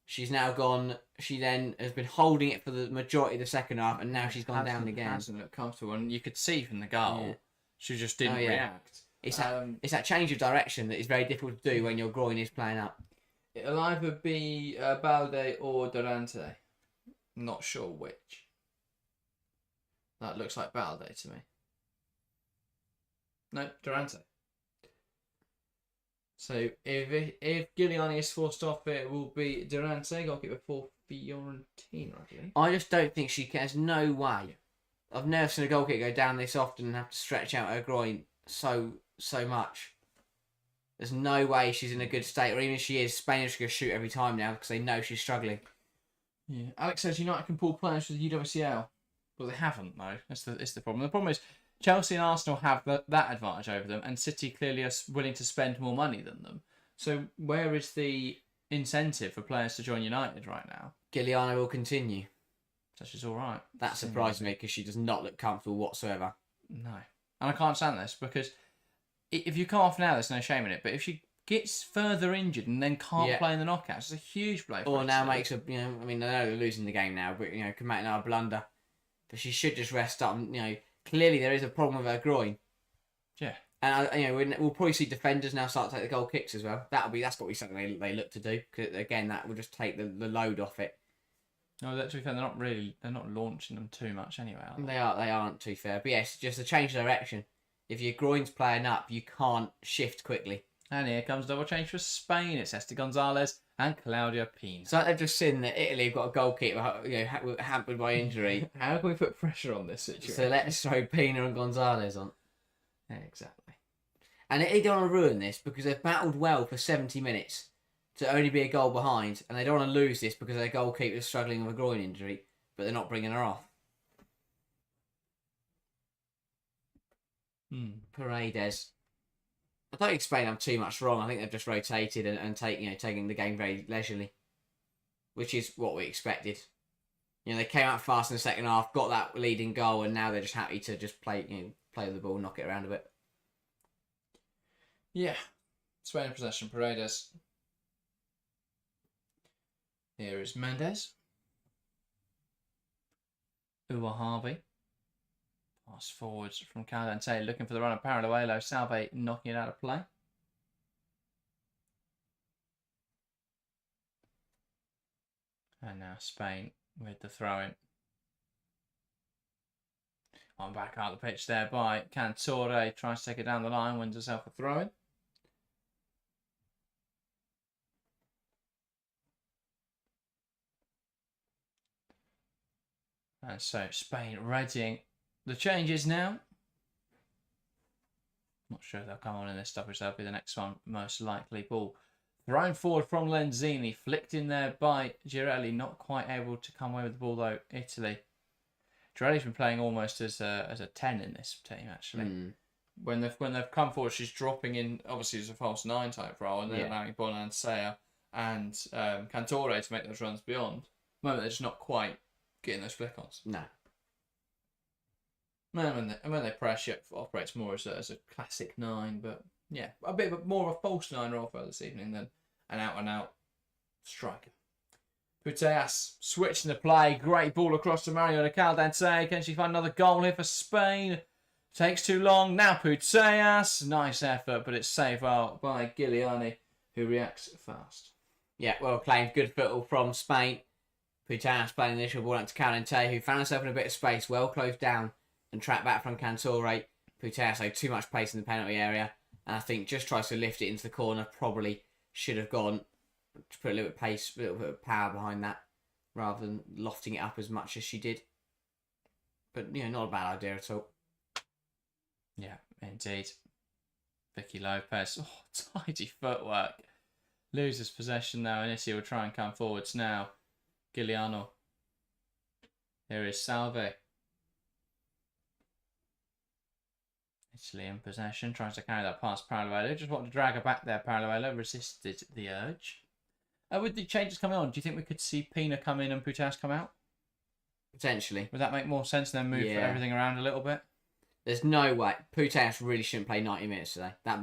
She's now gone. She then has been holding it for the majority of the second half, and now she's gone down again. Hasn't looked comfortable, and you could see from the goal, she just didn't react. It's that change of direction that is very difficult to do when your groin is playing up. It'll either be Balde or Durante. Not sure which. That looks like Balde to me. No, Durante. So if Giuliani is forced off, it will be Durante, goalkeeper for Fiorentina, I believe. I just don't think she can. There's no way. I've never seen a goalkeeper go down this often and have to stretch out her groin so much. There's no way she's in a good state, or even if she is, Spain are just going to shoot every time now because they know she's struggling. Yeah, Alex says United can pull players for the UWCL. Well, they haven't, though. It's the problem. The problem is Chelsea and Arsenal have that advantage over them, and City clearly are willing to spend more money than them. So where is the incentive for players to join United right now? Giuliano will continue. So she's all right. That surprised me because she does not look comfortable whatsoever. No. And I can't stand this because if you come off now, there's no shame in it. But if she gets further injured and then can't play in the knockouts, it's a huge blow. Or now makes a, I mean, I know they're losing the game now, but, could make another blunder. But she should just rest up. And, clearly there is a problem with her groin. Yeah. And, we'll probably see defenders now start to take the goal kicks as well. That's got to be something they look to do. Because, again, that will just take the load off it. No, to be fair, they're not launching them too much anyway, are they? They aren't too fair. But yes, just a change of direction. If your groin's playing up, you can't shift quickly. And here comes double change for Spain. It's Esther Gonzalez and Claudia Pina. So they've just seen that Italy have got a goalkeeper, hampered by injury. How can we put pressure on this situation? So let's throw Pina and Gonzalez on. Yeah, exactly. And they don't want to ruin this because they've battled well for 70 minutes to only be a goal behind, and they don't want to lose this because their goalkeeper is struggling with a groin injury, but they're not bringing her off. Paredes. I don't think Spain have too much wrong. I think they've just rotated and taking the game very leisurely, which is what we expected. They came out fast in the second half, got that leading goal, and now they're just happy to just play the ball, knock it around a bit. Yeah, Spain in possession. Paredes. Here is Mendes. Uwahavi. Pass forwards from Caldente, looking for the run of Paralluelo. Salve knocking it out of play. And now Spain with the throw-in. On back out the pitch there by Cantore. Tries to take it down the line, wins herself a throw-in. And so Spain readying the changes now. Not sure if they'll come on in this stoppage. That'll be the next one, most likely. Ball thrown forward from Lenzini, flicked in there by Girelli. Not quite able to come away with the ball though. Italy. Girelli's been playing almost as a 10 in this team actually. When they've come forward, she's dropping in obviously as a false 9 type role, and then allowing Bonansea and Cantore to make those runs beyond. At the moment they're just not quite getting those flick-ons. No. And when they press, it operates more as a classic 9, but yeah, a bit more of a false 9 role for this evening than an out-and-out striker. Puteas switching the play, great ball across to Mariona Caldente. Can she find another goal here for Spain? Takes too long. Now Puteas, nice effort, but it's saved out by Giuliani, who reacts fast. Yeah, well claimed, good football from Spain. Puteas playing the initial ball out to Caldente, who found herself in a bit of space, well closed down, and tracked back from Cantore. Puteas had too much pace in the penalty area, and I think just tries to lift it into the corner. Probably should have gone to put a little bit of pace, a little bit of power behind that, rather than lofting it up as much as she did. But not a bad idea at all. Yeah, indeed. Vicky Lopez, tidy footwork. Loses possession now. Inici will try and come forwards now. Giuliano. Here is Salve. Italy in possession. Tries to carry that past Paralluelo. Just wanted to drag her back there. Paralluelo resisted the urge. With the changes coming on, do you think we could see Pina come in and Puteas come out? Potentially. Would that make more sense than move everything around a little bit? There's no way. Puteas really shouldn't play 90 minutes today. That'd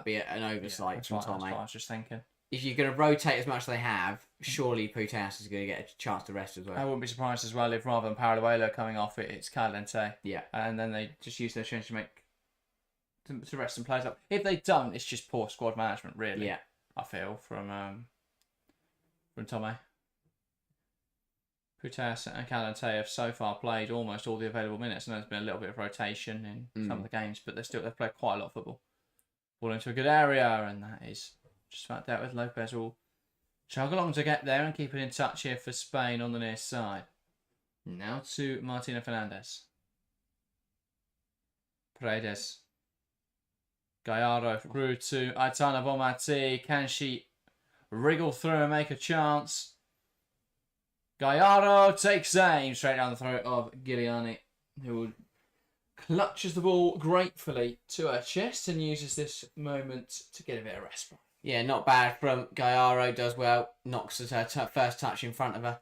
be an oversight from Tommy. That's what I was just thinking. If you're going to rotate as much as they have, surely Puteas is going to get a chance to rest as well. I wouldn't be surprised as well if rather than Paralluelo coming off it's Caldente. Yeah. And then they just use their change to rest some players up. If they don't, it's just poor squad management, really. Yeah. I feel from Tommy. Puteas and Caldente have so far played almost all the available minutes. I know there's been a little bit of rotation in some of the games, but they've played quite a lot of football. Ball into a good area, and that is just about dealt with. Lopez will chug along to get there and keep it in touch here for Spain on the near side. Now to Martina Fernandez. Paredes. Gallardo through to Aitana Bonmati. Can she wriggle through and make a chance? Gallardo takes aim straight down the throat of Giuliani, who clutches the ball gratefully to her chest and uses this moment to get a bit of respite. Yeah, not bad from Gallardo, does well, knocks her first touch in front of her,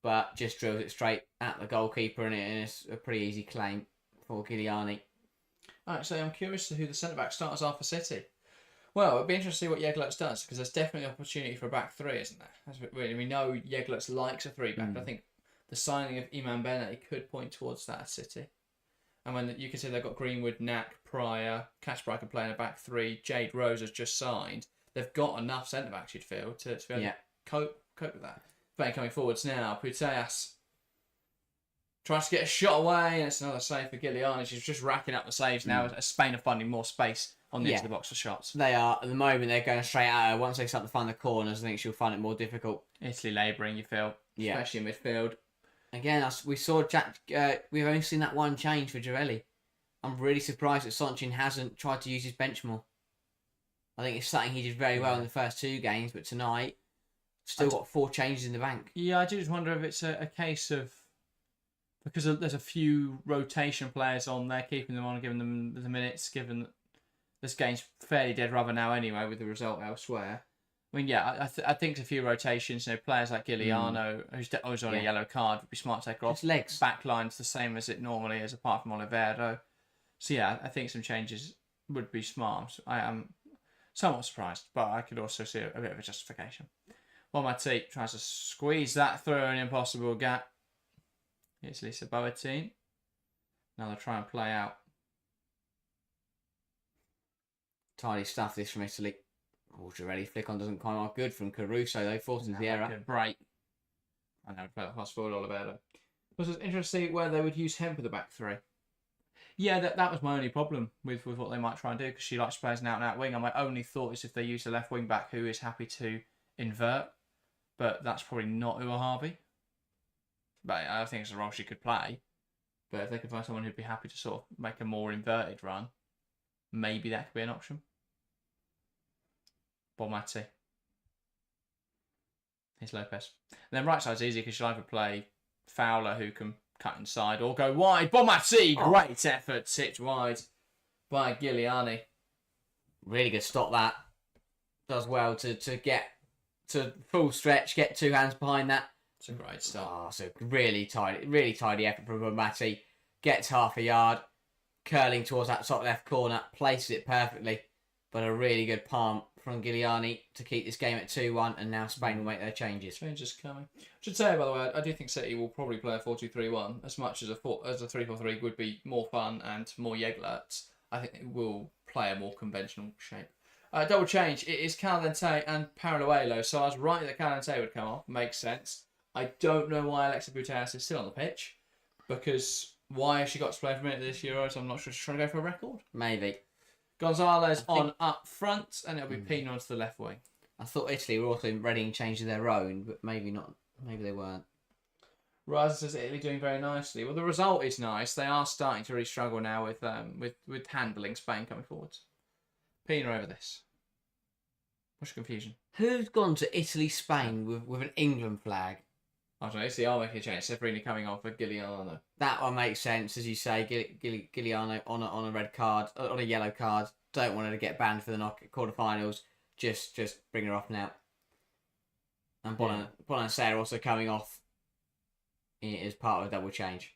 but just drills it straight at the goalkeeper, and it's a pretty easy claim for Giuliani. Actually, I'm curious to who the centre-back starters are for City. Well, it'd be interesting to see what Yeglutz does, because there's definitely an opportunity for a back three, isn't there? As we know Yeglutz likes a three-back, but I think the signing of Iman Bennett could point towards that at City. And when you can see they've got Greenwood, Knack, Pryor, Kasper can play in a back three, Jade Rose has just signed. They've got enough centre-backs, you'd feel, to be able to cope with that. But coming forwards now, Putellas tries to get a shot away, and it's another save for Giuliani. She's just racking up the saves now as Spain are finding more space on the edge of the box for shots. They are. At the moment, they're going straight at her. Once they start to find the corners, I think she'll find it more difficult. Italy labouring, you feel, especially in midfield. Again, we saw Jack. We've only seen that one change for Girelli. I'm really surprised that Soncin hasn't tried to use his bench more. I think it's something he did very well in the first 2 games, but tonight, still got 4 changes in the bank. Yeah, I do just wonder if it's a case of, because there's a few rotation players on there, keeping them on and giving them the minutes, given that this game's fairly dead rubber now anyway with the result elsewhere. I mean, I think it's a few rotations. Players like Giuliano, who's on a yellow card, would be smart to take her off. His legs. Backline's the same as it normally is, apart from Oliveira. So I think some changes would be smart. I am somewhat surprised, but I could also see a bit of a justification. Matip tries to squeeze that through an impossible gap. Here's Lisa Boateng. Now they'll try and play out. Tidy stuff this from Italy. Girelli flick on doesn't come out good from Caruso though, forces the error. Break. I know, play that pass forward Oliveira. It was interesting where they would use him for the back three. Yeah, that was my only problem with what they might try and do, because she likes to play as an out-and-out wing. And my only thought is if they use the left wing back who is happy to invert, but that's probably not Uahabi. But I think it's a role she could play. But if they could find someone who'd be happy to sort of make a more inverted run, maybe that could be an option. Bonmati. Here's Lopez. And then right side's easy because she'll either play Fowler, who can cut inside, or go wide. Bonmati! Great effort. Tipped wide by Giuliani. Really good stop that. Does well to get to full stretch, get 2 hands behind that. It's a great start. So really tidy effort from Bonmati. Gets half a yard, curling towards that top left corner, places it perfectly. But a really good palm from Giuliani to keep this game at 2-1, and now Spain will make their changes. Changes coming. I should say, by the way, I do think City will probably play a 4-2-3-1 as much as a 3-4-3 would be more fun and more Yeglutz. I think it will play a more conventional shape. Double change. It is Calente and Paraluelo, so I was right that Calente would come off. Makes sense. I don't know why Alexa Putellas is still on the pitch, because why has she got to play for a minute this Euros? I'm not sure. She's trying to go for a record. Maybe. Gonzalez on up front, and it'll be Pino onto the left wing. I thought Italy were also ready and changing their own, but maybe not. Maybe they weren't. Raz says Italy doing very nicely. Well, the result is nice. They are starting to really struggle now with handling Spain coming forwards. Pino over this. What's your confusion? Who's gone to Italy-Spain with an England flag? I don't know. Italy are making a change. Seferini coming on for Giuliano. That one makes sense, as you say. Giuliano on a red card, on a yellow card. Don't want her to get banned for the quarterfinals. Just bring her off now. And Bonan and Sarah also coming off as part of a double change.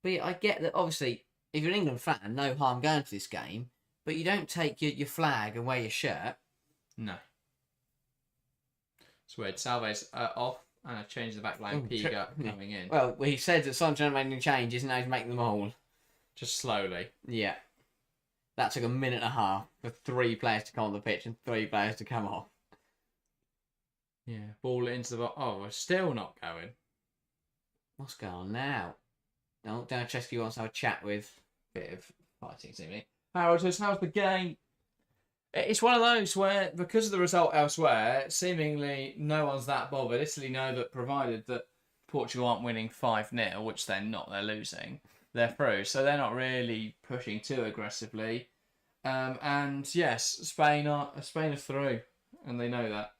But yeah, I get that, obviously, if you're an England fan, no harm going to this game, but you don't take your flag and wear your shirt. No. It's weird. Salve's off, and I've changed the back line. Piga coming in. Well, he said that Soncin made any changes, and now he's making them all. Just slowly. Yeah. That took a minute and a half for 3 players to come on the pitch and 3 players to come off. Yeah. Ball into the box. Oh, we're still not going. What's going on now? No, Danachescu wants to have a chat with. Bit of fighting, seemingly. Harold says, how's the game? It's one of those where, because of the result elsewhere, seemingly no one's that bothered. Italy know that provided that Portugal aren't winning 5-0, which they're not, they're losing, they're through. So they're not really pushing too aggressively. And yes, Spain are through, and they know that.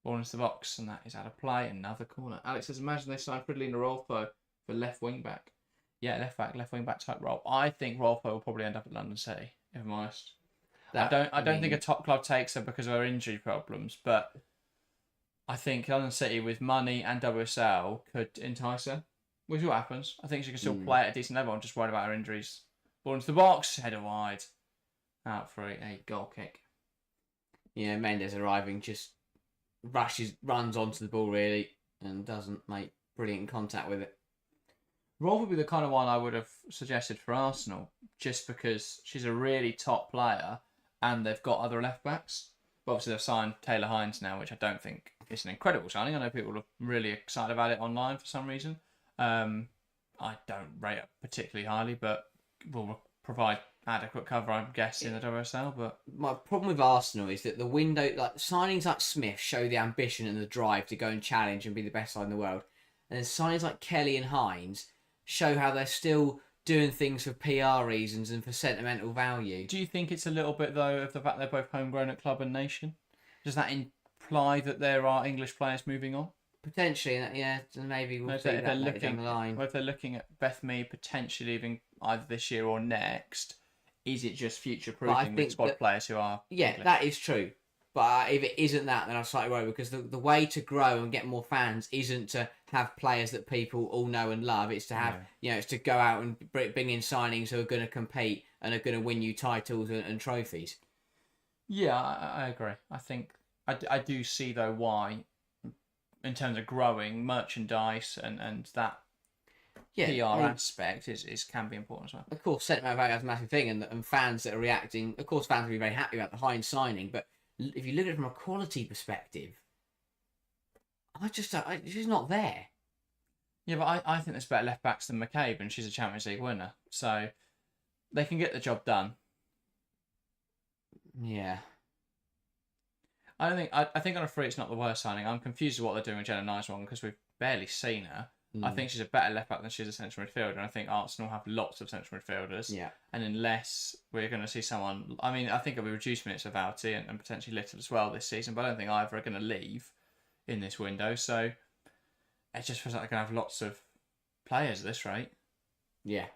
Ball into the box, and that is out of play. Another corner. Alex says, imagine they signed Fridolin Rolfo for left wing back. Yeah, left wing back type role. I think Rolfo will probably end up at London City, if I'm honest. I don't think a top club takes her because of her injury problems, but I think London City with money and WSL could entice her. We'll see what happens. I think she can still play at a decent level. I'm just worried about her injuries. Ball into the box, header wide. Out for a goal kick. Yeah, Mendes arriving, just runs onto the ball really, and doesn't make brilliant contact with it. Rolf would be the kind of one I would have suggested for Arsenal, just because she's a really top player and they've got other left backs. But obviously they've signed Taylor Hines now, which I don't think is an incredible signing. I know people are really excited about it online for some reason. I don't rate it particularly highly, but will provide adequate cover, I'm guessing, in the WSL. But my problem with Arsenal is that the window, like signings like Smith, show the ambition and the drive to go and challenge and be the best side in the world, and then signings like Kelly and Hines show how they're still doing things for PR reasons and for sentimental value. Do you think it's a little bit though of the fact they're both homegrown at club and nation? Does that imply that there are English players moving on? Potentially, yeah. Maybe we'll see that later down the line. Or if they're looking at Beth Mead potentially leaving either this year or next, is it just future-proofing with squad players who are English? That is true. But if it isn't that, then I'm slightly worried, because the way to grow and get more fans isn't to have players that people all know and love. It's to have, it's to go out and bring in signings who are going to compete and are going to win you titles and trophies. Yeah, I agree. I think I do see though why, in terms of growing merchandise and that PR aspect can be important as well. Of course, sentiment value is a massive thing, and fans that are reacting, of course, fans will be very happy about the Hines signing, but if you look at it from a quality perspective, she's not there. Yeah, but I think there's better left backs than McCabe, and she's a Champions League winner, so they can get the job done. Yeah. I think on a free it's not the worst signing. I'm confused with what they're doing with Jenna Nice-Wong because we've barely seen her. I think she's a better left back than she's a central midfielder, and I think Arsenal have lots of central midfielders. Yeah. And unless we're going to see someone, I mean, I think it'll be reduced minutes of Vouty and potentially Little as well this season, but I don't think either are going to leave in this window. So it just feels like they're going to have lots of players at this rate. Yeah.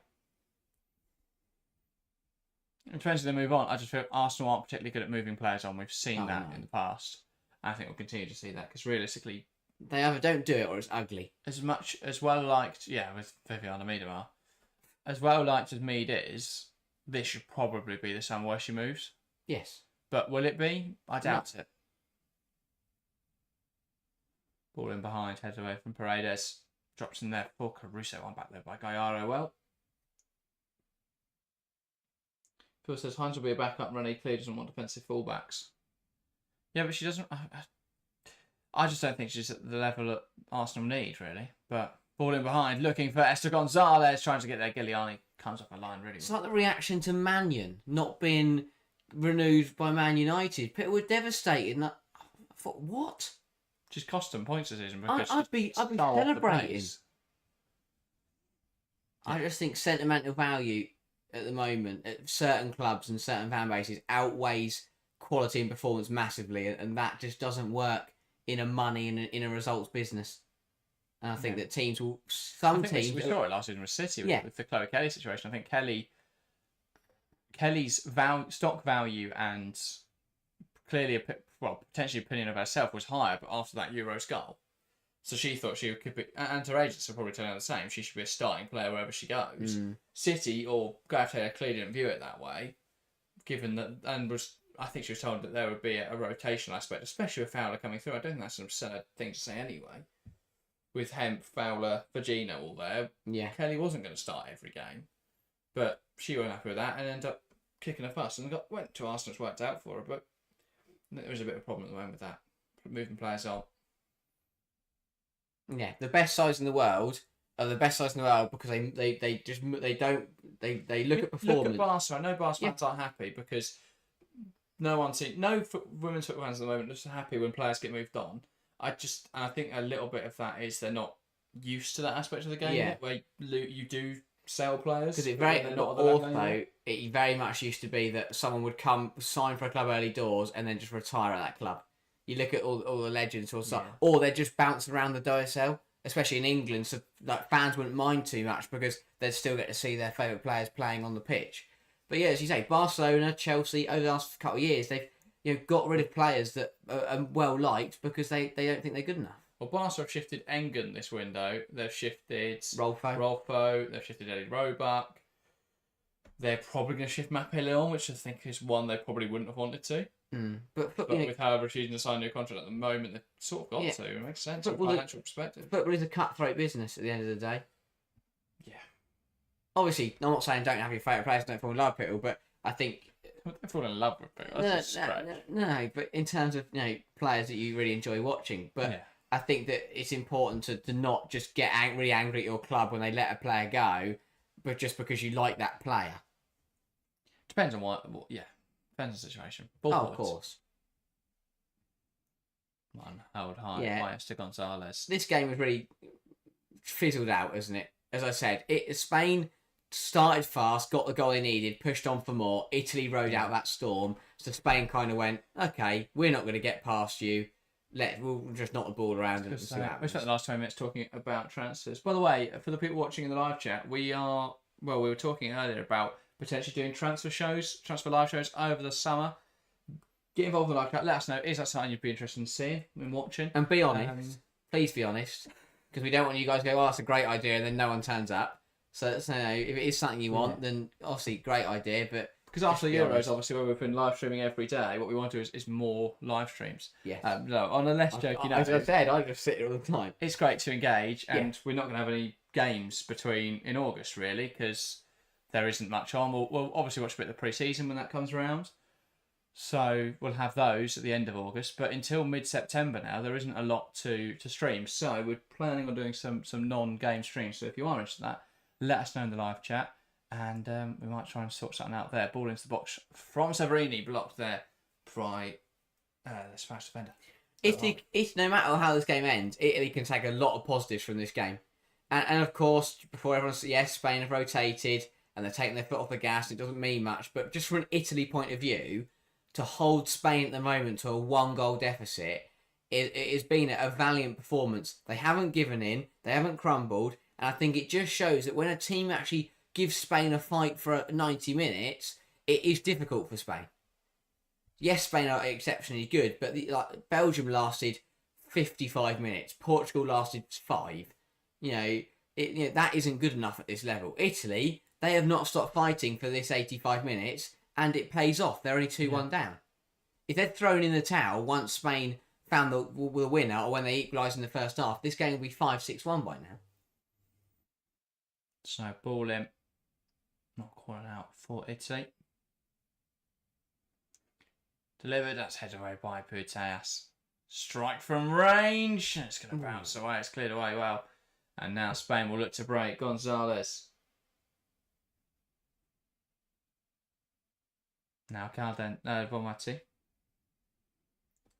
In terms of the move on, I just feel Arsenal aren't particularly good at moving players on. We've seen that in the past. I think we'll continue to see that because realistically, they either don't do it or it's ugly. As well liked, with Viviana Miedemar, as well liked as Mead is, this should probably be the summer where she moves. Yes. But will it be? I doubt it. Ball in behind, heads away from Paredes. Drops in there for Caruso. One back there by Gallardo. Well, Phil says Hines will be a backup running. Clearly doesn't want defensive fullbacks. Yeah, but she doesn't. I just don't think she's at the level that Arsenal need, really. But ball in behind, looking for Esther Gonzalez, trying to get there. Giliani comes off a line really well. It's like the reaction to Mannion not being renewed by Man United. People were devastated. I thought, what? Just cost them points this season because I'd be celebrating. I just think sentimental value at the moment at certain clubs and certain fan bases outweighs quality and performance massively, and that just doesn't work in a money and in a results business. And I think that teams will. We saw it last season with City with the Chloe Kelly situation. I think Kelly's stock value and clearly potentially opinion of herself was higher, but after that Euros goal, so she thought she could be, and her agents will probably tell her the same. She should be a starting player wherever she goes. City or Gareth Taylor clearly didn't view it that way, given that, and I think she was told that there would be a rotational aspect, especially with Fowler coming through. I don't think that's an absurd thing to say anyway. With Hemp, Fowler, Virginia all there, Kelly wasn't going to start every game, but she wasn't happy with that and ended up kicking a fuss and went to Arsenal's worked out for her. But there was a bit of a problem at the moment with that, moving players on. Yeah, the best sides in the world are the best sides in the world because they look at performance. Look at Barca. I know Barca fans aren't happy because no women's football fans at the moment are just happy when players get moved on. I think a little bit of that is they're not used to that aspect of the game yet, where you do sell players. Because it very much used to be that someone would come sign for a club early doors and then just retire at that club. You look at all the legends or they're just bouncing around the WSL, especially in England, so like fans wouldn't mind too much because they'd still get to see their favourite players playing on the pitch. But yeah, as you say, Barcelona, Chelsea, over the last couple of years, they've got rid of players that are well liked because they don't think they're good enough. Well, Barca have shifted Engen this window. They've shifted Rolfo. They've shifted Eddie Roebuck. They're probably going to shift Mape Leon, which I think is one they probably wouldn't have wanted to. But with how refusing to sign a new contract at the moment, they've sort of got to. It makes sense from a financial perspective. Football is a cutthroat business at the end of the day. Yeah. Obviously, I'm not saying don't have your favourite players, don't fall in love with people, but I think... Don't fall in love with people. No, but in terms of players that you really enjoy watching. But yeah. I think that it's important to not just get really angry at your club when they let a player go, but just because you like that player. Depends on what yeah. Depends on the situation. Of course. One held high bias to Gonzalez. This game was really fizzled out, isn't it? As I said, Spain started fast, got the goal they needed, pushed on for more. Italy rode out that storm. So Spain kind of went, okay, we're not going to get past you. We'll just knock the ball around and see what happens. We spent the last 20 minutes talking about transfers. By the way, for the people watching in the live chat, we were talking earlier about potentially doing transfer live shows over the summer. Get involved in the live chat. Let us know. Is that something you'd be interested in seeing and watching? And be honest. Please be honest. Because we don't want you guys to go, that's a great idea, and then no one turns up. So if it is something you want, then obviously great idea. But because after the Euros, obviously, when we've been live streaming every day, what we want to do is more live streams. Yes. No, on a less joking note. As I said, I just sit here all the time. It's great to engage, and we're not going to have any games in August, really, because there isn't much on. We'll obviously watch a bit of the pre-season when that comes around. So we'll have those at the end of August. But until mid-September now, there isn't a lot to stream. So we're planning on doing some non-game streams. So if you are interested in that, let us know in the live chat. And we might try and sort something out there. Ball into the box from Severini, blocked there by the Spanish defender. It's no matter how this game ends, Italy can take a lot of positives from this game. And of course, before everyone says, yes, Spain have rotated and they're taking their foot off the gas, it doesn't mean much. But just from an Italy point of view, to hold Spain at the moment to a 1-goal deficit, it has been a valiant performance. They haven't given in, they haven't crumbled, and I think it just shows that when a team actually gives Spain a fight for 90 minutes, it is difficult for Spain. Yes, Spain are exceptionally good, but Belgium lasted 55 minutes. Portugal lasted 5. That isn't good enough at this level. Italy, they have not stopped fighting for this 85 minutes, and it pays off. They're only 2-1 down. If they'd thrown in the towel once Spain found the winner, or when they equalised in the first half, this game would be 5-6-1 by now. So ball in. Not calling out for Italy. Delivered. That's headed away by Putellas. Strike from range. It's going to bounce away. It's cleared away well. And now Spain will look to break. Gonzalez. Now Bonmati.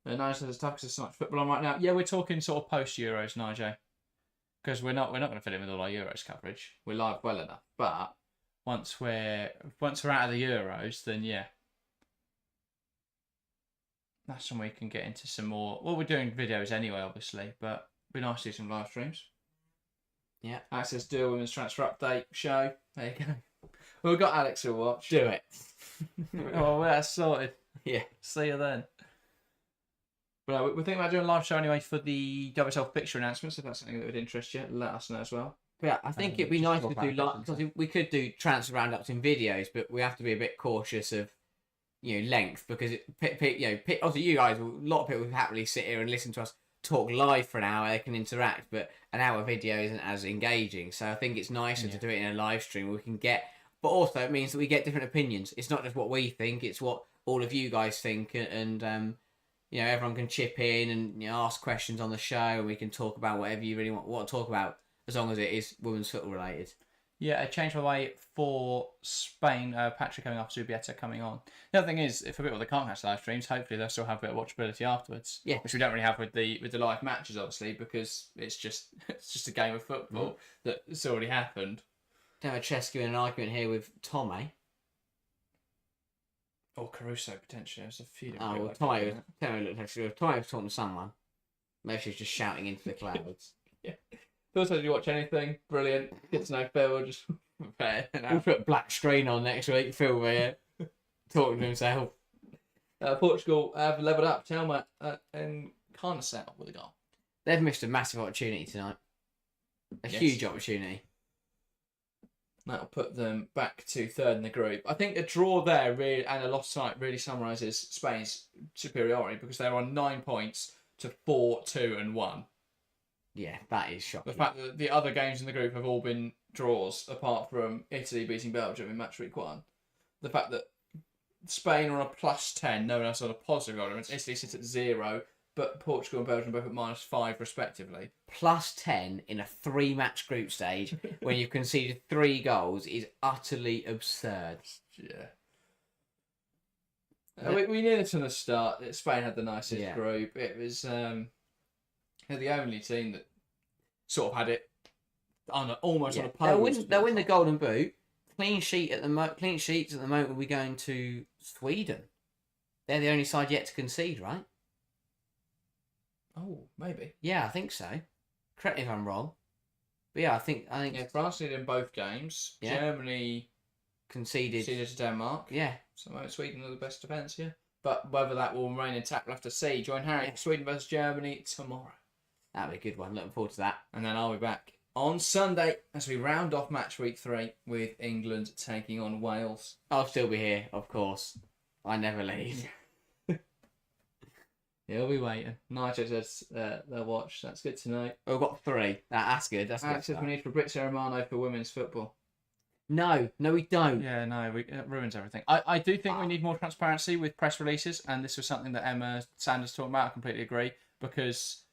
Nigel says it's tough because there's so much football on right now. Yeah, we're talking sort of post Euros, Nigel. Because we're not going to fit in with all our Euros coverage. We're live well enough. But once we're out of the Euros, then yeah. That's when we can get into some more. Well, we're doing videos anyway, obviously, but it'd be nice to do some live streams. Yeah. Access do a women's transfer update show. There you go. Well, we've got Alex to watch. Do it. Well, that's sorted. Yeah. See you then. But we're thinking about doing a live show anyway for the WSL fixture announcements. If that's something that would interest you, let us know as well. Yeah, I think it'd be nice to do because we could do transfer roundups in videos, but we have to be a bit cautious of length because obviously you guys, a lot of people would happily sit here and listen to us talk live for an hour. They can interact, but an hour video isn't as engaging. So I think it's nicer to do it in a live stream where we can get. But also it means that we get different opinions. It's not just what we think; it's what all of you guys think, and everyone can chip in and ask questions on the show, and we can talk about whatever you really want to talk about, as long as it is women's football related. Yeah, a change by the way for Spain. Patrick coming off, Zubieta coming on. The other thing is, for people that can't catch live streams, hopefully they'll still have a bit of watchability afterwards. Yeah, which we don't really have with the live matches, obviously, because it's just a game of football that's already happened. Demachescu in an argument here with Tommy. Or Caruso, potentially. There's a few different Tommy was talking to someone. Maybe she was just shouting into the clouds. Yeah. Feels like you watch anything. Brilliant. Get to know Phil. Just Fair We'll enough. put a black screen on next week. Phil here talking to himself. Portugal have leveled up. Telma and Carnacel with a goal. They've missed a massive opportunity tonight. A huge opportunity. That'll put them back to third in the group. I think a draw there really and a loss tonight really summarises Spain's superiority because they're on 9 points to 4, 2, and 1. Yeah, that is shocking. The fact that the other games in the group have all been draws, apart from Italy beating Belgium in match week 1. The fact that Spain are on a +10, no one else on a positive goal difference. Italy sits at 0, but Portugal and Belgium both at -5 respectively. +10 in a 3-match group stage when you've conceded 3 goals is utterly absurd. Yeah. We knew this from the start. That Spain had the nicest group. It was they're the only team that sort of had it almost on a pole. They'll win the Golden Boot. Clean sheets at the moment will be going to Sweden. They're the only side yet to concede, right? Oh, maybe. Yeah, I think so. Correct me if I'm wrong. But yeah, I think Yeah, France did in both games. Yeah. Germany conceded to Denmark. Yeah. So Sweden are the best defence, yeah. But whether that will remain intact, we'll have to see. Join Harry, Sweden versus Germany tomorrow. That'll be a good one. Looking forward to that. And then I'll be back on Sunday as we round off match week 3 with England taking on Wales. I'll still be here, of course. I never leave. He'll be waiting. Nigel says they'll watch. That's good to know. We've got 3. That's good. That's Alex says we need Fabrizio Romano for women's football. No, we don't. Yeah, no, it ruins everything. I do think we need more transparency with press releases, and this was something that Emma Sanders talked about. I completely agree, because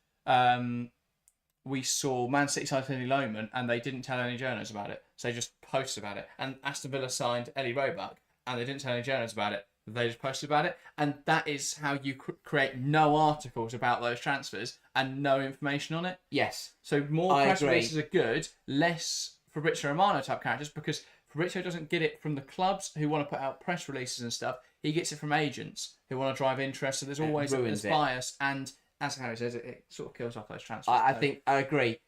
we saw Man City sign Ellie Lohman, and they didn't tell any journalists about it. So they just posted about it. And Aston Villa signed Ellie Roebuck, and they didn't tell any journalists about it. They just posted about it. And that is how you create no articles about those transfers and no information on it. Yes. So more press releases are good, less Fabrizio Romano type characters, because Fabrizio doesn't get it from the clubs who want to put out press releases and stuff. He gets it from agents who want to drive interest. So there's always this bias, and as Harry says, it sort of kills off those transfers. I think I agree.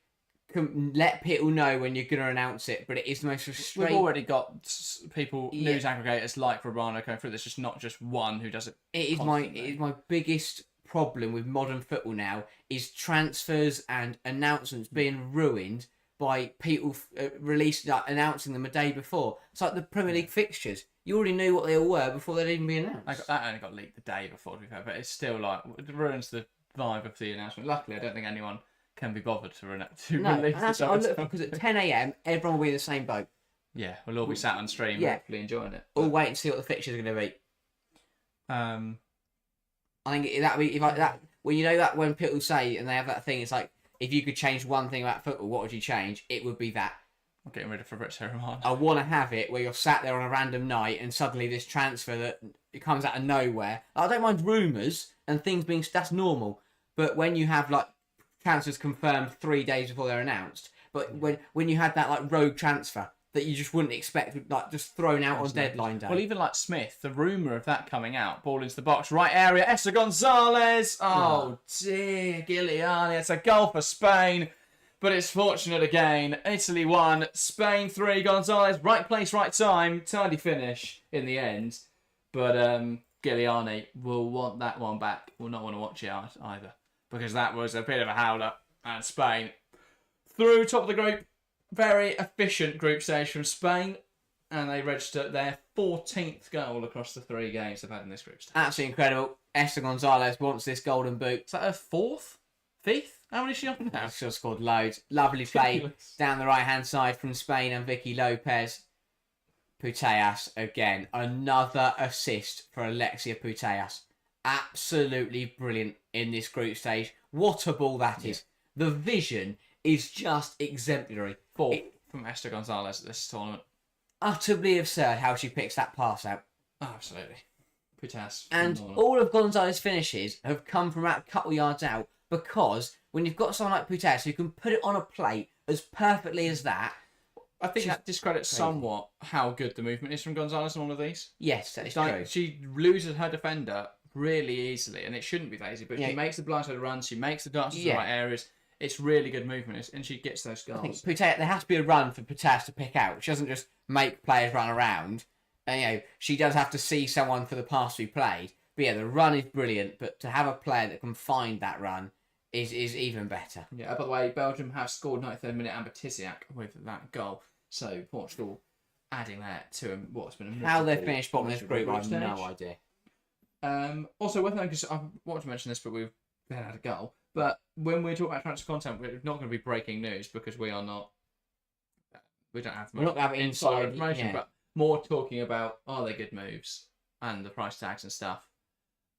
Let people know when you're going to announce it, but it is the most frustrating. We've already got people, news aggregators like Romano going through this. Just not just one who does it. It is my biggest problem with modern football now is transfers and announcements being ruined by people announcing them a day before. It's like the Premier League fixtures. You already knew what they all were before they'd even be announced. That only got leaked the day before, to be fair, but it's still like it ruins the vibe of the announcement. Luckily, I don't think anyone can be bothered to release the because at 10 a.m, everyone will be in the same boat. Yeah, we'll all be sat on stream, hopefully enjoying it. All wait and see what the fixtures are going to be. I think that be that when you know that when people say and they have that thing, it's like if you could change one thing about football, what would you change? It would be that. I'm getting rid of Fabrizio Romano. I want to have it where you're sat there on a random night and suddenly this transfer that it comes out of nowhere. I don't mind rumours and things being that's normal, but when you have like transfers confirmed 3 days before they're announced, but when you had that like rogue transfer that you just wouldn't expect, like just thrown out on deadline day. Well, even like Smith, the rumour of that coming out, ball into the box, right area, Esther Gonzalez. Oh dear, Giuliani. It's a goal for Spain, but it's fortunate again. Italy 1, Spain 3. Gonzalez, right place, right time, tidy finish in the end. But Giuliani will want that one back. Will not want to watch it either, because that was a bit of a howler. And Spain through top of the group. Very efficient group stage from Spain, and they registered their 14th goal across the 3 games they've had in this group stage. Absolutely incredible. Esther Gonzalez wants this golden boot. Is that her 4th? 5th? How many is she on now? She's scored loads. Lovely play down the right-hand side from Spain and Vicky Lopez. Putellas again. Another assist for Alexia Putellas. Absolutely brilliant in this group stage. What a ball that is. The vision is just exemplary. 4th from Esther Gonzalez at this tournament. Utterly absurd how she picks that pass out. Oh, absolutely. Putellas. And all of Gonzalez's finishes have come from about a couple yards out, because when you've got someone like Putellas who can put it on a plate as perfectly as that, I think that discredits somewhat how good the movement is from Gonzalez on all of these. Yes, that is true. She loses her defender really easily, and it shouldn't be that easy, but she makes the blindside runs, she makes the darts in the right areas. It's really good movement, and she gets those I think goals. there has to be a run for Putas to pick out. She doesn't just make players run around. And, she does have to see someone for the pass to be played. But yeah, the run is brilliant. But to have a player that can find that run is even better. Yeah. By the way, Belgium have scored 93rd minute Amber Tiziak with that goal. So Portugal adding that to what's been How they finished bottom of this group, I have no idea. Also, worth noting, because I wanted to mention this, but we've then had a goal. But when we talk about transfer content, we're not going to be breaking news because we are not. We don't have. We're not going to have inside information, but more talking about are they good moves and the price tags and stuff,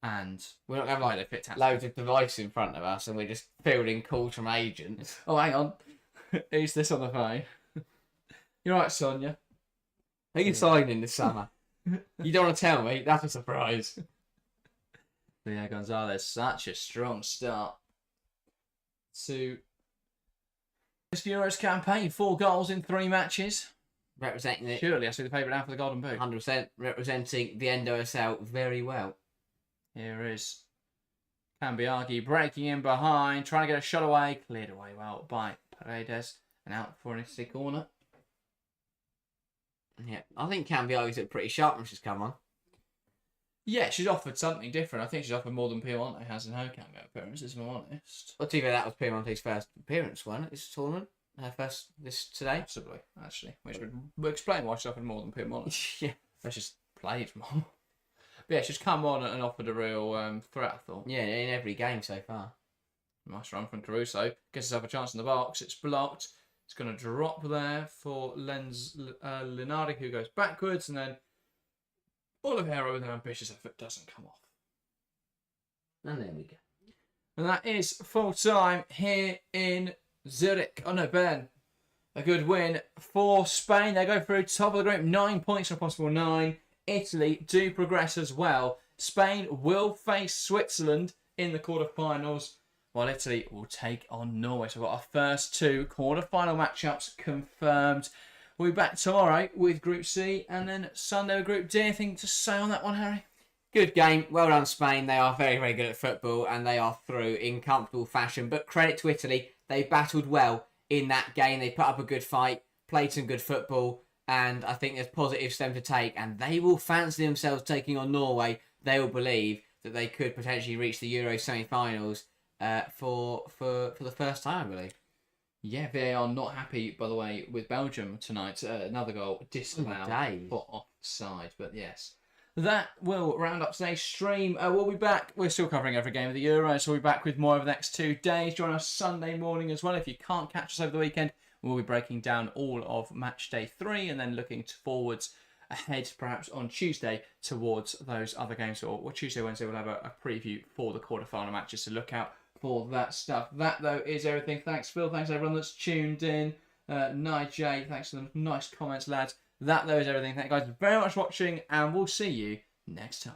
and we're not going to have they fit loads of devices in front of us, and we're just fielding calls from agents. Oh, hang on, who's this on the phone? You're right, Sonia. Who are you signing this summer? You don't want to tell me? That's a surprise. Yeah, Gonzalez, such a strong start to this Euros campaign. 4 goals in 3 matches. Representing it. Surely I see the favourite now for the Golden Boot. 100% representing the NWSL very well. Here is Cambiaghi breaking in behind, trying to get a shot away. Cleared away well by Paredes and out for an Italy corner. Yeah, I think Cambiaghi's looked pretty sharp when she's come on. Yeah, she's offered something different. I think she's offered more than Piemonte has in her cameo appearances, if I'm honest. Well, to be fair, that was Piemonte's first appearance, wasn't it, this tournament? Her first today? Possibly, actually. Which would explain why she's offered more than Piemonte. Yeah. But she's played more. But yeah, she's come on and offered a real threat, I thought. Yeah, in every game so far. Nice run from Caruso. Gets herself a chance in the box. It's blocked. It's going to drop there for Linardi, who goes backwards, and then Oliveira with an ambitious effort doesn't come off. And there we go. And that is full time here in Zurich. Oh no, Bern. A good win for Spain. They go through top of the group, 9 points from a possible 9. Italy do progress as well. Spain will face Switzerland in the quarterfinals, while Italy will take on Norway. So we've got our first 2 quarterfinal matchups confirmed. We'll be back tomorrow with Group C, and then Sunday with Group D. Anything to say on that one, Harry? Good game. Well done, Spain. They are very, very good at football, and they are through in comfortable fashion. But credit to Italy. They battled well in that game. They put up a good fight, played some good football, and I think there's positives for them to take. And they will fancy themselves taking on Norway. They will believe that they could potentially reach the Euro semi-finals for the first time, I believe. Yeah, they are not happy, by the way, with Belgium tonight. Another goal disallowed for offside, but yes. That will round up today's stream. We'll be back. We're still covering every game of the Euro, so we'll be back with more over the next 2 days. Join us Sunday morning as well. If you can't catch us over the weekend, we'll be breaking down all of match day 3 and then looking forwards ahead, perhaps on Tuesday, towards those other games. Or Tuesday, Wednesday, we'll have a preview for the quarterfinal matches to look out for that stuff. That, though, is everything. Thanks, Phil. Thanks, everyone that's tuned in. Nigel, thanks for the nice comments, lads. That, though, is everything. Thank you guys very much for watching, and we'll see you next time.